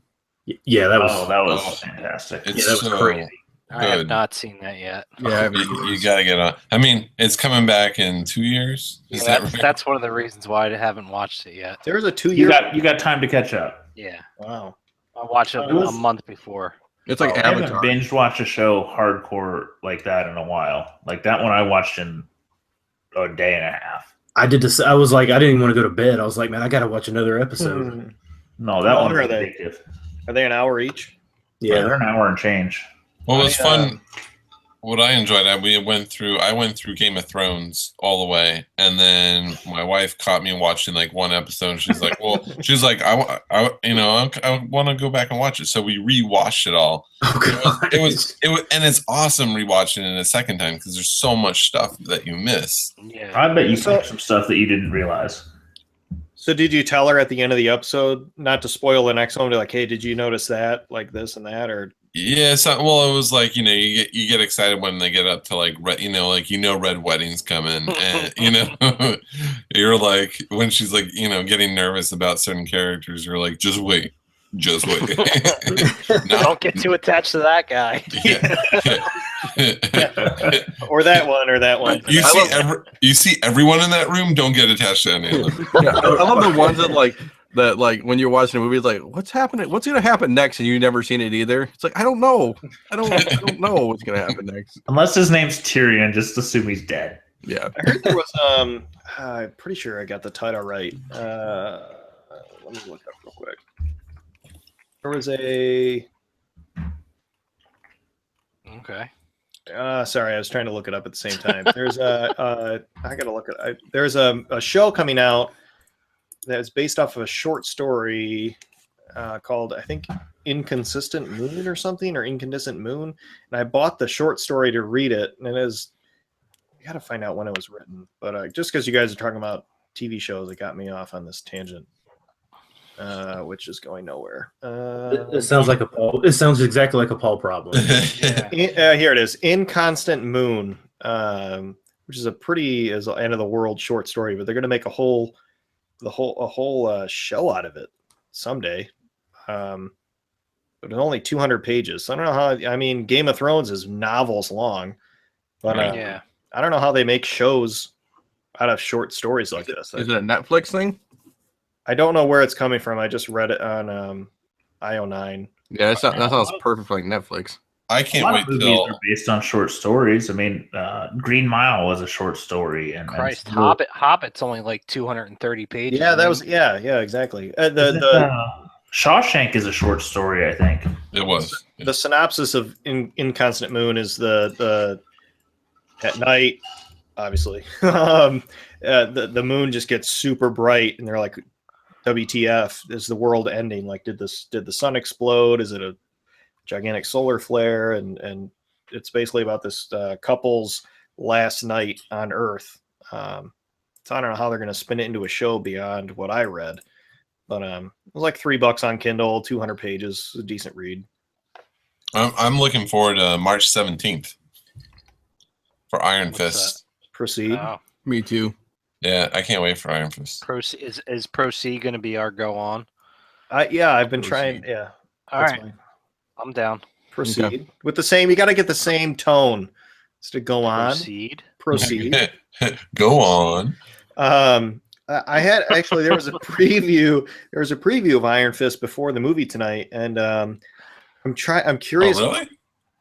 Yeah, that was fantastic. It's that was crazy. I have not seen that yet. Yeah, you got to get on. I mean, it's coming back in 2 years. That's one of the reasons why I haven't watched it yet. There was a 2 year. You got time to catch up. Yeah. Wow. I watched it a month before. It's like I haven't binge watched a show hardcore like that in a while. Like that one I watched in a day and a half. I did this. I was like, I didn't even want to go to bed. I was like, man, I got to watch another episode. No, that one's addictive. Are they an hour each? Yeah, they're an hour and change. Well, it was fun. What I enjoyed, I went through Game of Thrones all the way, and then my wife caught me watching like one episode. She's like, I want to go back and watch it. So we rewatched it all. It was, and it's awesome rewatching it a second time because there's so much stuff that you miss. Yeah, I bet you saw some stuff that you didn't realize. So did you tell her at the end of the episode, not to spoil the next one, like, hey, did you notice that, like this and that, or? Yeah, well, it was like, you get excited when they get up to like Red Wedding's coming, and you're like, when she's like, getting nervous about certain characters, you're like, just wait. Don't get too attached to that guy. or that one. You see everyone in that room. Don't get attached to any of them. Yeah, I love the ones that like when you're watching a movie, it's like, what's happening? What's gonna happen next? And you've never seen it either. It's like, I don't know. I don't know what's gonna happen next. Unless his name's Tyrion, just assume he's dead. Yeah. I heard there was I'm pretty sure I got the title right. Let me look up real quick. There was a. Okay. Sorry, I was trying to look it up at the same time. There's a. I gotta look at. There's a show coming out that's based off of a short story called, I think, Inconsistent Moon or something, or Incandescent Moon. And I bought the short story to read it, and it is. I gotta find out when it was written, but just because you guys are talking about TV shows, it got me off on this tangent, which is going nowhere. It sounds like a Paul. It sounds exactly like a Paul problem. Here it is, Inconstant Moon, which is a pretty is end of the world short story, but they're going to make a whole show out of it someday. But it's only 200 pages. So I don't know how. I mean, Game of Thrones is novels long, but Yeah. I don't know how they make shows out of short stories like this. Is it a Netflix thing? I don't know where it's coming from. I just read it on IO9. Yeah, that sounds perfect for like Netflix. I can't wait till are based on short stories. I mean, Green Mile was a short story, and Christ, Hobbit's only like 230 pages. Yeah, that was yeah, exactly. Shawshank is a short story, I think. It was. The synopsis of Inconstant Moon is the at night, obviously, the moon just gets super bright, and they're like, "WTF? Is the world ending? Like, did the sun explode? Is it a gigantic solar flare?" And it's basically about this couple's last night on Earth. So I don't know how they're going to spin it into a show beyond what I read, but it was like $3 on Kindle, 200 pages, a decent read. I'm looking forward to March 17th for Iron What's Fist. Proceed. Oh. Me too. Yeah, I can't wait for Iron Fist. Is Proceed going to be our go on? Yeah, I've been Proceed. trying. Yeah. All right. Fine. I'm down. Proceed Okay. with the same. You got to get the same tone. It's to go on. Proceed. Proceed. Go on. I had actually there was a preview. There was a preview of Iron Fist before the movie tonight, and I'm curious. Oh, really?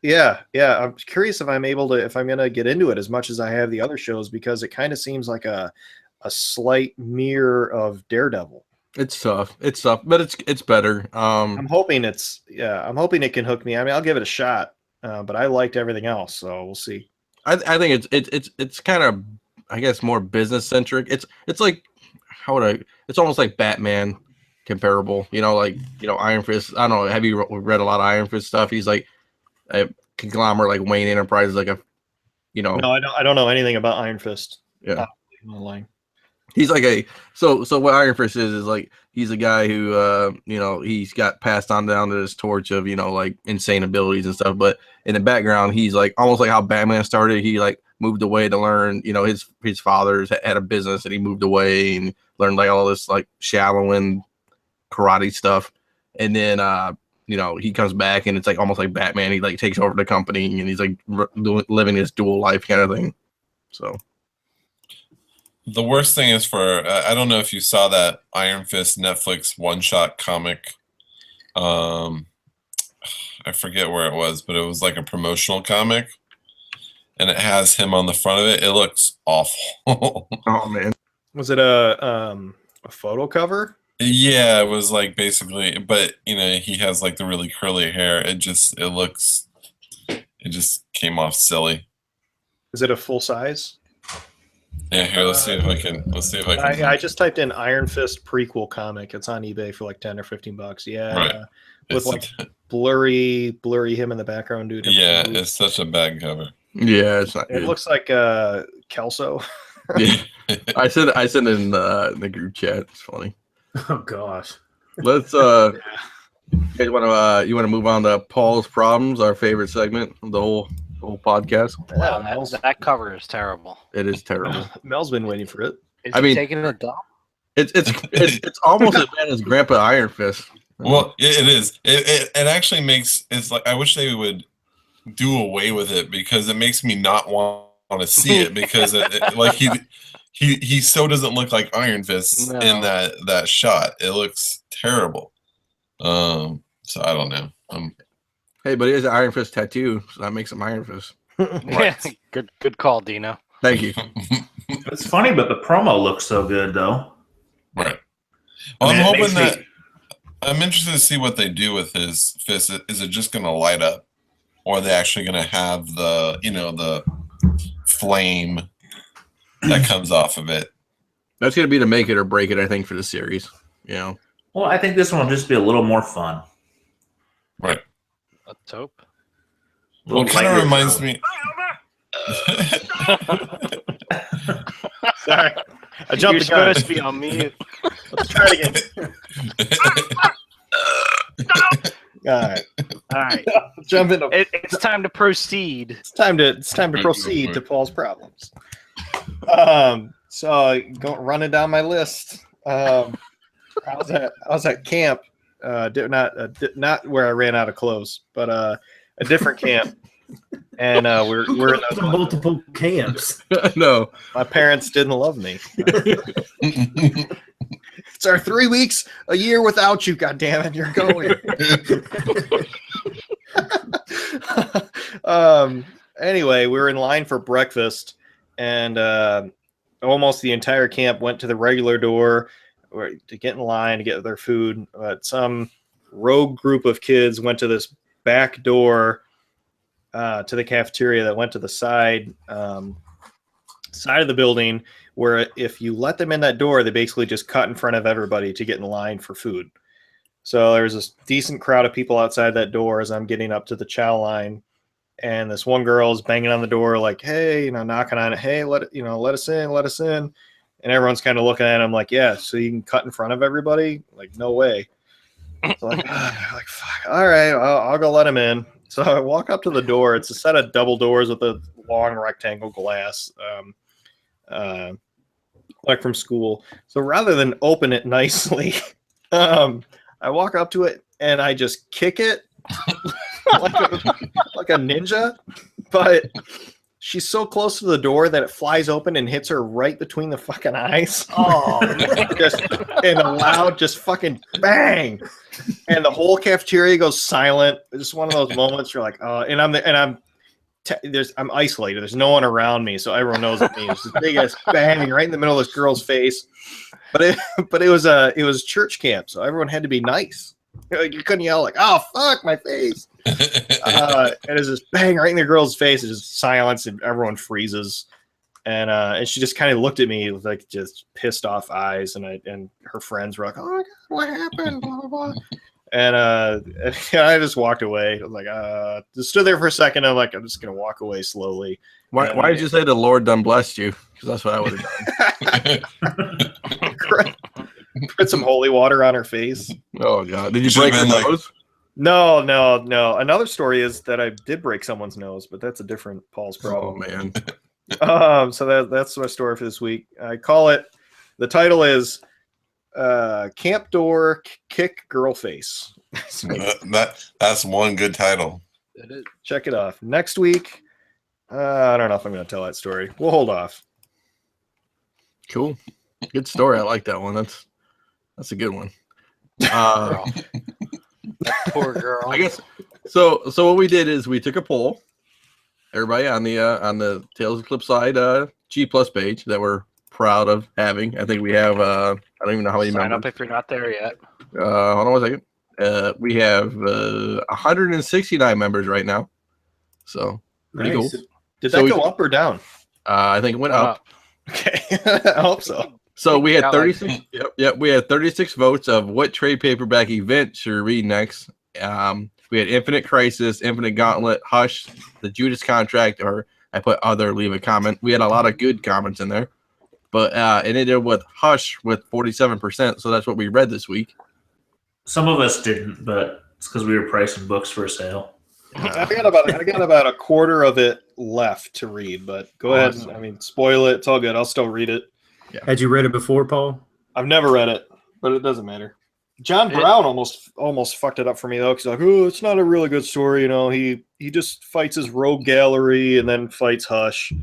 Yeah. I'm curious if I'm gonna get into it as much as I have the other shows, because it kind of seems like a slight mirror of Daredevil. It's tough, but it's better. I'm hoping it can hook me. I mean, I'll give it a shot, but I liked everything else, so we'll see. I think it's kind of, I guess, more business centric. It's like, it's almost like Batman comparable. Iron Fist. I don't know. Have you read a lot of Iron Fist stuff? He's like a conglomerate like Wayne Enterprises, like a. No, I don't know anything about Iron Fist. Yeah. Online. He's like so what Iron Fist is like, he's a guy who he's got passed on down to this torch of like insane abilities and stuff, but in the background he's like almost like how Batman started. He like moved away to learn, his father's had a business and he moved away and learned like all this like Shaolin karate stuff, and then he comes back and it's like almost like Batman. He like takes over the company and he's like living this dual life kind of thing. So the worst thing is for I don't know if you saw that Iron Fist Netflix one-shot comic. I forget where it was, but it was like a promotional comic, and it has him on the front of it. It looks awful. oh man, was it a photo cover? Yeah, it was like basically, but he has like the really curly hair. It just came off silly. Is it a full size? Yeah, here, let's see if I can. I just typed in Iron Fist prequel comic. It's on eBay for like $10 or $15. Yeah, right. With like blurry him in the background, dude. Yeah, it's such a bad cover. Yeah, it's not. It good. looks like Kelso. Yeah. I sent it in the group chat. It's funny. Oh gosh. Let's you guys want to move on to Paul's Problems, our favorite segment of the whole podcast. Wow, that cover is terrible. It is terrible. Mel's been waiting for it. Is he taking a dump? It's almost as bad as Grandpa Iron Fist. Well, it is. It actually makes it's like I wish they would do away with it, because it makes me not want to see it, because like he so doesn't look like Iron Fist in that shot. It looks terrible. So I don't know. Hey, but he has an Iron Fist tattoo, so that makes him Iron Fist. Yeah, good call, Dino. Thank you. It's funny, but the promo looks so good, though. Right. Well, I'm hoping that I'm interested to see what they do with his fist. Is it just going to light up, or are they actually going to have the the flame that comes off of it? That's going to be to make it or break it, I think, for the series. Well, I think this one will just be a little more fun. Right. Let's hope. Well, it kind of reminds me. Sorry, I jumped. You're the gun. supposed to be on mute. Let's try it again. All right. Jump into. It's time to proceed. It's time to proceed to Paul's problems. So running down my list. I was at camp. Not where I ran out of clothes, but a different camp. And we're in those multiple camps. No, my parents didn't love me. It's our 3 weeks a year without you. God damn it, you're going. Anyway, we were in line for breakfast, and almost the entire camp went to the regular door to get in line to get their food. But some rogue group of kids went to this back door to the cafeteria that went to the side of the building, where if you let them in that door, they basically just cut in front of everybody to get in line for food. So there was this decent crowd of people outside that door as I'm getting up to the chow line, and this one girl is banging on the door like, hey, knocking on it, hey, let us in. And everyone's kind of looking at him like, yeah, so you can cut in front of everybody? Like, no way. So like fuck, all right, I'll go let him in. So I walk up to the door. It's a set of double doors with a long rectangle glass, like from school. So rather than open it nicely, I walk up to it and I just kick it like a ninja. But she's so close to the door that it flies open and hits her right between the fucking eyes. Oh, just in a loud, just fucking bang, and the whole cafeteria goes silent. It's just one of those moments you're like, I'm isolated. There's no one around me, so everyone knows it's me. It's this big ass bang right in the middle of this girl's face. But it was church camp, so everyone had to be nice. You couldn't yell like, "Oh fuck, my face!" And it's just bang right in the girl's face. It's just silence, and everyone freezes. And she just kind of looked at me with like just pissed off eyes, and her friends were like, "Oh my god, what happened?" Blah blah blah. And I just walked away. I was like, just stood there for a second. I'm like, I'm just gonna walk away slowly. Why did you say the Lord done blessed you? Because that's what I would have done. Put some holy water on her face. Oh god! Did you break her nose? No. Another story is that I did break someone's nose, but that's a different Paul's problem. Oh man. So that's my story for this week. I call it. The title is Camp Door Kick Girl Face. That's one good title. Check it off. Next week, I don't know if I'm going to tell that story. We'll hold off. Cool. Good story. I like that one. That's a good one. That poor girl. I guess so what we did is we took a poll. Everybody on the Tales of Flipside G+ page that we're proud of having. I think we have I don't even know how many Sign members. up if you're not there yet. Hold on 1 second. We have 169 members right now. So pretty Nice. cool. Did that go up or down? I think it went up. Okay. I hope so. So we had 36. Yep. We had 36 votes of what trade paperback event should we read next. We had Infinite Crisis, Infinite Gauntlet, Hush, The Judas Contract, or I put other. Leave a comment. We had a lot of good comments in there, but it ended with Hush with 47%. So that's what we read this week. Some of us didn't, but it's because we were pricing books for sale. I got about a quarter of it left to read, but go ahead. I mean, spoil it. It's all good. I'll still read it. Yeah. Had you read it before, Paul? I've never read it, but it doesn't matter. John Brown almost fucked it up for me though, because like, oh, it's not a really good story. He just fights his rogue gallery and then fights Hush.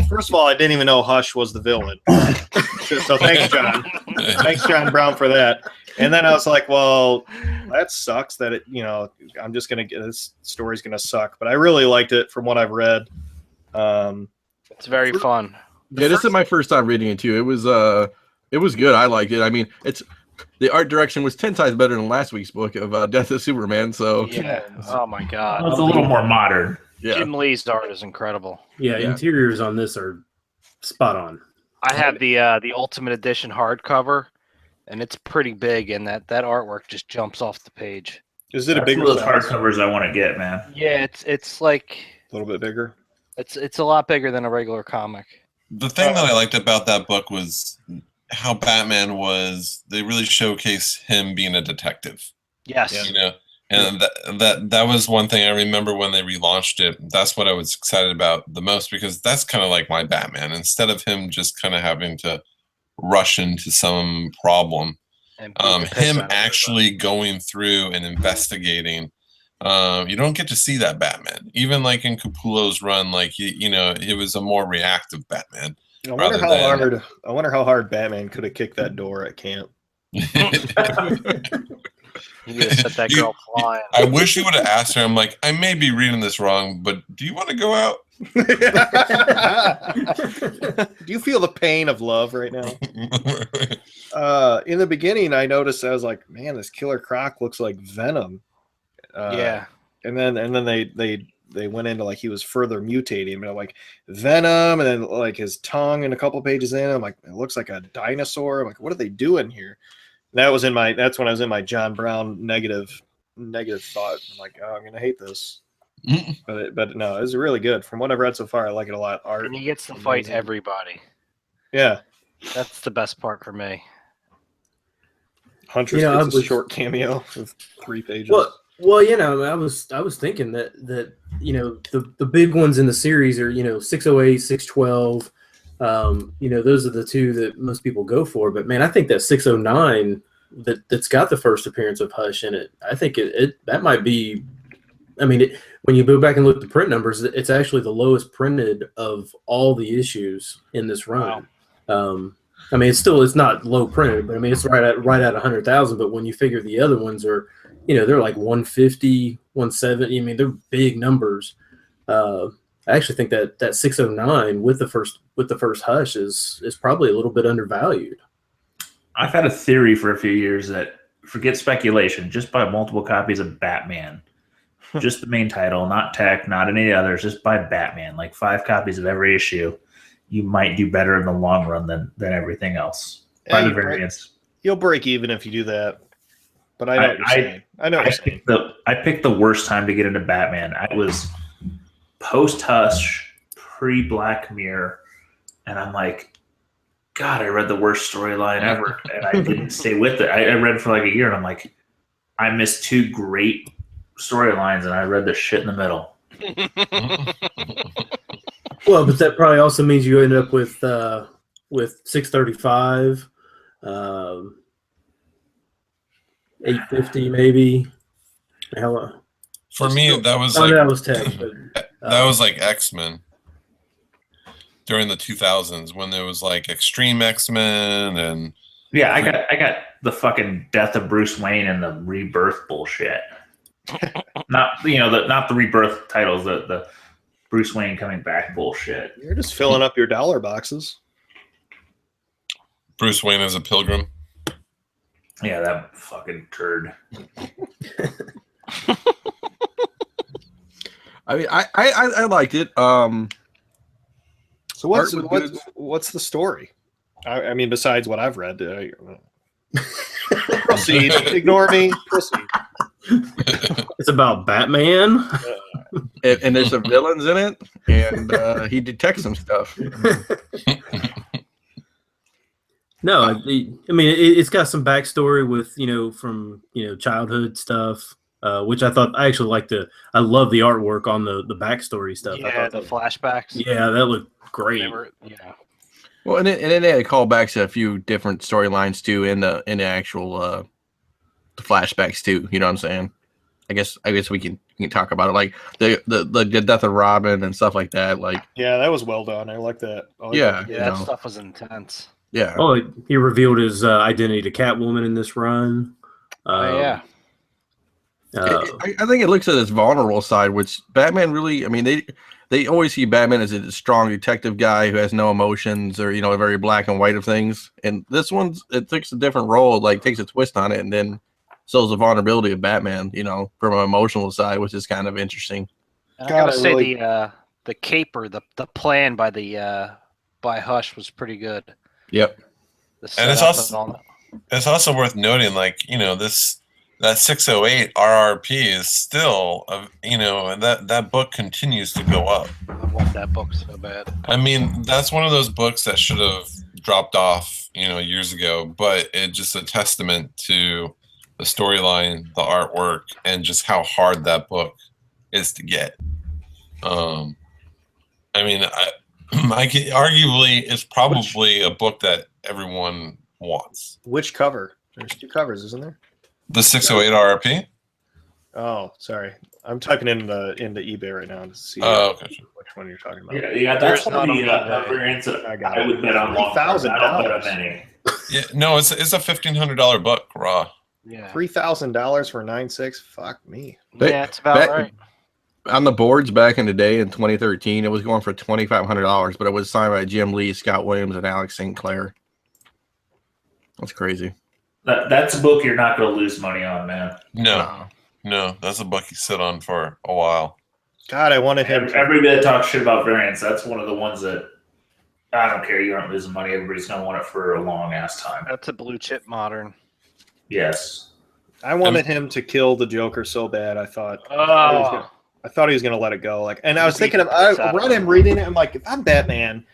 First of all, I didn't even know Hush was the villain. So thanks, John. Thanks, John Brown, for that. And then I was like, well, that sucks. That I'm just gonna get this story's gonna suck. But I really liked it from what I've read. It's very fun. Yeah, this is my first time reading it too. It was good. I liked it. I mean, the art direction was 10 times better than last week's book of Death of Superman. So Yeah. Oh my God. It's a little more modern. yeah, Jim Lee's art is incredible. Yeah, interiors on this are spot on. I have the Ultimate Edition hardcover, and it's pretty big, and that artwork just jumps off the page. Is it a That's bigger one of those size? hardcovers I want to get, man. Yeah, it's like A little bit bigger. it's a lot bigger than a regular comic. The thing that I liked about that book was how Batman was. They really showcase him being a detective. Yes. You know, and that was one thing I remember when they relaunched it. That's what I was excited about the most, because that's kind of like my Batman. Instead of him just kind of having to rush into some problem, him actually going through and investigating. You don't get to see that Batman. Even like in Capullo's run, like it was a more reactive Batman. I wonder how hard Batman could have kicked that door at camp. You need to set that girl flying. I wish you would have asked her. I'm like, I may be reading this wrong, but do you want to go out? Do you feel the pain of love right now? In the beginning, I noticed, I was like, man, this Killer Croc looks like Venom. Yeah. And then they went into like he was further mutating, but like Venom, and then like his tongue and a couple pages in, I'm like, it looks like a dinosaur. I'm like, what are they doing here? And that's when I was in my John Brown negative thought. I'm like, oh, I'm gonna hate this. But no, it was really good. From what I've read so far, I like it a lot. Art, And he gets to fight everybody. Yeah. That's the best part for me. Huntress gets a short cameo of 3 pages. Well, I was thinking that the big ones in the series are 608, 612. Those are the two that most people go for. But man, I think that 609 that's got the first appearance of Hush in it. I think that might be. I mean, when you go back and look at the print numbers, it's actually the lowest printed of all the issues in this run. Wow. I mean, it's not low printed, but I mean, it's right at 100,000. But when you figure the other ones are, they're like 150, 170. I mean, they're big numbers. I actually think that 609 with the first Hush is probably a little bit undervalued. I've had a theory for a few years that, forget speculation, just buy multiple copies of Batman. Just the main title, not Tech, not any others. Just buy Batman, like 5 copies of every issue. You might do better in the long run than everything else. By the variance, you'll break even if you do that. But I know what you're saying. I know what you're saying. I picked the worst time to get into Batman. I was post Hush, pre Black Mirror, and I'm like, God, I read the worst storyline ever, and I didn't stay with it. I read for like a year, and I'm like, I missed 2 great storylines, and I read the shit in the middle. Well, but that probably also means you end up with 635, 850 maybe. For me, that was that was Tech. That was like X-Men during the 2000s when there was like Extreme X-Men and yeah, I got the fucking death of Bruce Wayne and the rebirth bullshit. Not the rebirth titles, the Bruce Wayne coming back bullshit. You're just filling up your dollar boxes. Bruce Wayne as a pilgrim. Yeah, that fucking turd. I mean, I liked it. So what's the story? I mean, besides what I've read, proceed. Ignore me. Proceed. It's about Batman, and there's some villains in it, and he detects some stuff. No, I mean it's got some backstory with from childhood stuff, which I actually like I love the artwork on the backstory stuff. Yeah, I thought the flashbacks. Yeah, that looked great. Well, and then they had callbacks to a few different storylines too in the actual the flashbacks too. You know what I'm saying? I guess we can talk about it, like the death of Robin and stuff like that. Like, yeah, that was well done. I like that. That stuff was intense. Yeah. Oh, he revealed his identity to Catwoman in this run. I think it looks at its vulnerable side, which Batman really. I mean, they they always see Batman as a strong detective guy who has no emotions or, a very black and white of things. And this it takes a different role, like takes a twist on it, and then shows the vulnerability of Batman, from an emotional side, which is kind of interesting. And I gotta say the caper, the plan by Hush was pretty good. Yep. And it's also worth noting, like, that 608 RRP is still, and that book continues to go up. I want that book so bad. I mean, that's one of those books that should have dropped off, years ago, but it's just a testament to the storyline, the artwork, and just how hard that book is to get. I mean, I could, arguably, it's probably a book that everyone wants. Which cover? There's 2 covers, isn't there? The 608 RRP? Oh, sorry. I'm typing into eBay right now to see okay. which one you're talking about. Yeah, that's one of the variants that I would bet on long term. I don't bet on many. Yeah, no, it's a $1,500 book, raw. Yeah. $3,000 for 9.6. Fuck me. Yeah, it's about right. On the boards back in the day in 2013, it was going for $2,500, but it was signed by Jim Lee, Scott Williams, and Alex St. Clair. That's crazy. That's a book you're not going to lose money on, man. No, that's a book you sit on for a while. God, I wanted him. Everybody that talks shit about variants, that's one of the ones that I don't care. You aren't losing money. Everybody's going to want it for a long ass time. That's a blue chip modern. Yes. I wanted him to kill the Joker so bad. I thought he was going to let it go. And I was thinking I read him reading it. I'm like, if I'm Batman,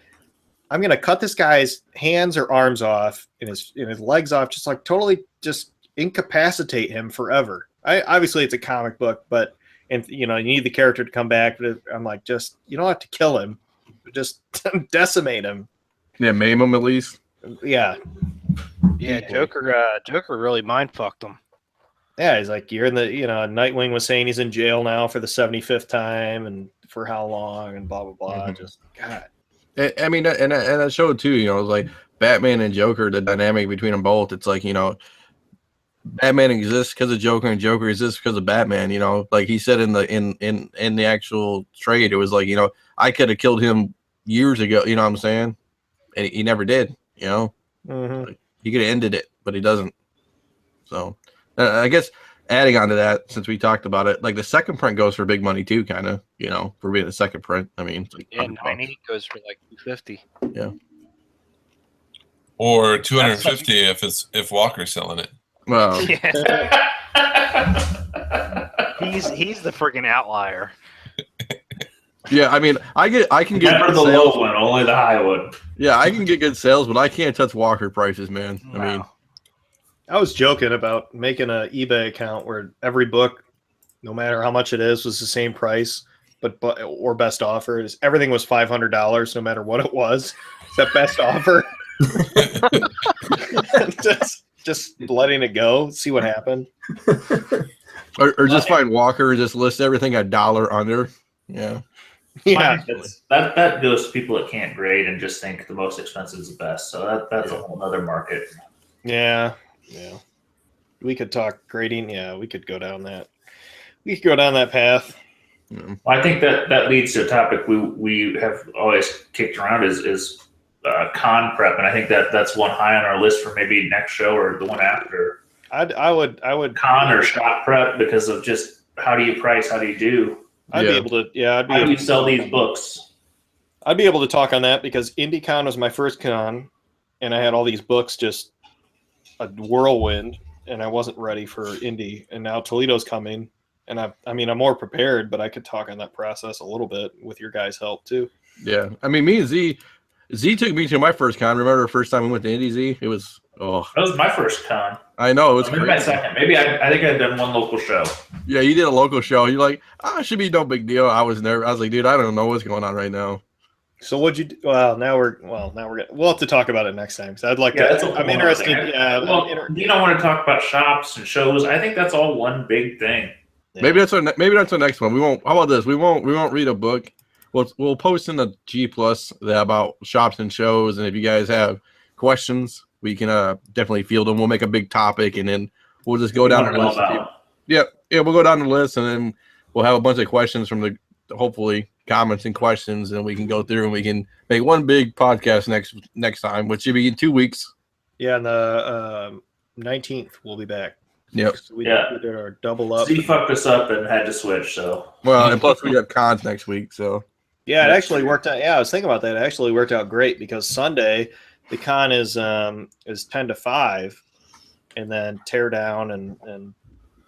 I'm going to cut this guy's hands or arms off and his legs off, just totally just incapacitate him forever. Obviously it's a comic book, but you need the character to come back. But I'm like, just, you don't have to kill him, just decimate him. Yeah, maim him at least. Yeah. Yeah, Joker really mind fucked him. Yeah, he's like, you're in the, Nightwing was saying he's in jail now for the 75th time and for how long and blah, blah, blah. Mm-hmm. Just, God. I mean, and that showed too, it was like Batman and Joker, the dynamic between them both. It's like, Batman exists because of Joker and Joker exists because of Batman, like he said in the actual trade, it was like, I could have killed him years ago, you know what I'm saying? And he never did, Mm-hmm. Like, he could have ended it, but he doesn't. So I guess adding on to that, since we talked about it, like the second print goes for big money too, kind of, for being the second print. I mean, like 90 goes for like $250. Yeah. Or $250 if Walker's selling it. Well, yeah. he's the freaking outlier. Yeah, I mean, I can get never the sales. low one, only the high one. Yeah, I can get good sales, but I can't touch Walker prices, man. Wow. I mean, I was joking about making an eBay account where every book, no matter how much it is, was the same price, or best offer. Everything was $500, no matter what it was. It's that best offer. just letting it go, see what happened. or just find Walker and just list everything $1 under. Yeah. Yeah. That goes to people that can't grade and just think the most expensive is the best. So that's a whole other market. Yeah. Yeah. We could talk grading. Yeah, we could go down that. We could go down that path. Well, I think that leads to a topic we have always kicked around is con prep, and I think that's one high on our list for maybe next show or the one after. I would con or shop prep because of just how do you price, how do you do? I'd be able to. Yeah, how do you sell these books? I'd be able to talk on that because IndieCon was my first con, and I had all these books just a whirlwind, and I wasn't ready for Indy. And now Toledo's coming, and I'm more prepared, but I could talk on that process a little bit with your guys' help too. Yeah, I mean, me and Z took me to my first con. Remember the first time we went to Indy, Z? It was that was my first con. I know, it was maybe my second. Maybe I think I'd done one local show. Yeah, you did a local show. You're like, it should be no big deal. I was nervous. I was like, dude, I don't know what's going on right now. So what'd you do? We'll have to talk about it next time. So I'd like to. I'm interested. You don't want to talk about shops and shows. I think that's all one big thing. Yeah. Maybe that's the next one. We won't. How about this? We won't read a book. We'll post in the G+ about shops and shows, and if you guys have questions, we can definitely field them. We'll make a big topic, and then we'll just go down the list. Yeah, we'll go down the list, and then we'll have a bunch of questions from hopefully comments and questions, and we can go through and we can make one big podcast next time, which should be in 2 weeks. Yeah, on the 19th we'll be back. Yep. So we did our double up. Z fucked us up and had to switch. So well, and plus we have cons next week. So yeah, it actually worked out. Yeah, I was thinking about that. It actually worked out great because Sunday the con is 10 to 5, and then tear down and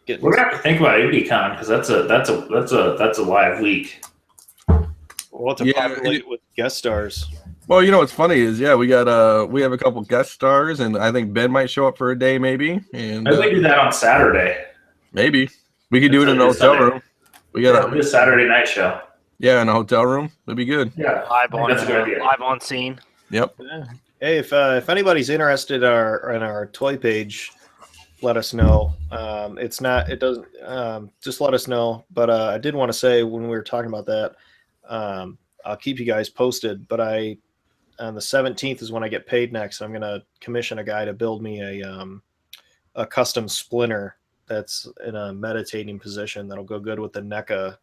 get. We're gonna have to think about IndieCon because that's a live week. We'll have to populate with guest stars. Well, you know what's funny is we got we have a couple guest stars, and I think Ben might show up for a day maybe. And maybe we do that on Saturday. Maybe we could do it in a hotel room. We got a Saturday night show. Yeah, in a hotel room. That'd be good. Yeah, that's a good idea. Live on scene. Yep. Yeah. Hey, if anybody's interested in our toy page, let us know. It doesn't. Just let us know. But I did want to say when we were talking about that, I'll keep you guys posted. But on the 17th is when I get paid next. I'm gonna commission a guy to build me a custom splinter that's in a meditating position that'll go good with the NECA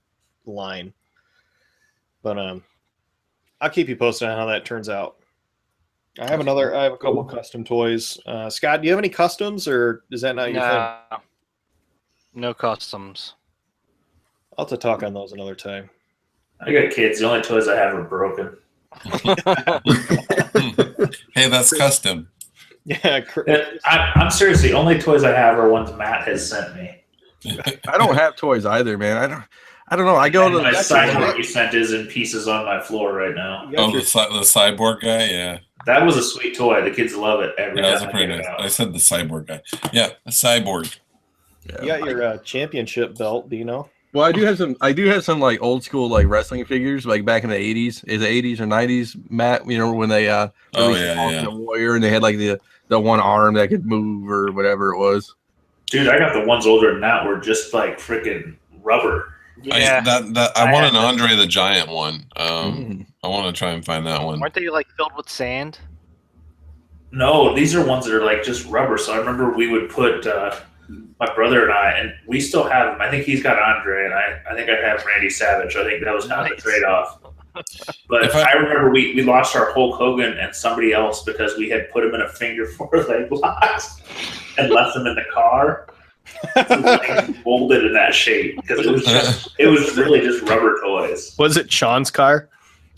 line. But I'll keep you posted on how that turns out. I have a couple of custom toys. Scott, do you have any customs, or is that not your thing? No customs. I'll have to talk on those another time. I got kids. The only toys I have are broken. Hey, that's custom. Yeah, I'm serious. The only toys I have are ones Matt has sent me. I don't have toys either, man. I don't know. I go to my cyborg you sent is in pieces on my floor right now. Oh, the cyborg guy, yeah. That was a sweet toy. The kids love it. Every that was pretty nice. I said the cyborg guy. Yeah, a cyborg. You got your championship belt, do you know? Well, I do have some like old school like wrestling figures, like back in the 80s. Is it 80s or 90s, Matt? You know when they the Warrior, and they had like the one arm that could move or whatever it was. Dude, I got the ones older than that were just like freaking rubber. Yeah, I want an Andre the Giant one. I want to try and find that one. Weren't they like filled with sand? No, these are ones that are like just rubber. So I remember we would put my brother and I, and we still have him. I think he's got Andre, and I think I have Randy Savage. I think that was kind of the trade-off. But I remember we lost our Hulk Hogan and somebody else because we had put him in a finger four-leg box and left him in the car. Molded in that shape because it was really just rubber toys. Was it Sean's car?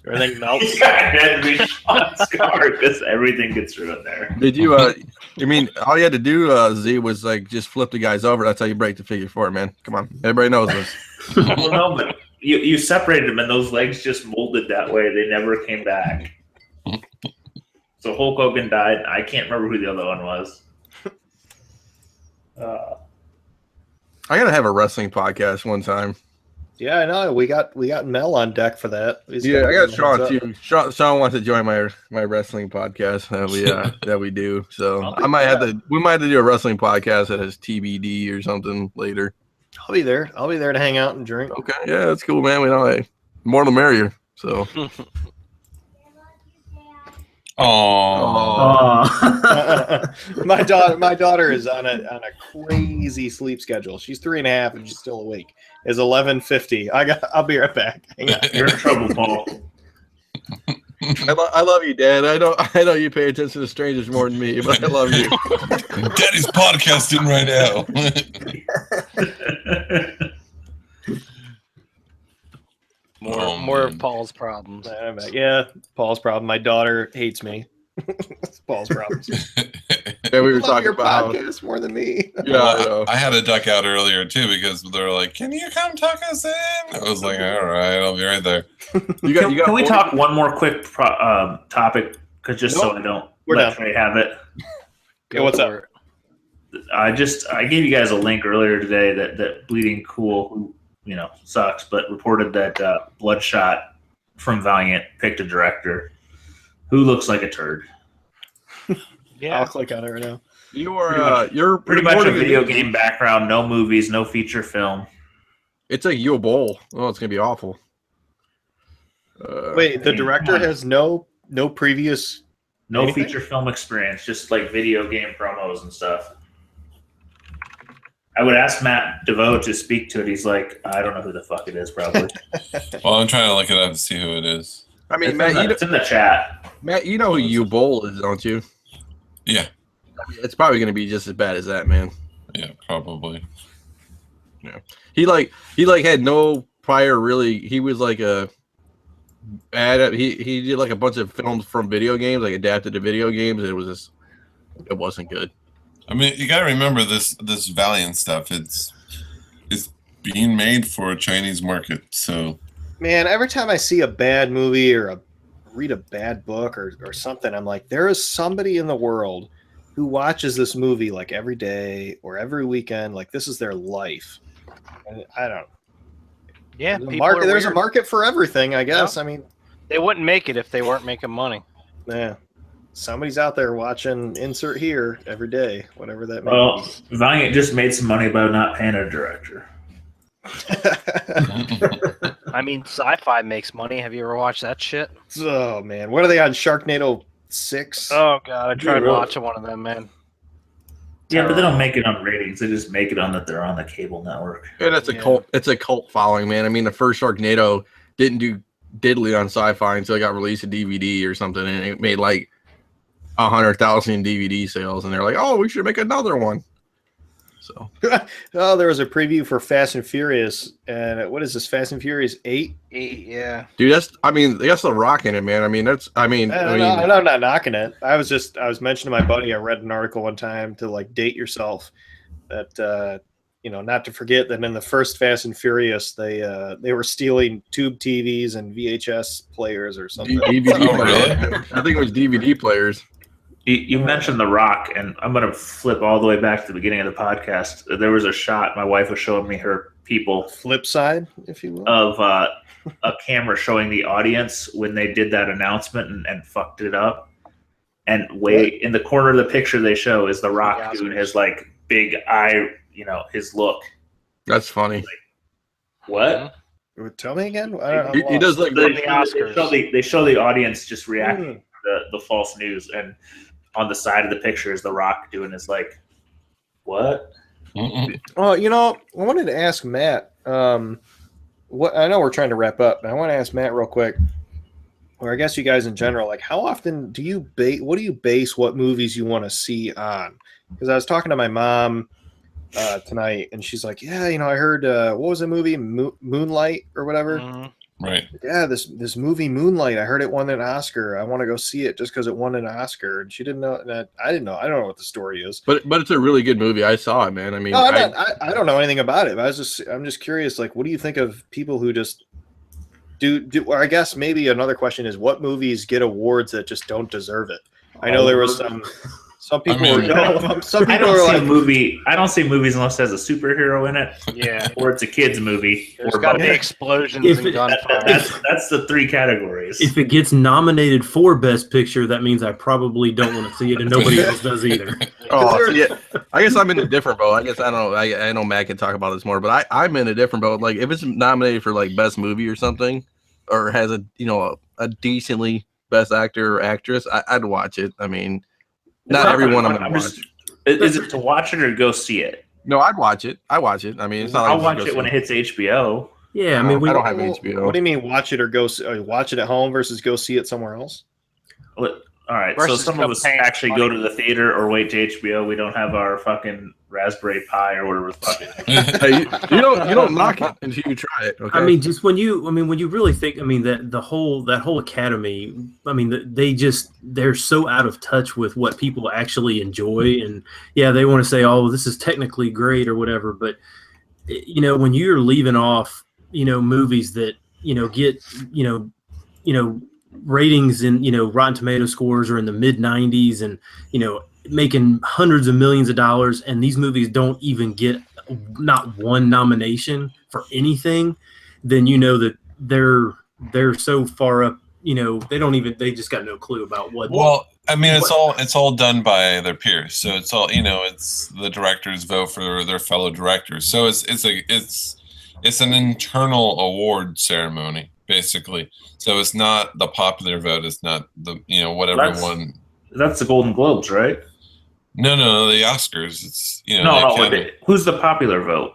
Everything melts. Yeah, it had to be Sean's car because everything gets ruined there. Did you? I mean, all you had to do, Z, was like just flip the guys over. That's how you break the figure four, man. Come on, everybody knows this. Well, no, but you separated them, and those legs just molded that way. They never came back. So Hulk Hogan died. I can't remember who the other one was. I gotta have a wrestling podcast one time. Yeah, I know. We got Mel on deck for that. I got Sean too. Sean wants to join my wrestling podcast that we do. So we might have to do a wrestling podcast that has TBD or something later. I'll be there. I'll be there to hang out and drink. Okay, yeah, that's cool, man. We know more the merrier. So. My daughter is on a crazy sleep schedule. She's 3.5 and she's still awake. It's 11:50. I'll be right back. Hang on. You're in trouble, Paul. I love you, Dad. I know you pay attention to strangers more than me, but I love you. Daddy's podcasting right now. More of Paul's problems. Yeah, Paul's problem. My daughter hates me. It's Paul's problems. Yeah, we were talking your about podcast more than me. Yeah, I had to duck out earlier too because they were like, "Can you come tuck us in?" I was like, "All right, I'll be right there." Can we talk one more quick topic? Because so I don't let Trey have it. Okay, what's up? I gave you guys a link earlier today that Bleeding Cool, who sucks, but reported that Bloodshot from Valiant picked a director who looks like a turd. Yeah, I'll click on it right now. You're pretty much a video game background, no movies, no feature film. It's a Yo Bowl. Oh, it's gonna be awful. Wait, the director has no previous anything? Feature film experience, just like video game promos and stuff. I would ask Matt DeVoe to speak to it. He's like, I don't know who the fuck it is, probably. Well, I'm trying to look it up to see who it is. I mean, it's in the chat. Matt, you know who U-Bowl is, don't you? Yeah. It's probably going to be just as bad as that, man. Yeah, probably. Yeah. He had no prior really. He was like he did like a bunch of films from video games, like adapted to video games, and it wasn't good. I mean, you gotta remember this Valiant stuff. It's being made for a Chinese market. So, man, every time I see a bad movie or read a bad book or something, I'm like, there is somebody in the world who watches this movie like every day or every weekend. Like this is their life. And I don't. Yeah, there's a market for everything, I guess. Yeah. I mean, they wouldn't make it if they weren't making money. Yeah. Somebody's out there watching insert here every day, whatever that may be. Well, Valiant just made some money by not paying a director. I mean, sci-fi makes money. Have you ever watched that shit? Oh, man. What are they on, Sharknado 6? Oh, God. I tried watching one of them, man. Yeah, but they don't make it on ratings. They just make it on that they're on the cable network. And it's a cult following, man. I mean, the first Sharknado didn't do diddly on sci-fi until it got released to DVD or something, and it made like 100,000 DVD sales, and they're like, "Oh, we should make another one." So, oh, there was a preview for Fast and Furious, and what is this? Fast and Furious 8? 8, yeah. Dude, that's the Rock in it, man. I'm not knocking it. I was mentioning to my buddy. I read an article one time to like date yourself that not to forget that in the first Fast and Furious they were stealing tube TVs and VHS players or something. DVD players. I think it was DVD players. You mentioned The Rock, and I'm going to flip all the way back to the beginning of the podcast. There was a shot my wife was showing me her people. Flipside, if you will. Of a camera showing the audience when they did that announcement and fucked it up. And in the corner of the picture they show is The Rock doing his like big eye, his look. That's funny. What? Tell me again. He does like the Oscars. They show the audience just reacting to the false news, and on the side of the picture is The Rock doing his like, what? Well, I wanted to ask Matt. What I know we're trying to wrap up, but I want to ask Matt real quick, or I guess you guys in general, like how often do you base what movies you want to see on? Because I was talking to my mom tonight, and she's like, "Yeah, I heard what was the movie Moonlight or whatever." Mm-hmm. Right. Yeah, this movie Moonlight. I heard it won an Oscar. I want to go see it just because it won an Oscar. And she didn't know that. I didn't know. I don't know what the story is. But it's a really good movie. I saw it, man. I mean, I don't know anything about it. But I'm just curious. Like, what do you think of people who just do? Or I guess maybe another question is, what movies get awards that just don't deserve it? I know there was some people. I don't see movies unless it has a superhero in it. Yeah, or it's a kids movie. There's got to be explosions and gunfire. That's the three categories. If it gets nominated for Best Picture, that means I probably don't want to see it, and nobody else does either. Yeah. I guess I'm in a different boat. I guess I don't know. I know Matt can talk about this more, but I'm in a different boat. Like if it's nominated for like Best Movie or something, or has a decently Best Actor or Actress, I'd watch it. I mean. Not everyone I'm going to watch. Is it to watch it or go see it? No, I'd watch it. I watch it. I mean, it's not. I'll watch it when it hits HBO. Yeah, I mean, I don't have HBO. What do you mean, watch it or watch it at home versus go see it somewhere else? All right, so some of us actually go to the theater or wait to HBO. We don't have our fucking Raspberry Pi or whatever the fuck it is. you don't knock it until you try it. Okay? I mean, just when you really think, I mean, that whole Academy, I mean, they're so out of touch with what people actually enjoy, and yeah, they want to say, oh, this is technically great or whatever, but when you're leaving off, movies that get ratings and Rotten Tomato scores are in the mid 90s and making hundreds of millions of dollars, and these movies don't even get not one nomination for anything, then that they're so far up, they just got no clue about what. Well, I mean, it's all done by their peers, so it's all it's the directors vote for their fellow directors, so it's an internal award ceremony basically. So it's not the popular vote. It's not the whatever one. That's the Golden Globes, right? No, the Oscars. It's who's the popular vote?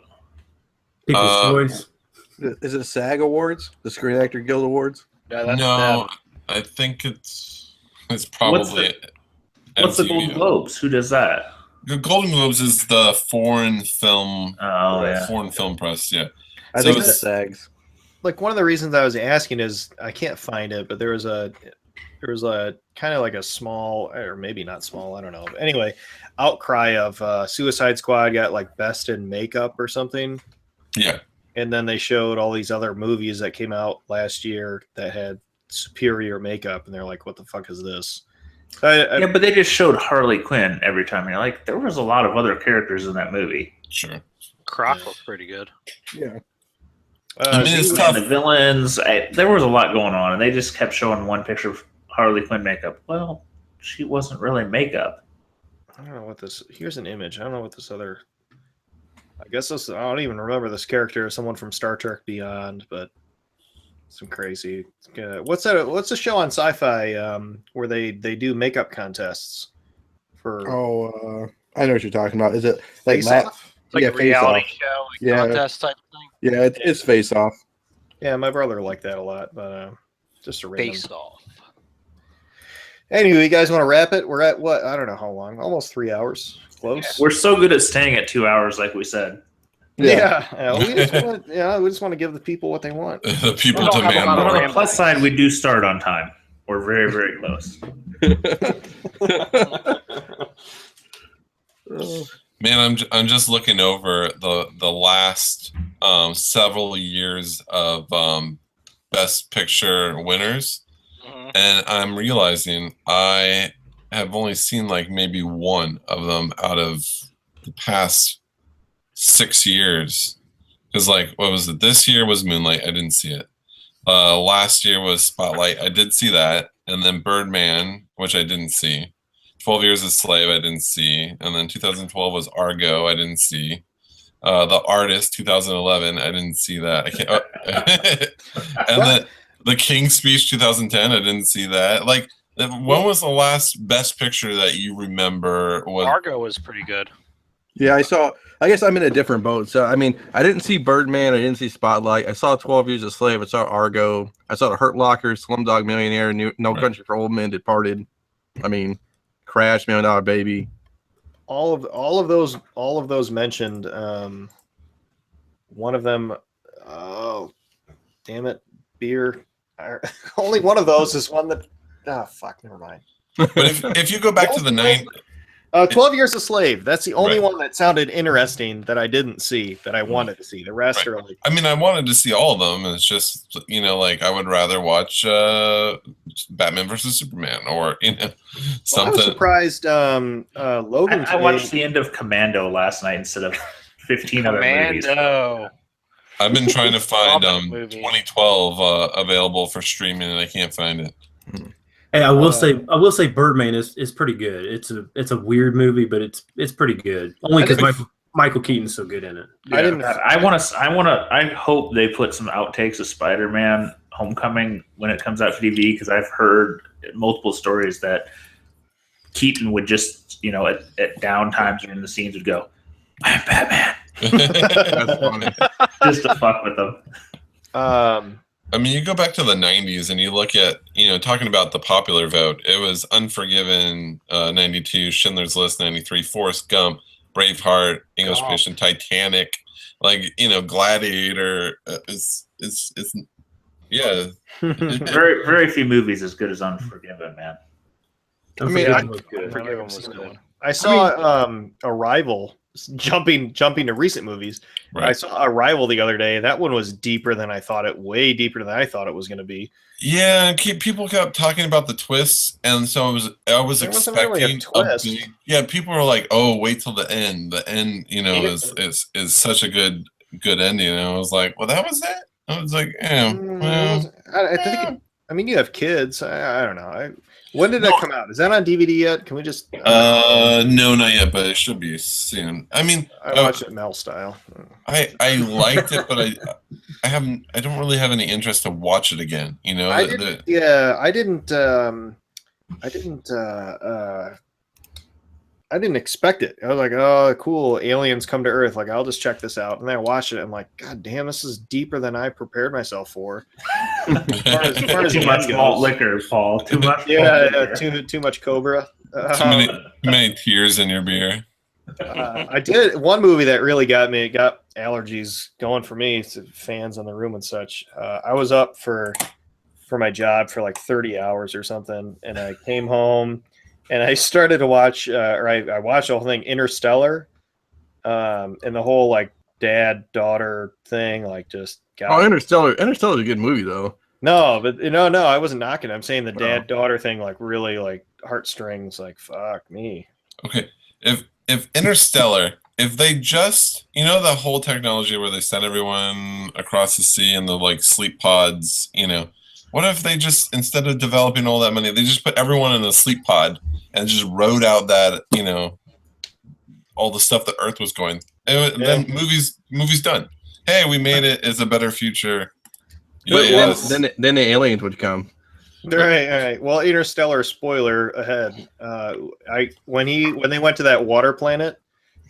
People's Choice. Is it SAG Awards? The Screen Actor Guild Awards? No, I think it's probably. What's the Golden Globes? Who does that? The Golden Globes is the foreign film. Foreign film press. Yeah, I think it's SAGs. Like one of the reasons I was asking is I can't find it, but there was a kind of like a small, or maybe not small, I don't know. But anyway, outcry of Suicide Squad got like best in makeup or something. Yeah. And then they showed all these other movies that came out last year that had superior makeup, and they're like, "What the fuck is this?" Yeah, but they just showed Harley Quinn every time. You're like, there was a lot of other characters in that movie. Sure. Croc was pretty good. Yeah. I mean, it's tough. The villains, there was a lot going on, and they just kept showing one picture of Harley Quinn makeup. Well, she wasn't really makeup. I don't know what this. Here's an image. I don't know what this other. I guess this. I don't even remember this character. Someone from Star Trek Beyond, but some crazy. What's that? What's the show on Sci-Fi where they do makeup contests for? Oh, I know what you're talking about. Is it like Face Off? Like a reality show, like contest type thing. Yeah, it's Face Off. Yeah, my brother liked that a lot, but just a random. Face Off. Anyway, you guys want to wrap it? We're at what? I don't know how long. Almost 3 hours. Close. We're so good at staying at 2 hours, like we said. Yeah. We just want to give the people what they want. The people demand more. On the plus side, we do start on time. We're very, very close. Man, I'm just looking over the last several years of Best Picture winners, and I'm realizing I have only seen like maybe one of them out of the past 6 years. Because like, what was it? This year was Moonlight. I didn't see it. Last year was Spotlight. I did see that, and then Birdman, which I didn't see. 12 Years a Slave, I didn't see. And then 2012 was Argo, I didn't see. The Artist, 2011, I didn't see that. I can't. And then The King's Speech, 2010, I didn't see that. Like, when was the last Best Picture that you remember? Argo was pretty good. Yeah, I guess I'm in a different boat. So, I mean, I didn't see Birdman. I didn't see Spotlight. I saw 12 Years a Slave. I saw Argo. I saw The Hurt Locker, Slumdog Millionaire, No Country for Old Men, Departed. I mean, Crash, $1 Million Baby. All of those mentioned. One of them. Oh, damn it! Beer. Only one of those is one that. Fuck. Never mind. But if you go back to the 90s. 12 Years a Slave. That's the only one that sounded interesting that I didn't see that I wanted to see. The rest are like. I mean, I wanted to see all of them. It's just, like I would rather watch Batman versus Superman or something. I was surprised. Logan. I watched the end of Commando last night instead of 15 other movies. I've been trying to find 2012 available for streaming, and I can't find it. Hey, I will say Birdman is pretty good. It's a weird movie, but it's pretty good. Only because Michael Keaton's so good in it. Yeah. I hope they put some outtakes of Spider-Man Homecoming when it comes out for DVD, because I've heard multiple stories that Keaton would just, at down times during the scenes would go, "I'm Batman." That's funny. Just to fuck with them. I mean, you go back to the 90s and you look at, talking about the popular vote, it was Unforgiven, 92, Schindler's List, 93, Forrest Gump, Braveheart, English Patient, Titanic, Gladiator. It's yeah. Very, very few movies as good as Unforgiven, man. I saw Arrival. Jumping to recent movies. Right. I saw Arrival the other day. That one was deeper than I thought it. Way deeper than I thought it was going to be. Yeah, people kept talking about the twists, and so I was expecting really a twist. People were like, "Oh, wait till the end. The end, is such a good ending." And I was like, "Well, that was it." I was like, I think. I mean, you have kids. I don't know. When did that come out? Is that on DVD yet? Can we just? No, not yet, but it should be soon. I mean, I watched it Mel style. I liked it, but I don't really have any interest to watch it again. I I didn't expect it. I was like, oh, cool, aliens come to Earth. Like, I'll just check this out. And then I watched it. I'm like, God damn, this is deeper than I prepared myself for. As far as too much malt liquor, Paul. Too much. Too much Cobra. Too many tears in your beer. I did one movie that really got me. It got allergies going for me. Fans in the room and such. I was up for my job for like 30 hours or something, and I came home. And I started to watch, I watched the whole thing, Interstellar, and the whole like dad-daughter thing, like just got. Oh, Interstellar's a good movie though. No, but no, I wasn't knocking. I'm saying the dad-daughter thing, like really, like heartstrings, like fuck me. Okay, if Interstellar, if they just, the whole technology where they send everyone across the sea in the like sleep pods, what if they just, instead of developing all that money, they just put everyone in a sleep pod and just rode out that, all the stuff the Earth was going. Then movies done. Hey, we made it. It's a better future. Yes. Then the aliens would come. All right. Well, Interstellar, spoiler ahead. When they went to that water planet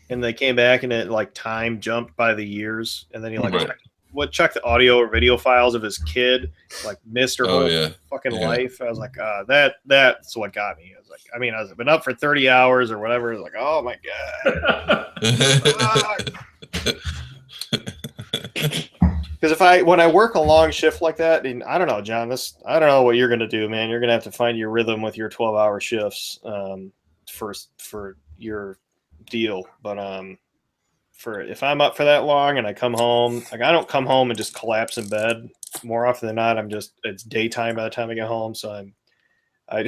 and they came back and it like time jumped by the years, and then he like check the audio or video files of his kid, like missed her whole fucking life. I was like, that's what got me. I was like, I've been up for 30 hours or whatever. I was like, oh my God. Because when I work a long shift like that, and I don't know, John, I don't know what you're gonna do, man. You're gonna have to find your rhythm with your 12-hour shifts for your deal. But if I'm up for that long and I come home, like I don't come home and just collapse in bed. More often than not, it's daytime by the time I get home. So I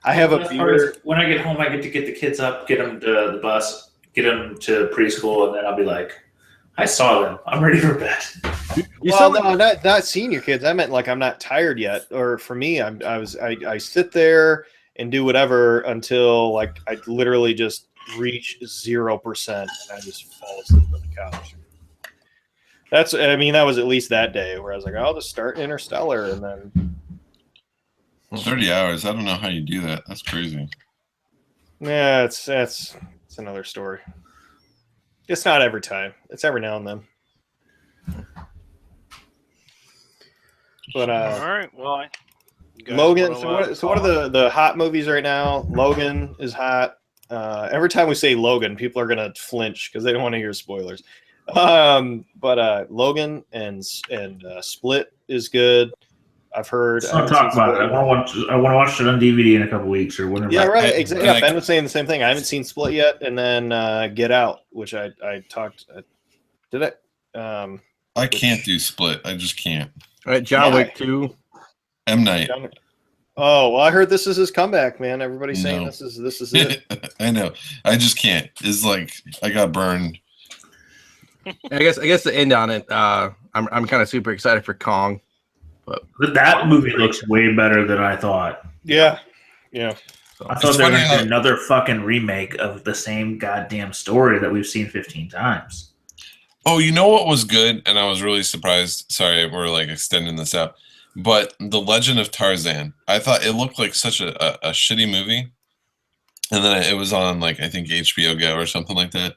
have a beer. When I get home, I get to get the kids up, get them to the bus, get them to preschool, and then I'll be like, I saw them. I'm ready for bed. Not seeing your kids. I meant like I'm not tired yet. Or for me, I sit there and do whatever until like I literally just reach 0% and I just fall asleep on the couch. That was at least that day where I was like, I'll just start Interstellar and then 30 hours. I don't know how you do that. That's crazy. Yeah, that's another story. It's not every time. It's every now and then. But all right. Well, Logan. So what are the hot movies right now? Logan is hot. Every time we say Logan, people are gonna flinch because they don't want to hear spoilers. But Logan and Split is good. I've heard. Let's not talk about it. I want to watch it on DVD in a couple weeks or whenever. Yeah, right. Exactly. Ben was saying the same thing. I haven't seen Split yet, and then Get Out, which I talked. Did it? I can't do Split. I just can't. All right, John Wick 2. M. Night. Oh well, I heard this is his comeback, man. Everybody's saying this is it. I know. I just can't. It's like I got burned. I guess to end on it, I'm kind of super excited for Kong. But that movie looks way better than I thought. Yeah. I thought they were going to do another fucking remake of the same goddamn story that we've seen 15 times. Oh, you know what was good? And I was really surprised. Sorry, we're like extending this out. But The Legend of Tarzan. I thought it looked like such a shitty movie. And then it was on like, I think HBO Go or something like that.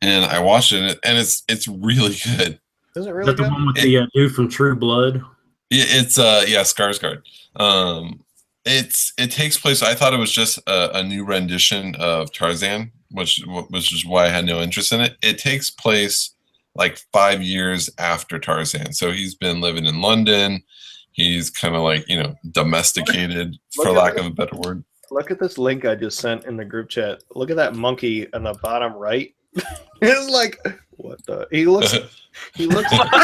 And I watched it and it's really good. Is it really good? The one with the dude from True Blood? It's Skarsgård. It takes place. I thought it was just a new rendition of Tarzan, which is why I had no interest in it. It takes place like 5 years after Tarzan, so he's been living in London. He's kind of like domesticated, for lack of a better word. Look at this link I just sent in the group chat. Look at that monkey on the bottom right. It's like, what the? He looks like he looks like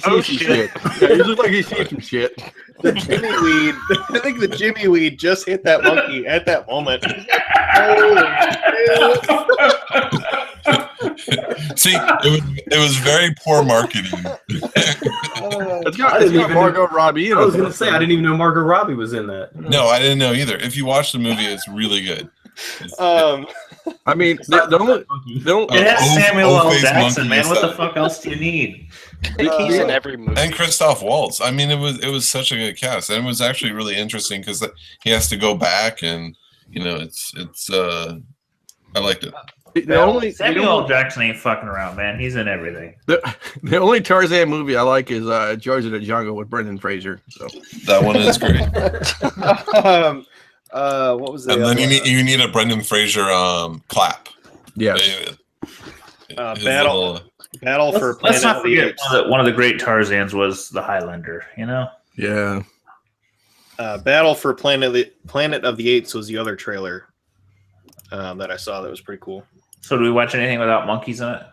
oh shit. Yeah, he looks like he's seen some shit. The Jimmy Weed. I think the Jimmy Weed just hit that monkey at that moment. See, it was very poor marketing. It's got Margot Robbie. I was going to say I didn't even know Margot Robbie was in that. No, I didn't know either. If you watch the movie, it's really good. I mean, it has Samuel L. Jackson, man. What the fuck else do you need? He's in every movie. And Christoph Waltz. I mean, it was such a good cast, and it was actually really interesting because he has to go back, and it's I liked it. Samuel L. Jackson ain't fucking around, man. He's in everything. The only Tarzan movie I like is George of the Jungle with Brendan Fraser. So that one is great. What was that? And then you need a Brendan Fraser clap. Yeah. Battle for Planet Let's not of the forget Apes. one of the great Tarzans was the Highlander. Yeah. Battle for Planet of the Apes was the other trailer that I saw that was pretty cool. So do we watch anything without monkeys in it?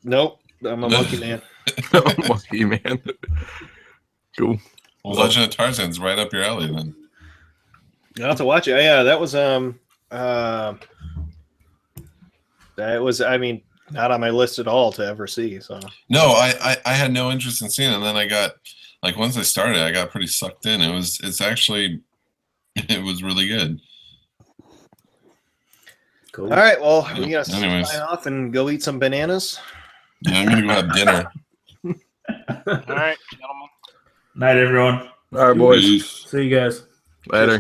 Nope, I'm a monkey man. Monkey man. Cool. Well, Legend of Tarzan's right up your alley then. I'll have to watch it. Yeah, that was I mean, not on my list at all to ever see. So no, I had no interest in seeing it, and then I got once I started, I got pretty sucked in. It was really good. Cool. All right, well, we gotta sign off and go eat some bananas. Yeah, I'm gonna go have dinner. All right, gentlemen. Night, everyone. All right, boys. See you guys. Later.